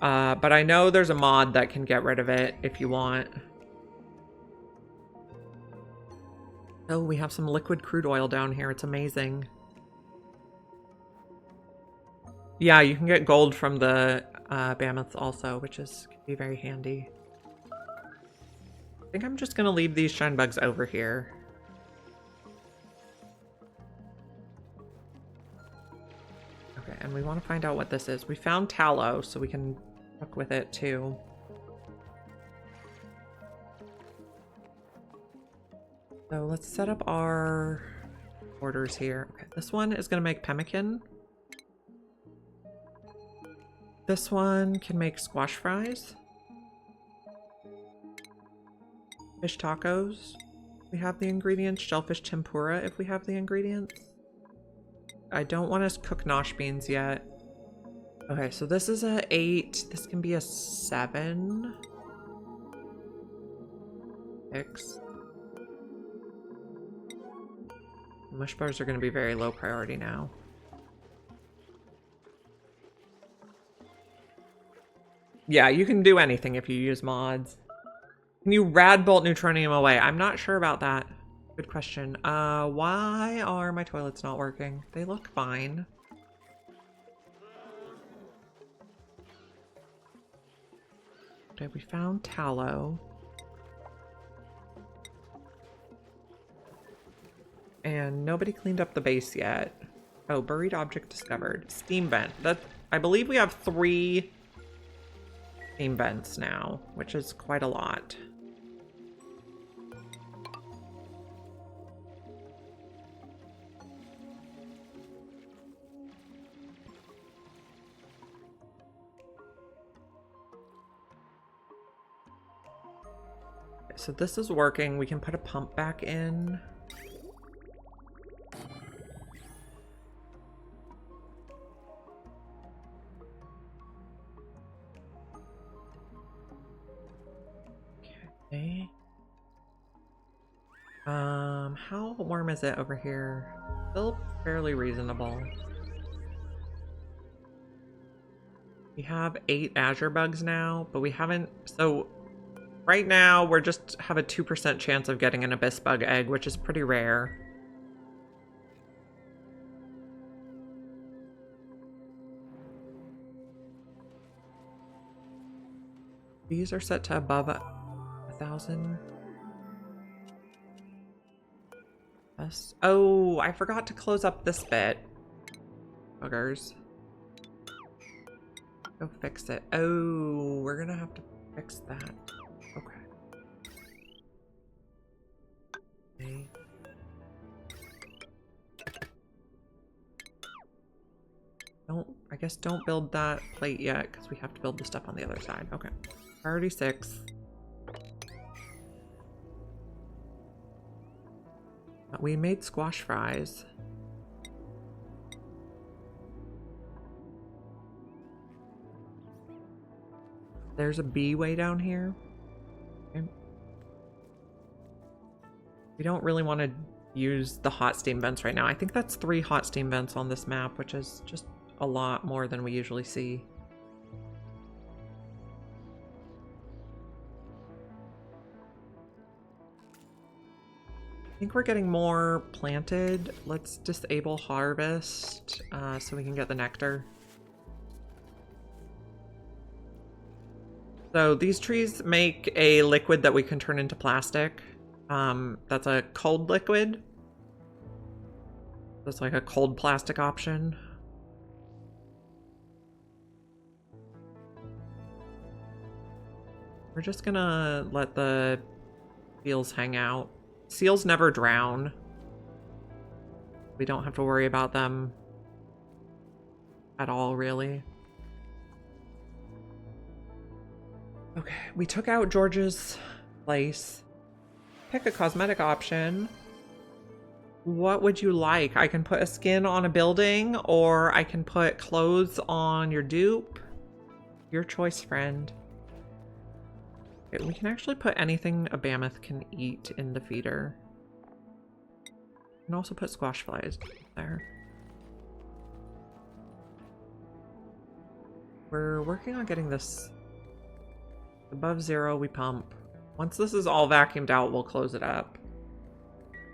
But I know there's a mod that can get rid of it if you want. Oh, we have some liquid crude oil down here. It's amazing. Yeah, you can get gold from the mammoths also, which can be very handy. I think I'm just gonna leave these shine bugs over here. Okay, and we want to find out what this is. We found tallow, so we can fuck with it too. So let's set up our orders here. Okay, this one is gonna make pemmican. This one can make squash fries. Fish tacos. We have the ingredients. Shellfish tempura if we have the ingredients. I don't want to cook nosh beans yet. Okay, so this is a 8. This can be a 7. 6. Mush bars are going to be very low priority now. Yeah, you can do anything if you use mods. Can you rad bolt neutronium away? I'm not sure about that. Good question. Why are my toilets not working? They look fine. Okay, we found tallow. And nobody cleaned up the base yet. Oh, buried object discovered. Steam vent. I believe we have 3 steam vents now, which is quite a lot. Okay, so this is working. We can put a pump back in. Okay. How warm is it over here? Still fairly reasonable. We have 8 azure bugs now, but we haven't, so right now we're just have a 2% chance of getting an abyss bug egg, which is pretty rare. These are set to above 1,000. office. Oh, I forgot to close up this bit. Buggers. Go fix it. Oh, we're gonna have to fix that. Okay. I guess don't build that plate yet because we have to build the stuff on the other side. Okay. Priority 6. We made squash fries. There's a bee way down here. Okay. We don't really want to use the hot steam vents right now. I think that's 3 hot steam vents on this map, which is just a lot more than we usually see. I think we're getting more planted. Let's disable harvest so we can get the nectar. So these trees make a liquid that we can turn into plastic. That's a cold liquid. That's like a cold plastic option. We're just gonna let the seals hang out. Seals never drown. We don't have to worry about them at all, really. Okay, we took out George's place. Pick a cosmetic option. What would you like? I can put a skin on a building, or I can put clothes on your dupe. Your choice, friend. Okay, we can actually put anything a mammoth can eat in the feeder. We can also put squash flies there. We're working on getting this above 0. We pump. Once this is all vacuumed out, we'll close it up.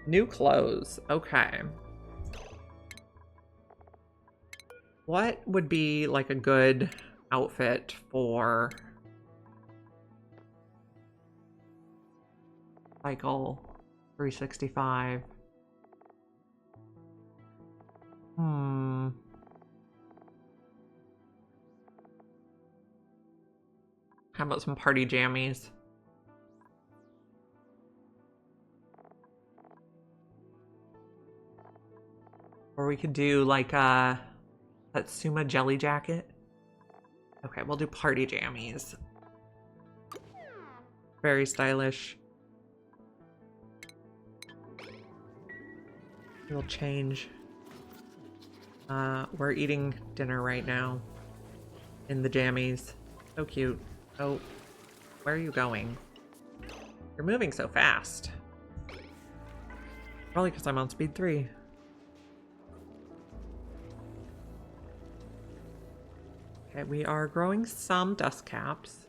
New clothes. Okay. What would be like a good outfit for cycle 365? How about some party jammies? Or we could do like a Satsuma jelly jacket. Okay, we'll do party jammies. Very stylish. We'll change. We're eating dinner right now in the jammies. So cute. Oh, where are you going? You're moving so fast. Probably because I'm on speed 3. Okay, we are growing some dust caps.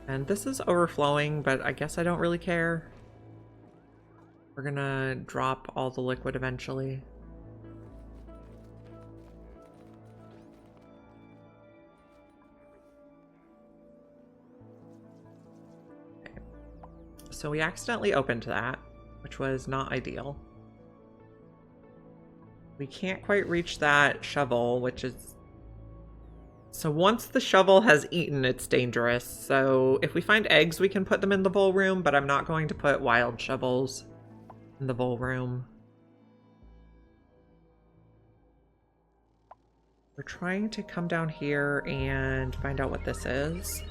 And this is overflowing, but I guess I don't really care. We're gonna drop all the liquid eventually. Okay. So we accidentally opened that, which was not ideal. We can't quite reach that shovel, which is... So once the shovel has eaten, it's dangerous. So if we find eggs, we can put them in the bowl room, but I'm not going to put wild shovels in the bowl room. We're trying to come down here and find out what this is.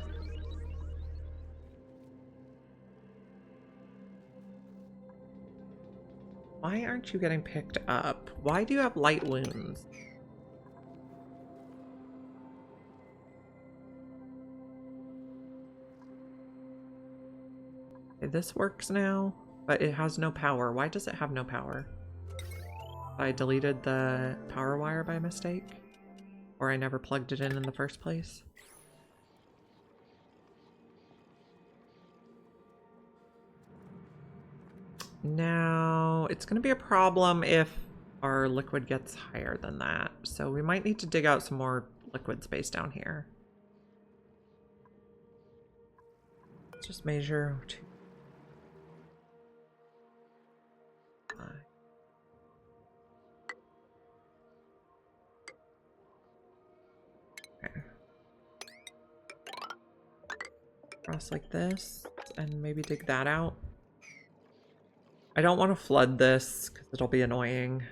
Why aren't you getting picked up? Why do you have light wounds? Okay, this works now, but it has no power. Why does it have no power? I deleted the power wire by mistake? Or I never plugged it in the first place? Now, it's going to be a problem if our liquid gets higher than that. So we might need to dig out some more liquid space down here. Let's just measure. high. Okay. Cross like this, and maybe dig that out. I don't want to flood this because it'll be annoying.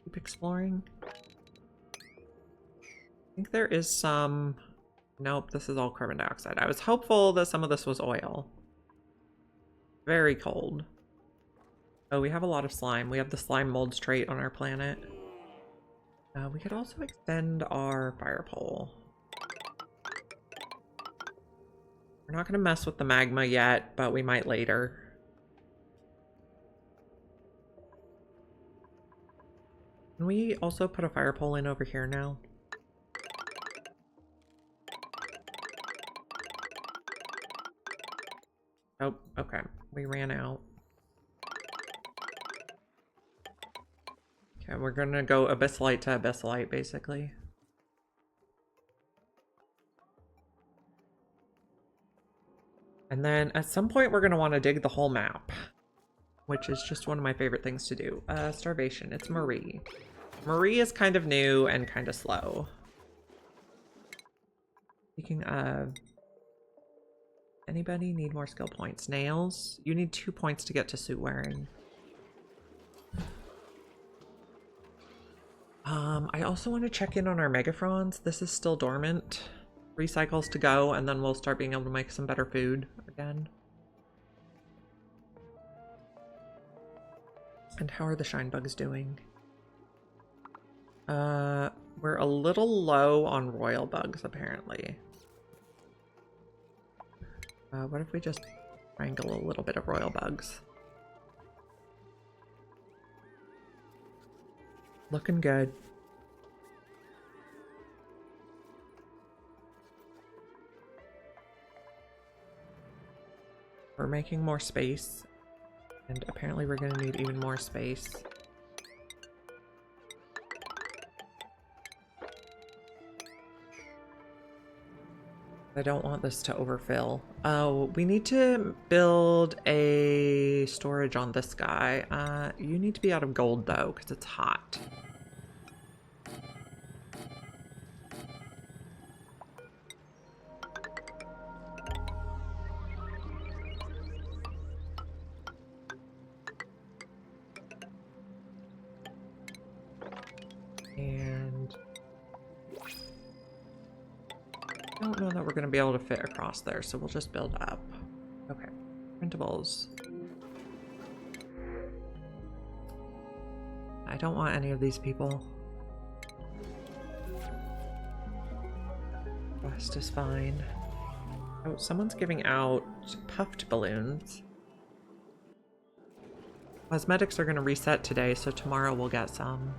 Keep exploring. I think there is some... Nope, this is all carbon dioxide. I was hopeful that some of this was oil. Very cold. Oh, we have a lot of slime. We have the slime molds trait on our planet. We could also extend our fire pole. We're not going to mess with the magma yet, but we might later. Can we also put a fire pole in over here now? Oh, okay. We ran out. Okay, we're gonna go abyssalite to abyssalite, basically. And then at some point we're gonna want to dig the whole map, which is just one of my favorite things to do. Starvation. It's Marie. Marie is kind of new and kind of slow. Speaking of... Anybody need more skill points? Nails? You need 2 points to get to suit wearing. I also want to check in on our megafronds. This is still dormant. 3 cycles to go, and then we'll start being able to make some better food again. And how are the shine bugs doing? We're a little low on royal bugs, apparently. What if we just wrangle a little bit of royal bugs? Looking good. We're making more space, and apparently we're going to need even more space. I don't want this to overfill. Oh, we need to build a storage on this guy. You need to be out of gold though, because it's hot. And I don't know that we're going to be able to fit across there, so we'll just build up. Okay, printables. I don't want any of these people. West is fine. Oh, someone's giving out puffed balloons. Cosmetics are going to reset today, so tomorrow we'll get some.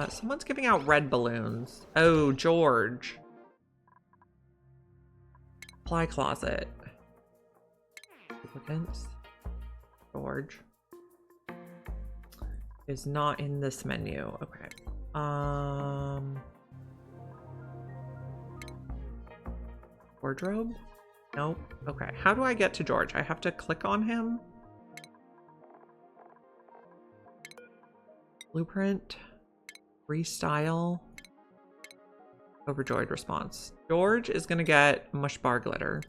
Someone's giving out red balloons. Oh, George. Supply closet. Applicants. George. Is not in this menu. Okay. Wardrobe? Nope. Okay. How do I get to George? I have to click on him? Blueprint. Restyle. Overjoyed response. George is gonna get mush bar glitter.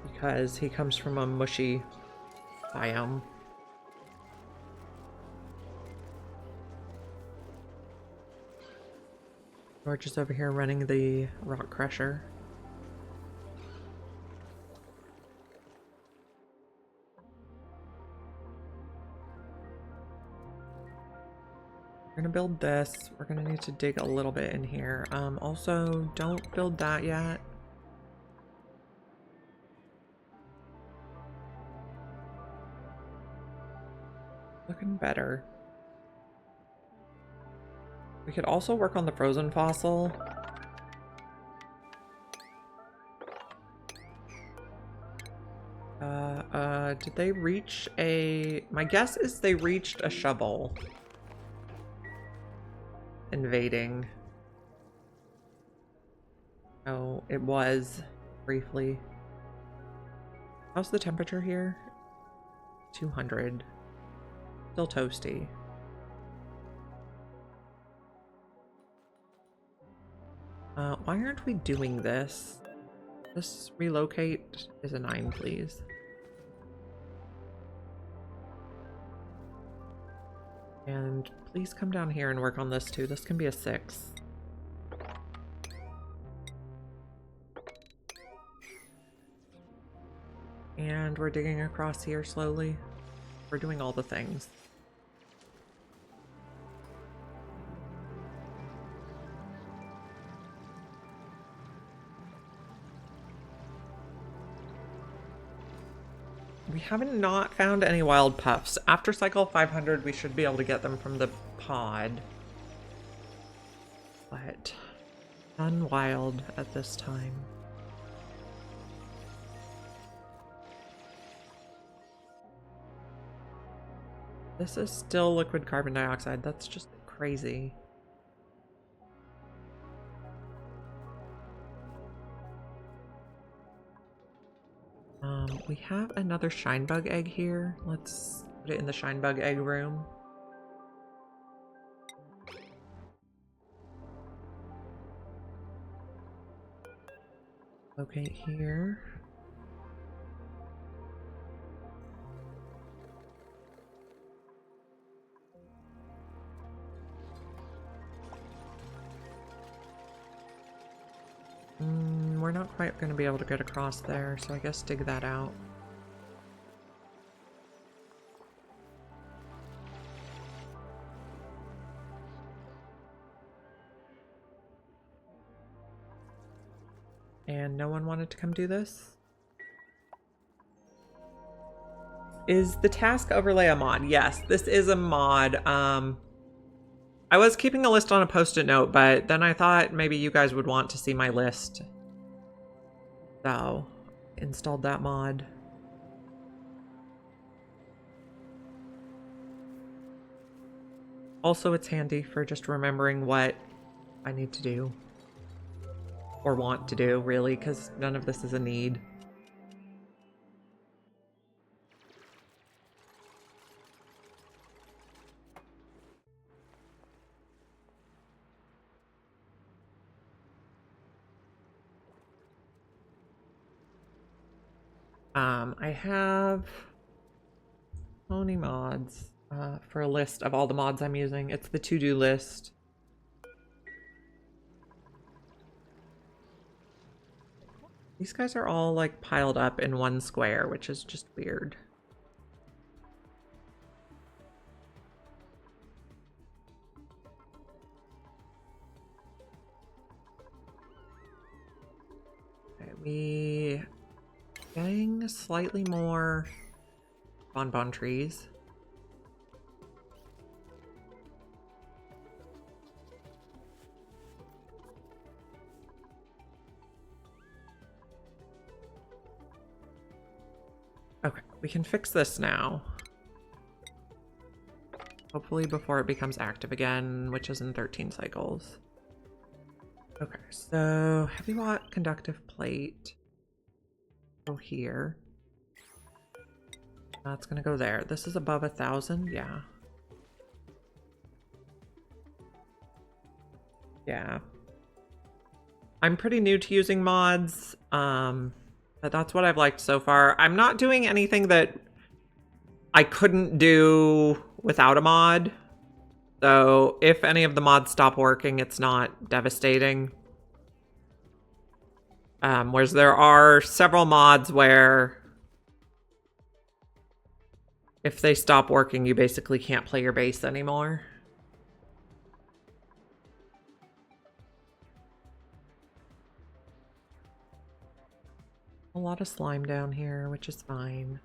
Because he comes from a mushy biome. George is over here running the rock crusher. We're gonna build this. We're gonna need to dig a little bit in here. Also, don't build that yet. Looking better. We could also work on the frozen fossil. Did they reach a... My guess is they reached a shovel. Invading. Oh, it was briefly. How's the temperature here? 200. Still toasty. Why aren't we doing this? This relocate is a 9, please. And please come down here and work on this too. This can be a 6. And we're digging across here slowly. We're doing all the things. We haven't not found any wild puffs. After cycle 500, we should be able to get them from the pod. But none wild at this time. This is still liquid carbon dioxide. That's just crazy. We have another shine bug egg here. Let's put it in the shine bug egg room. Locate here. We're not quite going to be able to get across there, so I guess dig that out. And no one wanted to come do this? Is the task overlay a mod? Yes, this is a mod. I was keeping a list on a post-it note, but then I thought maybe you guys would want to see my list. So, installed that mod. Also, it's handy for just remembering what I need to do. Or want to do, really, because none of this is a need. I have how many mods for a list of all the mods I'm using. It's the to-do list. These guys are all like piled up in one square, which is just weird. Okay, we getting slightly more bonbon trees. Okay, we can fix this now. Hopefully before it becomes active again, which is in 13 cycles. Okay, so heavy watt conductive plate. Go here. That's gonna go there. This is above 1,000, yeah. Yeah. I'm pretty new to using mods, but that's what I've liked so far. I'm not doing anything that I couldn't do without a mod. So if any of the mods stop working, it's not devastating. Whereas there are several mods where if they stop working, you basically can't play your base anymore. A lot of slime down here, which is fine.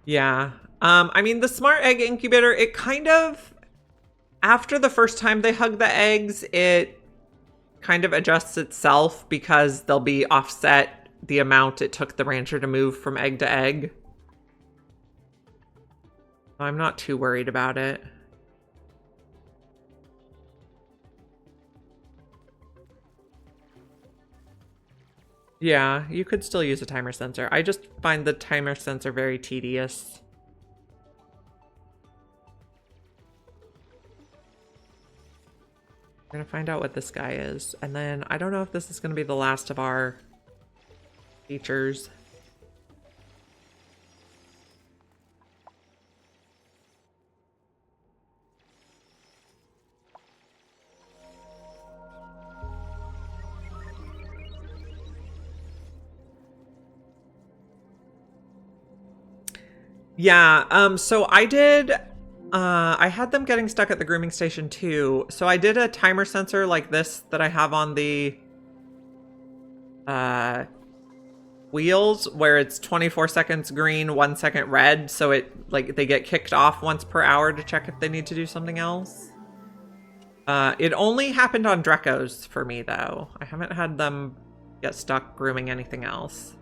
Yeah. I mean, the smart egg incubator, it kind of, after the first time they hug the eggs, it kind of adjusts itself because they'll be offset the amount it took the rancher to move from egg to egg. I'm not too worried about it. Yeah, you could still use a timer sensor. I just find the timer sensor very tedious. We're gonna find out what this guy is. And then I don't know if this is gonna be the last of our features. Yeah, so I had them getting stuck at the grooming station too. So I did a timer sensor like this that I have on the wheels, where it's 24 seconds green, 1 second red. So it, like, they get kicked off once per hour to check if they need to do something else. It only happened on Drecos for me though. I haven't had them get stuck grooming anything else.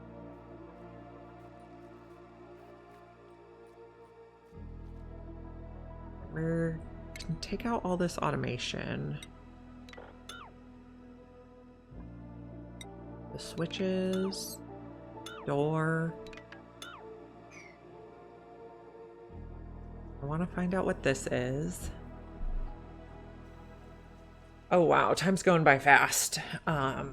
We're gonna take out all this automation. The switches, door. I want to find out what this is. Oh wow, time's going by fast. Wow.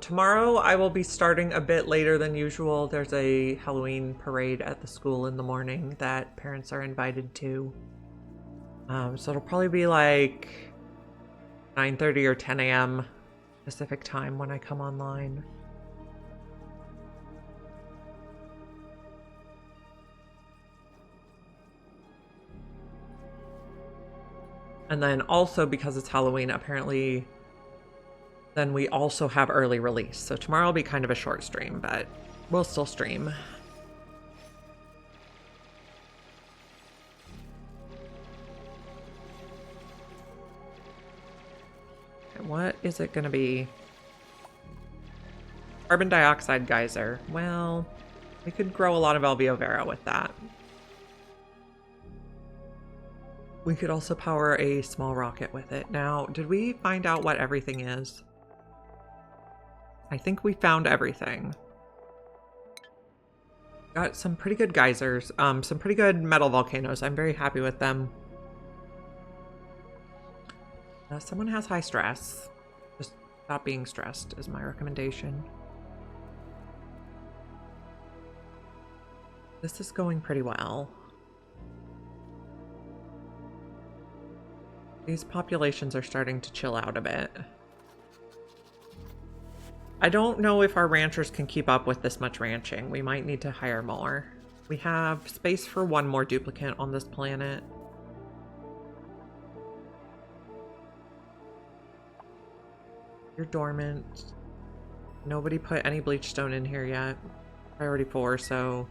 Tomorrow I will be starting a bit later than usual. There's a Halloween parade at the school in the morning that parents are invited to. So it'll probably be like 9:30 or 10 a.m. Pacific time when I come online. And then also, because it's Halloween, apparently then we also have early release. So tomorrow will be kind of a short stream, but we'll still stream. What is it gonna be? Carbon dioxide geyser. Well, we could grow a lot of alveo vera with that. We could also power a small rocket with it. Now, did we find out what everything is? I think we found everything. Got some pretty good geysers, some pretty good metal volcanoes. I'm very happy with them. Someone has high stress. Just stop being stressed is my recommendation. This is going pretty well. These populations are starting to chill out a bit. I don't know if our ranchers can keep up with this much ranching. We might need to hire more. We have space for one more duplicate on this planet. You're dormant. Nobody put any bleach stone in here yet. Priority 4, so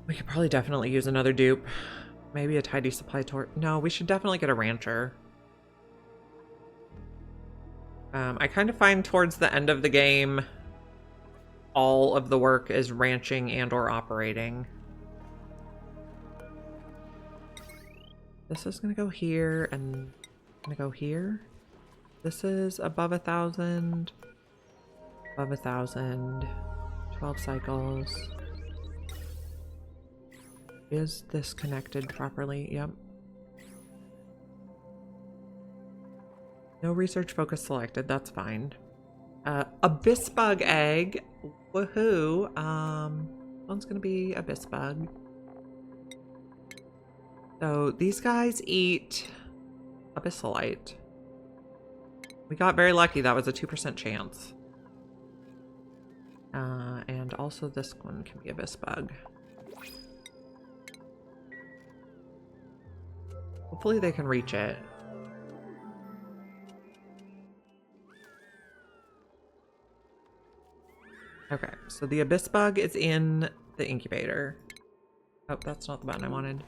we could probably definitely use another dupe. Maybe a tidy supply tour. No, we should definitely get a rancher. I kind of find towards the end of the game, all of the work is ranching and or operating. This is gonna go here and gonna go here. This is above 1,000, above 1,000, 12 cycles. Is this connected properly? Yep. No research focus selected, that's fine. Abyss bug egg, woohoo. One's gonna be abyss bug. So these guys eat abyssalite. We got very lucky, that was a 2% chance. And also this one can be abyss bug. Hopefully they can reach it. Okay, so the abyss bug is in the incubator. Oh, that's not the button I wanted.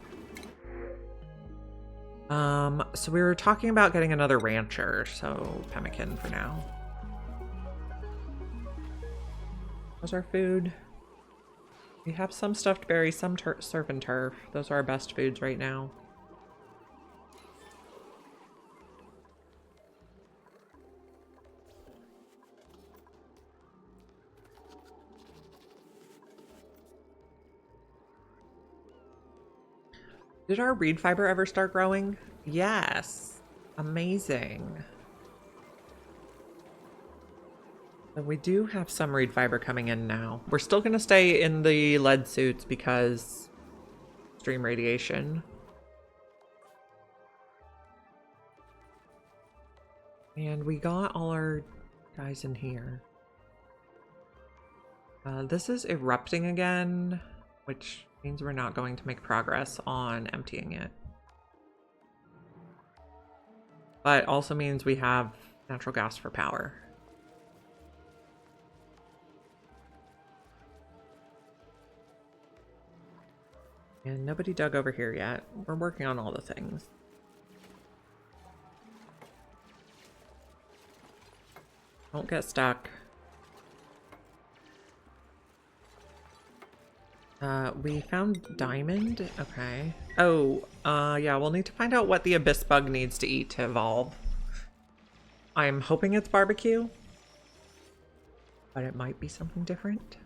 So we were talking about getting another rancher, so pemmican for now. How's our food? We have some stuffed berries, some surf and turf. Those are our best foods right now. Did our reed fiber ever start growing? Yes. Amazing. So we do have some reed fiber coming in now. We're still going to stay in the lead suits because extreme radiation. And we got all our guys in here. This is erupting again, which means we're not going to make progress on emptying it. But also means we have natural gas for power. And nobody dug over here yet. We're working on all the things. Don't get stuck. We found diamond. Okay. Oh, yeah, we'll need to find out what the abyss bug needs to eat to evolve. I'm hoping it's barbecue, but it might be something different.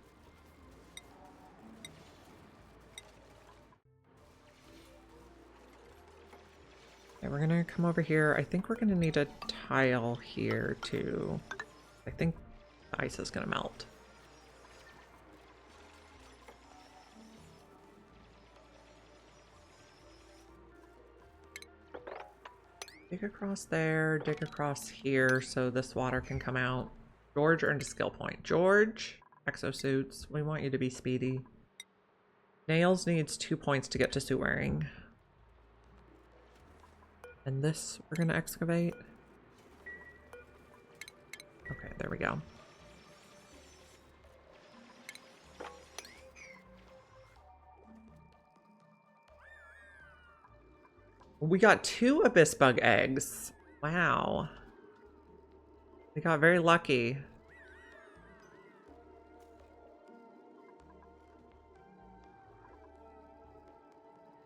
Okay, we're gonna come over here. I think we're gonna need a tile here too. I think the ice is gonna melt. Dig across there, dig across here so this water can come out. George earned a skill point. George, exosuits, we want you to be speedy. Nails needs 2 points to get to suit wearing. And this we're gonna excavate. Okay, there we go. We got 2 abyss bug eggs. Wow. We got very lucky.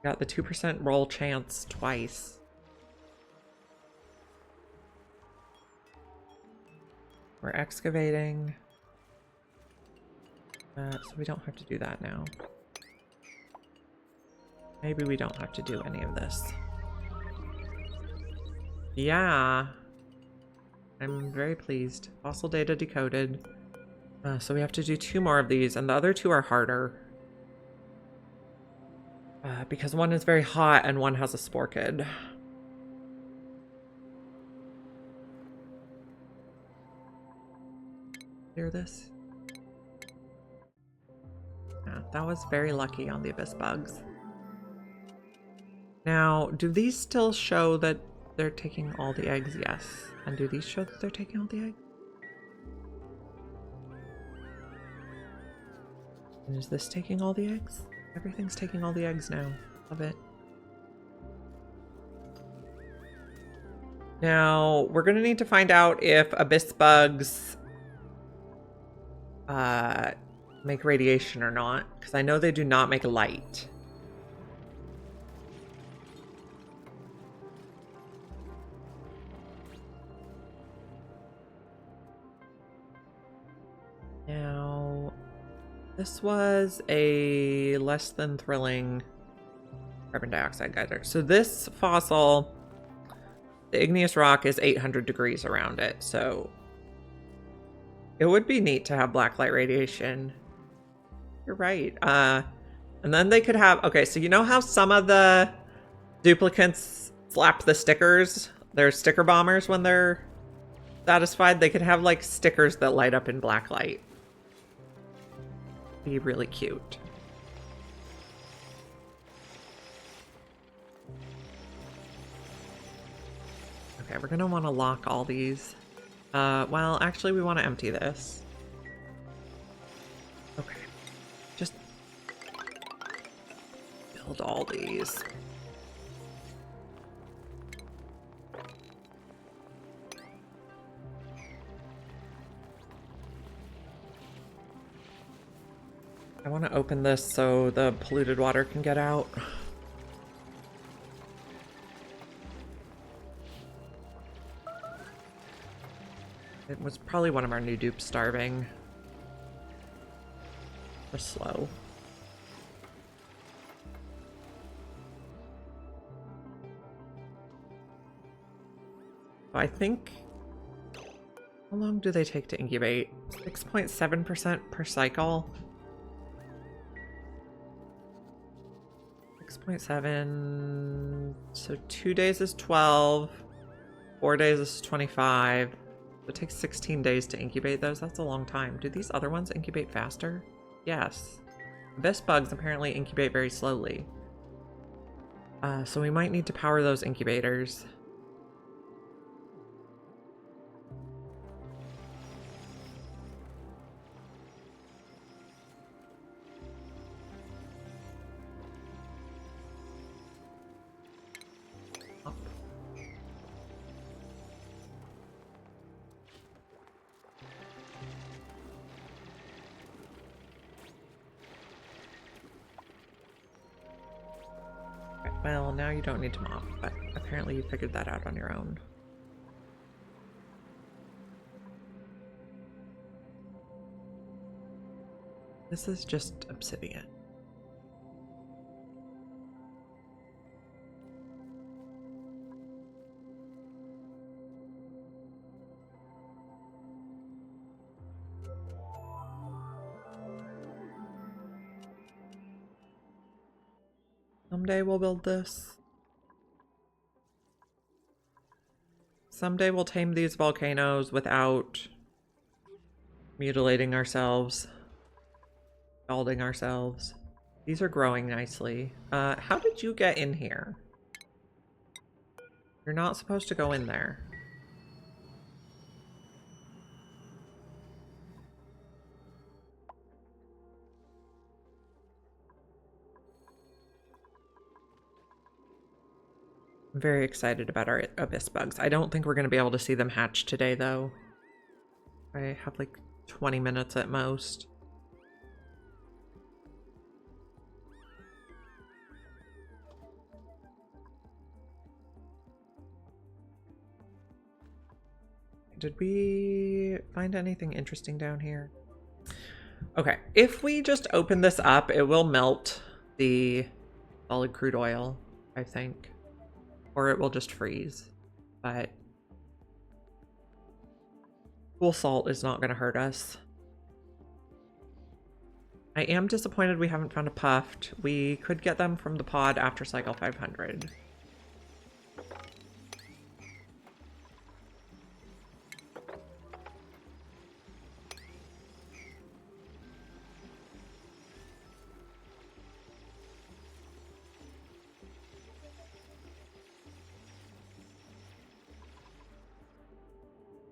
Got the 2% roll chance twice. We're excavating. So we don't have to do that now. Maybe we don't have to do any of this. Yeah. I'm very pleased. Fossil data decoded. So we have to do 2 more of these, and the other 2 are harder. Because one is very hot and one has a sporkid. Hear this? Yeah, that was very lucky on the abyss bugs. Now, do these still show that they're taking all the eggs? Yes. And do these show that they're taking all the eggs? And is this taking all the eggs? Everything's taking all the eggs now. Love it. Now, we're going to need to find out if abyss bugs make radiation or not, because I know they do not make light. Now, this was a less than thrilling carbon dioxide geyser. So this fossil, the igneous rock, is 800 degrees around it, so it would be neat to have black light radiation. You're right. And then they could have, okay, so you know how some of the duplicants slap the stickers? They're sticker bombers when they're satisfied. They could have like stickers that light up in black light. Be really cute. Okay, we're gonna want to lock all these. Well, actually, we want to empty this. Okay. Just build all these. I want to open this so the polluted water can get out. It was probably one of our new dupes starving. We're slow. I think, how long do they take to incubate? 6.7% per cycle. 6.7, so 2 days is 12, 4 days is 25. It takes 16 days to incubate those. That's a long time. Do these other ones incubate faster? Yes. Abyss bugs apparently incubate very slowly. So we might need to power those incubators. Well, now you don't need to mop, but apparently you figured that out on your own. This is just obsidian. Someday we'll build this. Someday we'll tame these volcanoes without mutilating ourselves, scalding ourselves. These are growing nicely. How did you get in here? You're not supposed to go in there. I'm very excited about our abyss bugs. I don't think we're going to be able to see them hatch today, though. I have like 20 minutes at most. Did we find anything interesting down here? Okay, if we just open this up, it will melt the solid crude oil, I think. Or it will just freeze. But pool salt is not going to hurt us. I am disappointed we haven't found a puffed. We could get them from the pod after cycle 500.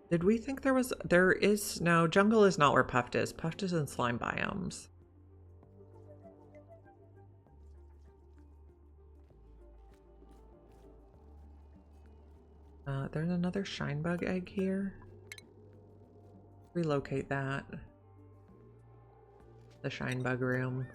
Did we think there is, no, jungle is not where puffed is. Puffed is in slime biomes. There's another shine bug egg here. Relocate that. The shine bug room.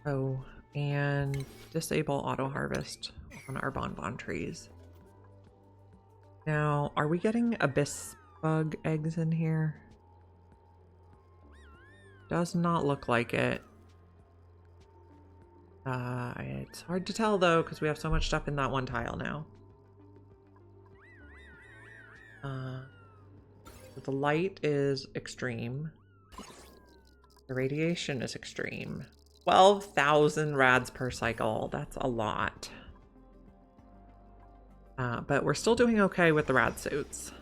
Oh, and disable auto harvest on our bonbon trees. Now, are we getting abyss bug eggs in here? Does not look like it. It's hard to tell though, because we have so much stuff in that one tile now. The light is extreme. The radiation is extreme. 12,000 rads per cycle. That's a lot. But we're still doing okay with the rad suits.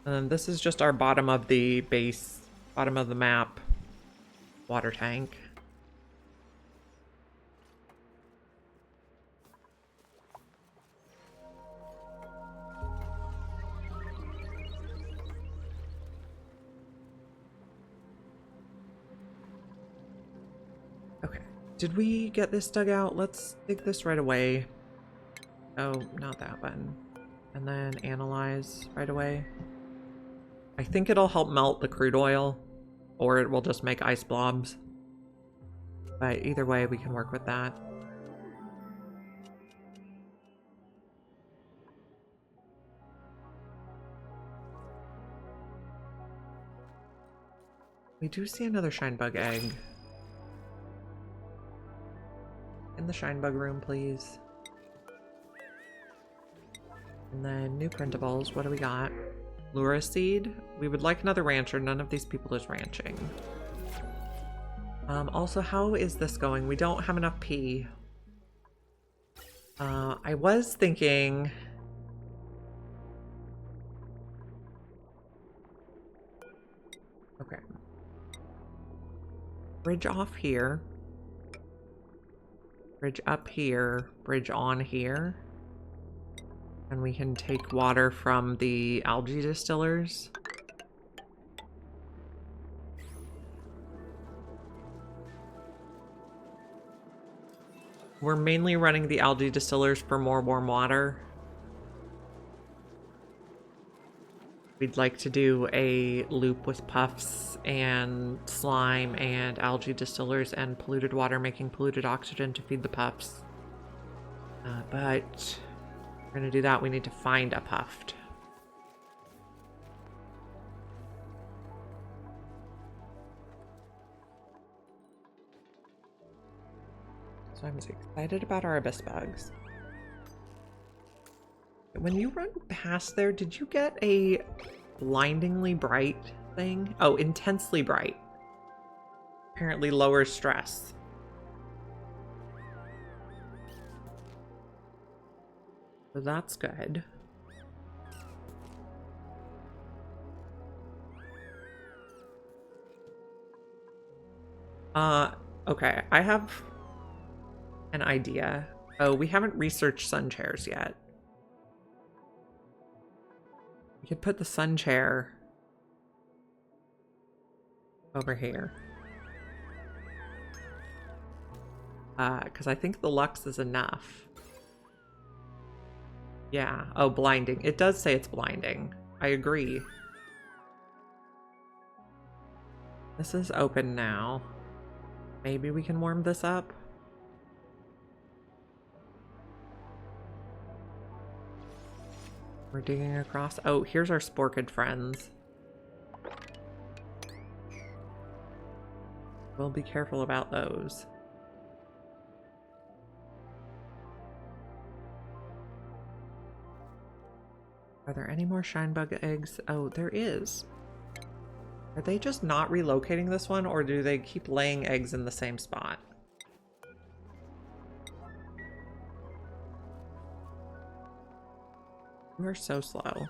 And this is just our bottom of the base, bottom of the map water tank. Okay, did we get this dug out? Let's dig this right away. Oh, not that one. And then analyze right away. I think it'll help melt the crude oil, or it will just make ice blobs. But either way, we can work with that. We do see another shine bug egg. In the shine bug room, please. And then new printables. What do we got? Lura seed. We would like another rancher. None of these people is ranching. Also, how is this going? We don't have enough pea. I was thinking... Okay. Bridge off here. Bridge up here. Bridge on here. And we can take water from the algae distillers. We're mainly running the algae distillers for more warm water. We'd like to do a loop with puffs and slime and algae distillers and polluted water making polluted oxygen to feed the puffs. But we're gonna do that. We need to find a puffed. So I'm excited about our abyss bugs. When you run past there, did you get a blindingly bright thing? Oh, intensely bright. Apparently lowers stress. So that's good. Okay, I have an idea. Oh, we haven't researched sun chairs yet. We could put the sun chair over here. Because I think the Lux is enough. Yeah. Oh, blinding. It does say it's blinding. I agree. This is open now. Maybe we can warm this up. We're digging across. Oh, here's our sporkid friends. We'll be careful about those. Are there any more shine bug eggs? Oh, there is. Are they just not relocating this one, or do they keep laying eggs in the same spot? You are so slow.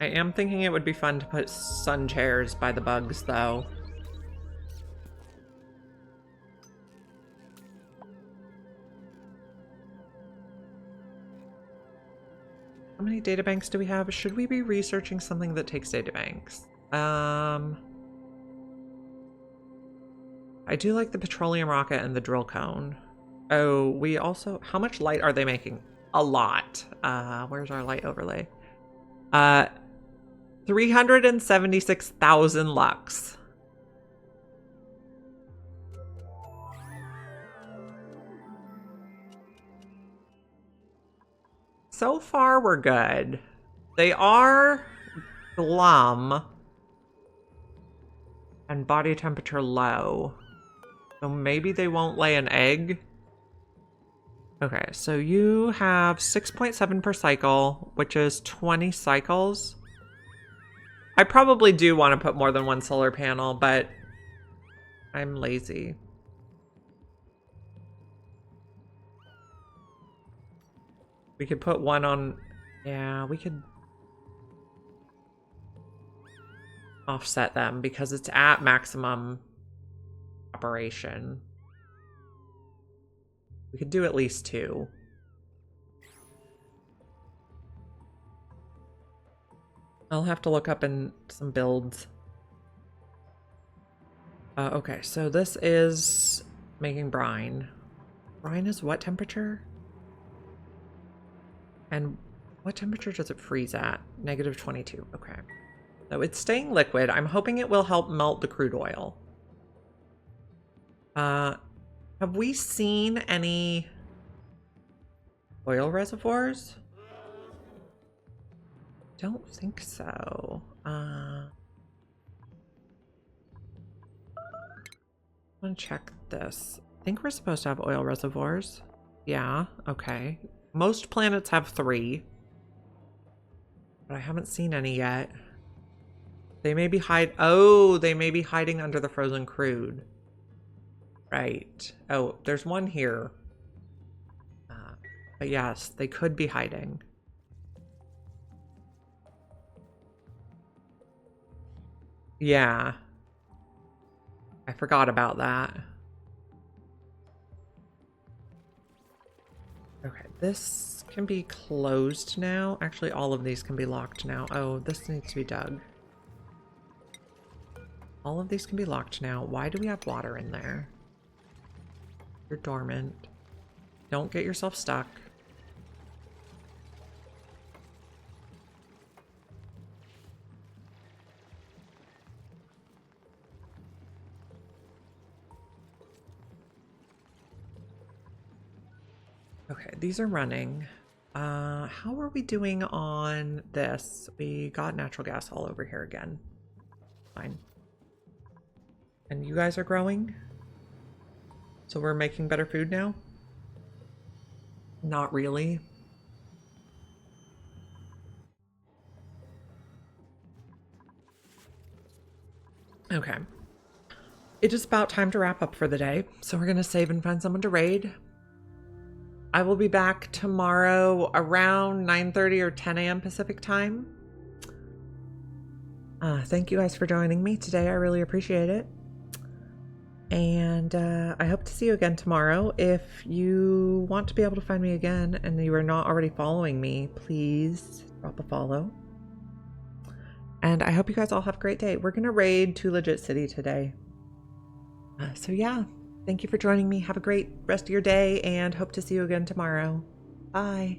I am thinking it would be fun to put sun chairs by the bugs, though. How many databanks do we have? Should we be researching something that takes databanks? I do like the petroleum rocket and the drill cone. Oh, we also... How much light are they making? A lot. Where's our light overlay? 376,000 lux. So far, we're good. They are glum and body temperature low. So maybe they won't lay an egg. Okay, so you have 6.7 per cycle, which is 20 cycles. I probably do want to put more than one solar panel, but I'm lazy. We could put one on... Yeah, we could offset them because it's at maximum operation. We could do at least 2. I'll have to look up in some builds. Okay, so this is making brine. Brine is what temperature? And what temperature does it freeze at? -22. Okay. So it's staying liquid. I'm hoping it will help melt the crude oil. Have we seen any Oil reservoirs? Don't think so. I'm gonna check this. I think we're supposed to have oil reservoirs. Yeah, okay. Most planets have 3. But I haven't seen any yet. They may be they may be hiding under the frozen crude. Right. Oh, there's one here. But yes, they could be hiding. Yeah. I forgot about that. Okay, this can be closed now. Actually, all of these can be locked now. Oh, this needs to be dug. All of these can be locked now. Why do we have water in there? You're dormant. Don't get yourself stuck. Okay, these are running. How are we doing on this? We got natural gas all over here again. Fine. And you guys are growing? So we're making better food now? Not really. Okay. It is about time to wrap up for the day. So we're going to save and find someone to raid. I will be back tomorrow around 9:30 or 10 a.m. Pacific time. Thank you guys for joining me today. I really appreciate it. And I hope to see you again tomorrow. If you want to be able to find me again and you are not already following me, please drop a follow. And I hope you guys all have a great day. We're going to raid Too Legit City today. So yeah. Thank you for joining me. Have a great rest of your day and hope to see you again tomorrow. Bye.